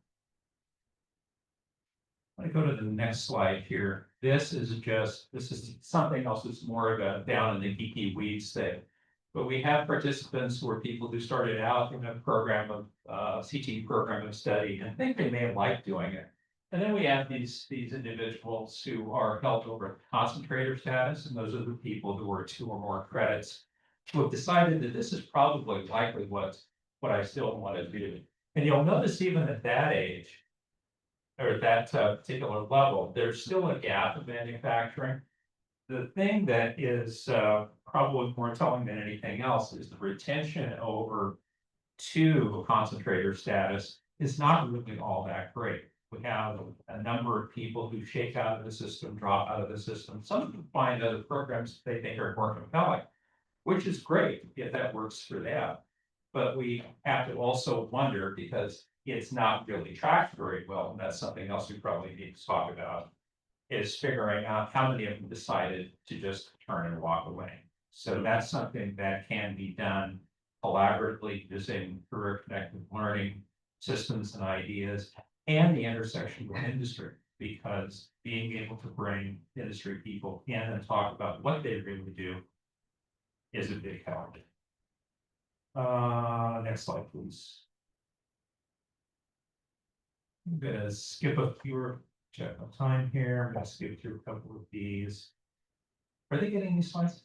Let me go to the next slide here. This is something else that's more of a down in the geeky weeds thing. But we have participants who are people who started out in a program of CT program of study and think they may have liked doing it. And then we have these individuals who are held over concentrator status, and those are the people who are 2 or more credits who have decided that this is probably likely what I still want to do. And you'll notice even at that age, or at that particular level, there's still a gap in manufacturing. The thing that is probably more telling than anything else is the retention over to concentrator status is not really all that great. We have a number of people who shake out of the system, drop out of the system. Some of them find other programs they think are more compelling, which is great if that works for them. But we have to also wonder, because it's not really tracked very well, and that's something else we probably need to talk about, is figuring out how many of them decided to just turn and walk away. So that's something that can be done collaboratively using career connected learning systems and ideas and the intersection with industry, because being able to bring industry people in and talk about what they really do is a big help. Next slide, please. I'm gonna skip a few, check on time here. I'm gonna skip through a couple of these. Are they getting these slides?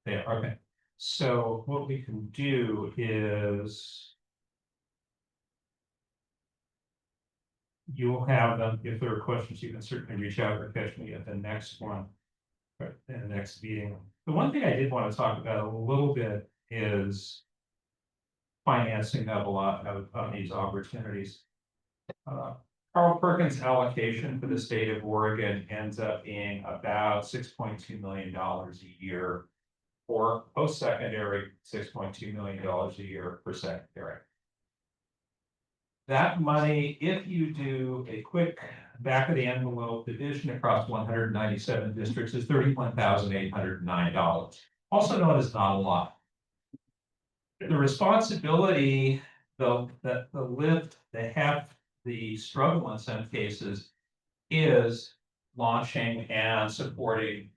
They are, okay. So what we can do is you will have them. If there are questions, you can certainly reach out or catch me at the next one, or in the next meeting. The one thing I did want to talk about a little bit is financing of a lot of these opportunities. Carl Perkins' allocation for the state of Oregon ends up being about $6.2 million a year for post-secondary, $6.2 million a year for secondary. That money, if you do a quick back of the envelope division across 197 districts, is $31,809, also known as not a lot. The responsibility, though, that the lift, the heft, the struggle in some cases is launching and supporting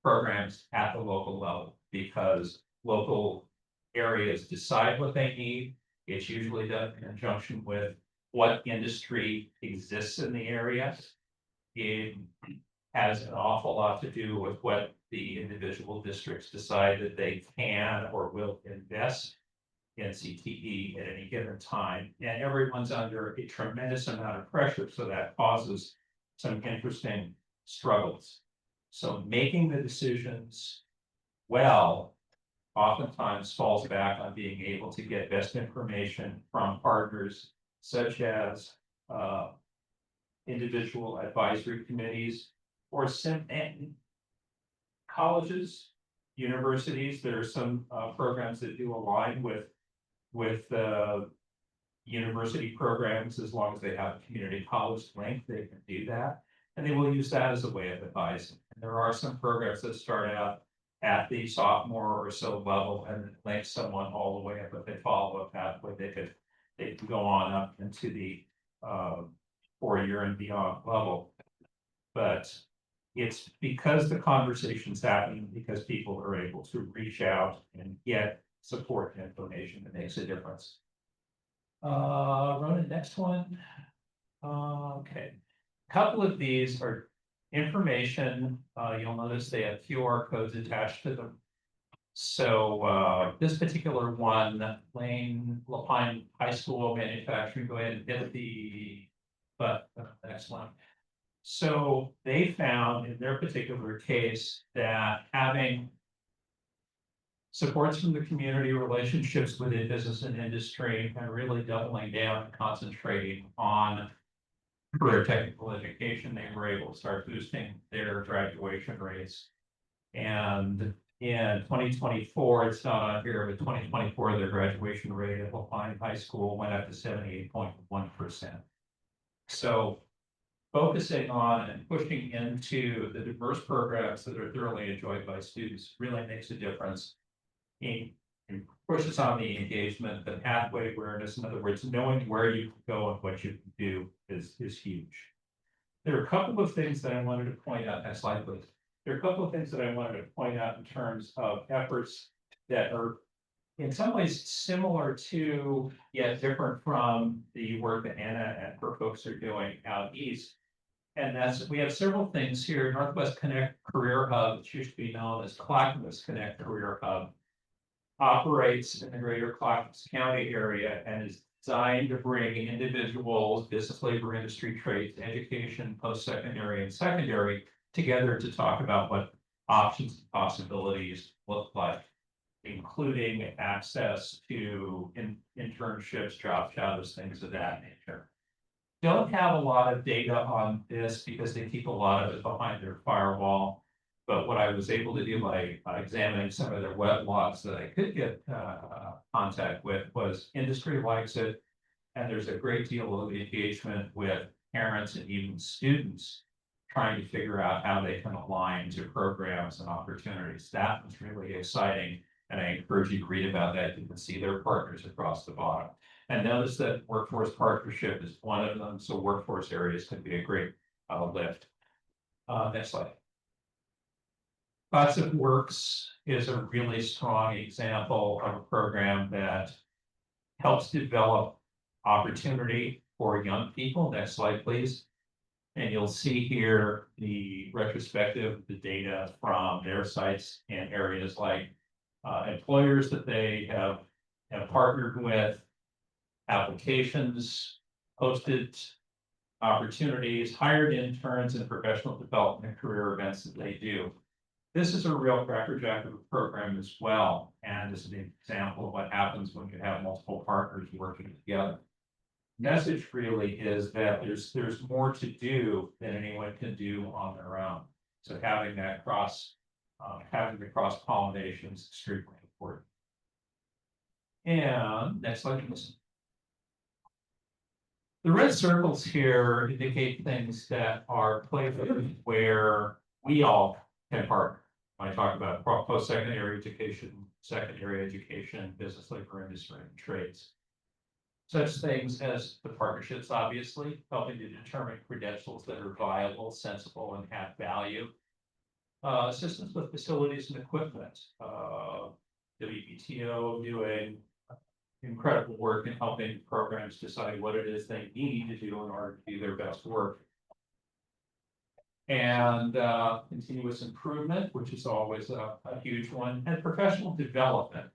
programs at the local level, because local areas decide what they need. It's usually done in conjunction with what industry exists in the area. It has an awful lot to do with what the individual districts decide that they can or will invest in CTE at any given time. And everyone's under a tremendous amount of pressure, so that causes some interesting struggles. So making the decisions well oftentimes falls back on being able to get best information from partners such as individual advisory committees or colleges, universities. There are some programs that do align with university programs. As long as they have a community college link, they can do that. And they will use that as a way of advising. And there are some programs that start out at the sophomore or so level and then link someone all the way up. If they follow a pathway, they can go on up into the 4-year and beyond level. But it's because the conversation's happening, because people are able to reach out and get support and information that makes a difference. Run the next one. Okay. Couple of these are information. You'll notice they have QR codes attached to them. So this particular one, Lapine High School Manufacturing, go ahead and hit the next one. So they found in their particular case that having supports from the community, relationships within business and industry, and really doubling down and concentrating on career technical education, they were able to start boosting their graduation rates. And in 2024, it's not on here, but 2024, their graduation rate at Lapine High School went up to 78.1%. So focusing on and pushing into the diverse programs that are thoroughly enjoyed by students really makes a difference. It pushes on the engagement, the pathway awareness. In other words, knowing where you can go and what you can do is huge. There are a couple of things that I wanted to point out. Next slide, please. There are a couple of things that I wanted to point out in terms of efforts that are in some ways similar to, yet different from the work that Anna and her folks are doing out east. And that's, we have several things here. Northwest Connect Career Hub, which used to be known as Clackamas Connect Career Hub, operates in the greater Clackamas County area and is designed to bring individuals, business, labor, industry, trades, education, post-secondary and secondary together to talk about what options and possibilities look like, including access to internships, job shadows, things of that nature. Don't have a lot of data on this because they keep a lot of it behind their firewall. But what I was able to do by examining some of their web logs that I could get contact with was industry likes it. And there's a great deal of engagement with parents and even students trying to figure out how they can align to programs and opportunities. That was really exciting. And I encourage you to read about that. You can see their partners across the bottom. And notice that workforce partnership is one of them. So workforce areas can be a great lift. Next slide. Lots of Works is a really strong example of a program that helps develop opportunity for young people. Next slide, please. And you'll see here the retrospective, the data from their sites in areas like employers that they have partnered with, applications, posted opportunities, hired interns, and professional development career events that they do. This is a real crackerjack of a program as well, and this is an example of what happens when you have multiple partners working together. Message really is that there's more to do than anyone can do on their own. So having that having the cross pollination is extremely important. And next slide, please. The red circles here indicate things that are places where we all can partner. When I talk about post-secondary education, secondary education, business, labor, industry, and trades. Such things as the partnerships, obviously, helping to determine credentials that are viable, sensible, and have value. Assistance with facilities and equipment. WPTO doing incredible work in helping programs decide what it is they need to do in order to do their best work. And continuous improvement, which is always a huge one, and professional development,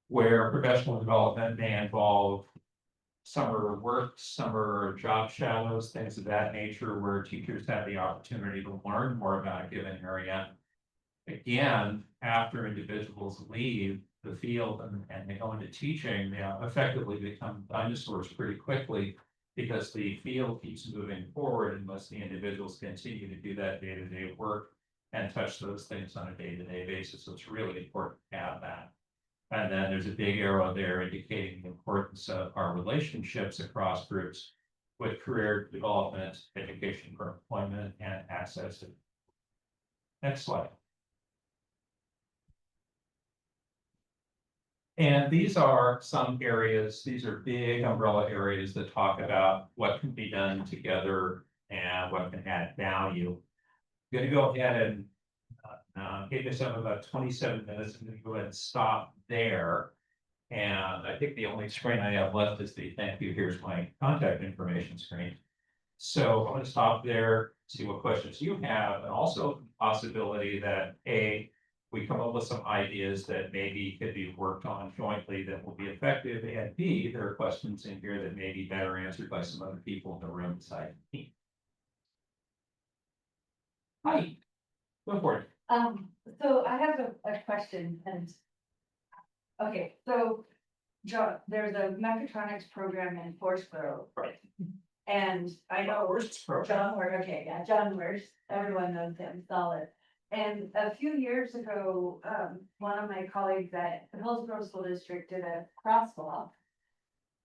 where professional development may involve summer work, summer job shadows, things of that nature, where teachers have the opportunity to learn more about a given area. Again, after individuals leave the field and they go into teaching, they effectively become dinosaurs pretty quickly because the field keeps moving forward unless the individuals continue to do that day-to-day work and touch those things on a day-to-day basis. So it's really important to have that. And then there's a big arrow there indicating the importance of our relationships across groups. with career development, education for employment, and access to. Next slide. And these are some areas, these are big umbrella areas that talk about what can be done together and what can add value. I'm gonna go ahead and give this up about 27 minutes. I'm gonna go ahead and stop there. And I think the only screen I have left is the thank you. Here's my contact information screen. So I'm gonna stop there, see what questions you have, and also possibility that we come up with some ideas that maybe could be worked on jointly that will be effective, and B, there are questions in here that may be better answered by some other people in the room beside me. Hi, go for it. So I have a question and. Okay, so John, there's a mechatronics program in Foxborough. Right. And I know Worst program. John Ward, okay, yeah, John Ward, everyone knows him, solid. And a few years ago, one of my colleagues at the Hillsborough School District did a crosswalk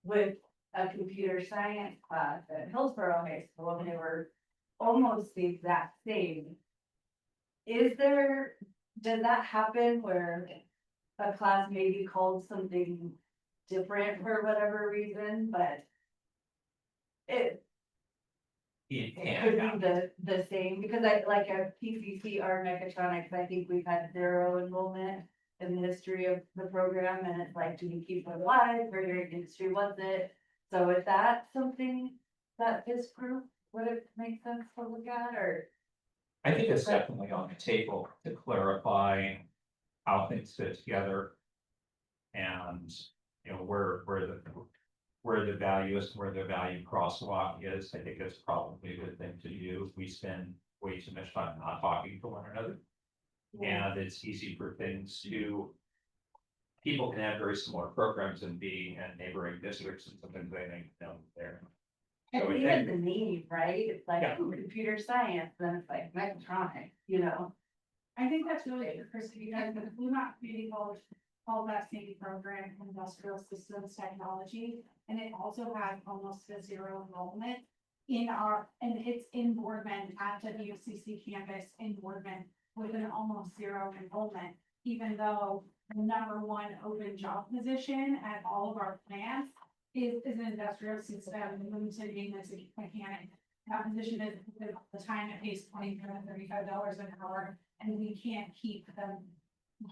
with a computer science class at Hillsborough High School, and they were almost the exact same. Does that happen where a class may be called something different for whatever reason, but it could be the same, because I like a PCCR mechatronics, I think we've had 0 enrollment in the history of the program, and it's like, do we keep it alive, or your industry wants it? So is that something that this group would it make sense to look at, or? I think it's definitely on the table to clarify how things fit together. And, you know, where the value is, where the value crosswalk is. I think it's probably a good thing to do. We spend way too much time not talking to one another. And it's easy for things to, people can have very similar programs and be in neighboring districts, and sometimes they think, no, they're. And So even the name, right? It's like Yeah. computer science, then it's like mechatronics, you know? I think that's really interesting, because the Blue Mountain Community College called that same program Industrial Systems Technology, and it also has almost a 0 enrollment and it's in Boardman at WCC campus in Boardman with an almost 0 enrollment, even though the #1 open job position at all of our plants is an industrial system limited maintenance mechanic. That position is the time it pays $25 to $35 an hour, and we can't keep them.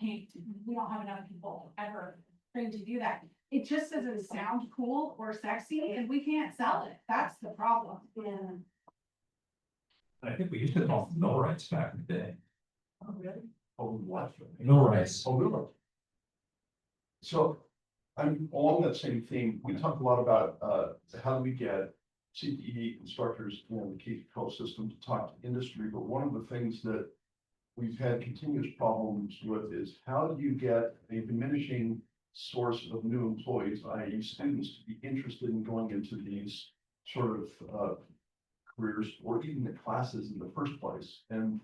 We don't have enough people ever trained to do that. It just doesn't sound cool or sexy, and we can't sell it. That's the problem. Yeah. I think we used to call them no rights back in the day. Oh, really? Oh, what? No rights. Oh, really? So I'm along that same theme. We talk a lot about how do we get CTE instructors in the K-12 system to talk to industry, but one of the things that we've had continuous problems with is how do you get a diminishing source of new employees, i.e. students, to be interested in going into these sort of careers or even the classes in the first place. And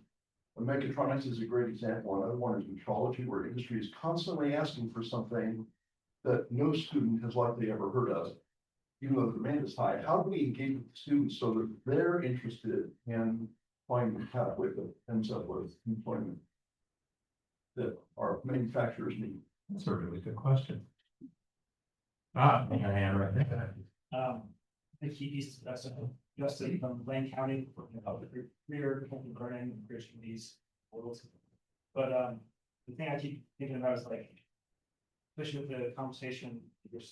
mechatronics is a great example. Another one is metrology, where industry is constantly asking for something that no student has likely ever heard of, even though the demand is high. How do we engage with the students so that they're interested in finding a pathway that ends up with employment that our manufacturers need? That's a really good question. I think I am right there. The key piece, that's Justin from Lane County, the career learning and creating these portals. But the thing I keep thinking about is like, especially with the conversation you're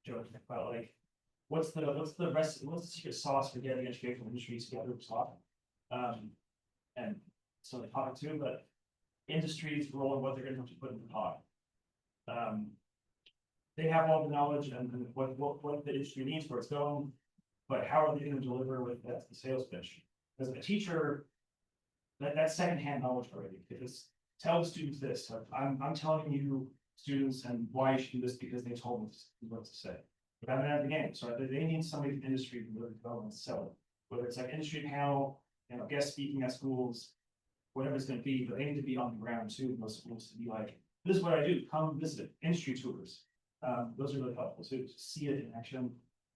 joking about, like, what's the secret sauce for getting educational industries together to talk? And so the talk too, but industries role and what they're gonna have to put in the pot. They have all the knowledge and what the industry needs for its going, but how are they gonna deliver with that the sales pitch? As a teacher, that's secondhand knowledge already. Because tell the students this, like, I'm telling you students and why you should do this because they told me what to say. But I'm at the game, so they need somebody from industry to really go and sell it. Whether it's like industry panel, guest speaking at schools, whatever it's gonna be, but they need to be on the ground too, in those schools to be like, this is what I do, come visit, industry tours. Those are really helpful too, to see it in action.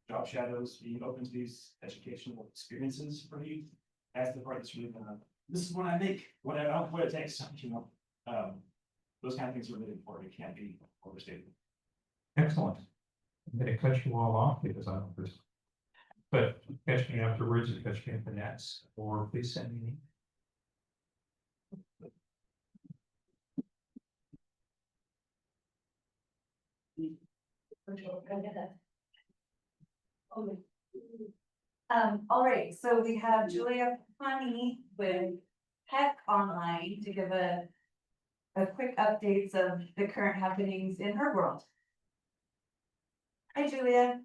job shadows, being open to these educational experiences for youth. That's the part that's really gonna, this is what I make, what it takes, you know. Those kind of things are really important. It can't be overstated. Excellent. I'm gonna cut you all off because I don't. But catch me afterwards and catch me at the next, or please send me an email. All right, so we have Julia Pani with Tech Online to give a quick updates of the current happenings in her world. Hi, Julia.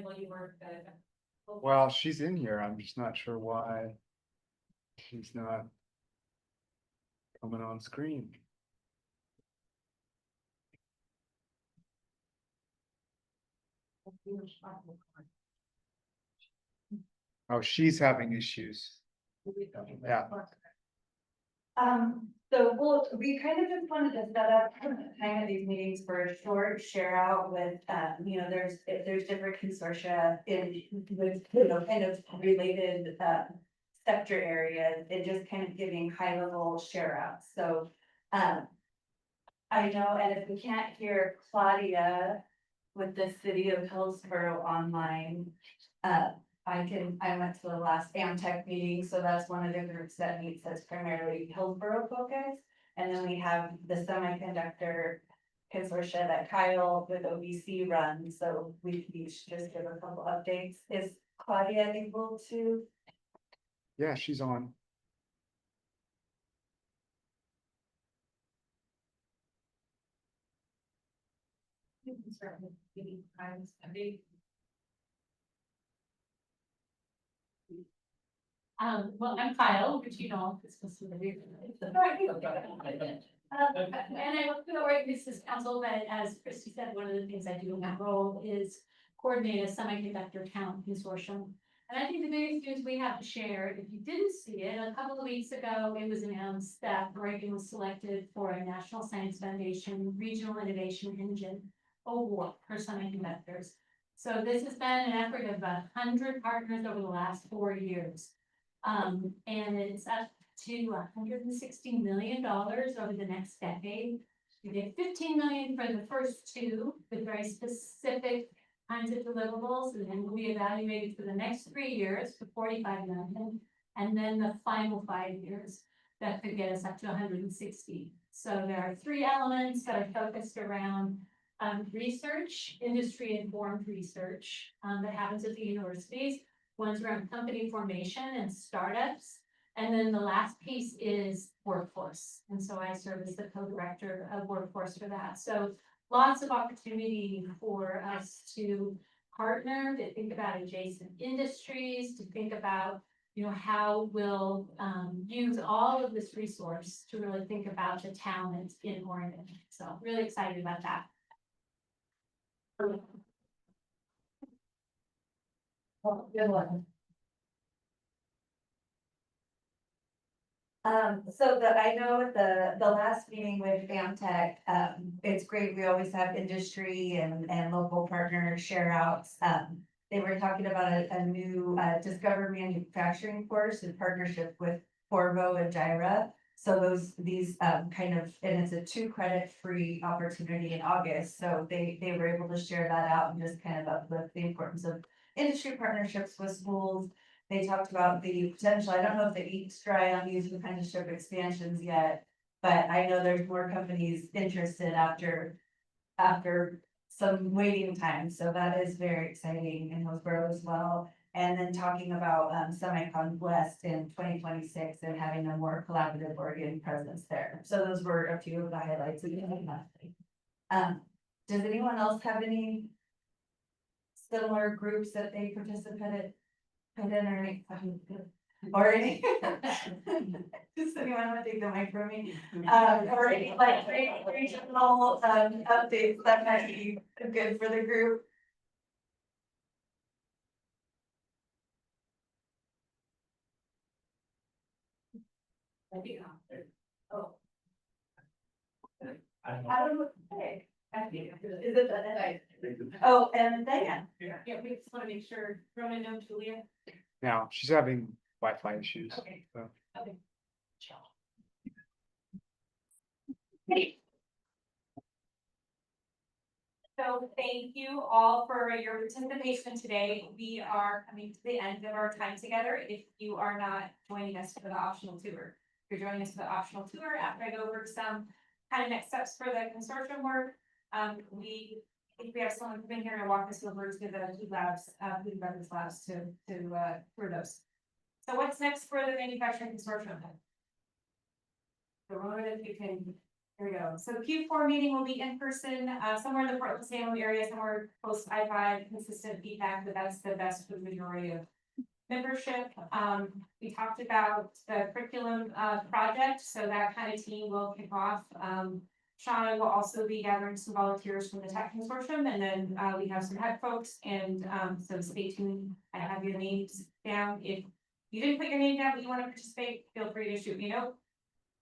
Will you work at? Well, she's in here. I'm just not sure why she's not coming on screen. Oh, she's having issues. Yeah. We kind of just wanted to set up kind of these meetings for a short share out with, you know, if there's different consortia with, you know, kind of related, sector areas and just kind of giving high level share outs. So, I know, and if we can't hear Claudia with the City of Hillsborough online, I went to the last Amtech meeting, so that's one of the groups that meets that's primarily Hillsborough focused. And then we have the semiconductor consortia that Kyle with OBC runs, so we can each just give a couple updates. Is Claudia able to? Yeah, she's on. Well, I'm Kyle, which you know, this was sort of weird. And I work for the Oregon Business Council, but as Christy said, one of the things I do in that role is coordinate a semiconductor talent consortium. And I think the biggest news we have to share, if you didn't see it, a couple of weeks ago, it was announced that Oregon was selected for a National Science Foundation Regional Innovation Engine Award for semiconductors. So this has been an effort of 100 partners over the last 4 years. And it's up to $160 million over the next decade. We get 15 million for the first 2 with very specific kinds of deliverables, and then we'll be evaluated for the next 3 years for 45 million, and then the final 5 years that could get us up to 160. So there are 3 elements that are focused around research, industry-informed research that happens at the universities. One's around company formation and startups. And then the last piece is workforce. And so I serve as the co-director of workforce for that. So lots of opportunity for us to partner, to think about adjacent industries, to think about, you know, how we'll use all of this resource to really think about the talent in Oregon. So really excited about that. Well, good one. I know at the last meeting with Amtech, it's great. We always have industry and local partners share outs. They were talking about a new Discover Manufacturing course in partnership with Corvo and Gyra. So these kind of, and it's a 2 credit free opportunity in August. So they were able to share that out and just kind of uplift the importance of industry partnerships with schools. They talked about the potential. I don't know if the ink's dry on these apprenticeship expansions yet, but I know there's more companies interested after some waiting time. So that is very exciting in Hillsborough as well. And then talking about Semicon West in 2026 and having a more collaborative Oregon presence there. So those were a few of the highlights. Does anyone else have any similar groups that they participated in or or any. Does anyone want to take the mic from me? Or any like regional updates that might be good for the group. Oh. I don't know what to say. I think, is it the, oh, and Diane. Yeah, we just want to make sure, Roman, no, Julia. Now, she's having Wi-Fi issues. Okay. so. Okay. So thank you all for your participation today. We are coming to the end of our time together. If you are not joining us for the optional tour, if you're joining us for the optional tour, after I go over some kind of next steps for the consortium work, I think we have someone coming here to walk us over to the food labs, food beverage labs to for those. So what's next for the manufacturing consortium? So Roman, if you can, here we go. So Q4 meeting will be in person, somewhere in the Portland Salem area, somewhere close to I-5, consistent feedback, but that's the best for the majority of membership. We talked about the curriculum project, so that kind of team will kick off. Shauna will also be gathering some volunteers from the tech consortium, and then we have some head folks, and so stay tuned. I have your names down. If you didn't put your name down, but you want to participate, feel free to shoot me a note.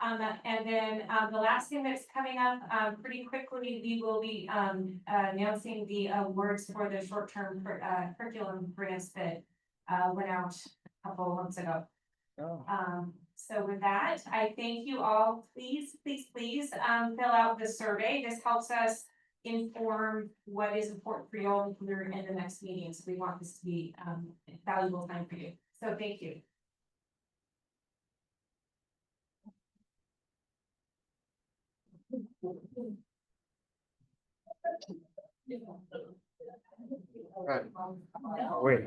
And then the last thing that's coming up pretty quickly, we will be announcing the awards for the short-term curriculum grants that went out a couple of months ago. So with that, I thank you all. Please fill out the survey. This helps us inform what is important for you all in the next meeting. So we want this to be valuable time for you. So thank you. Right. Wait.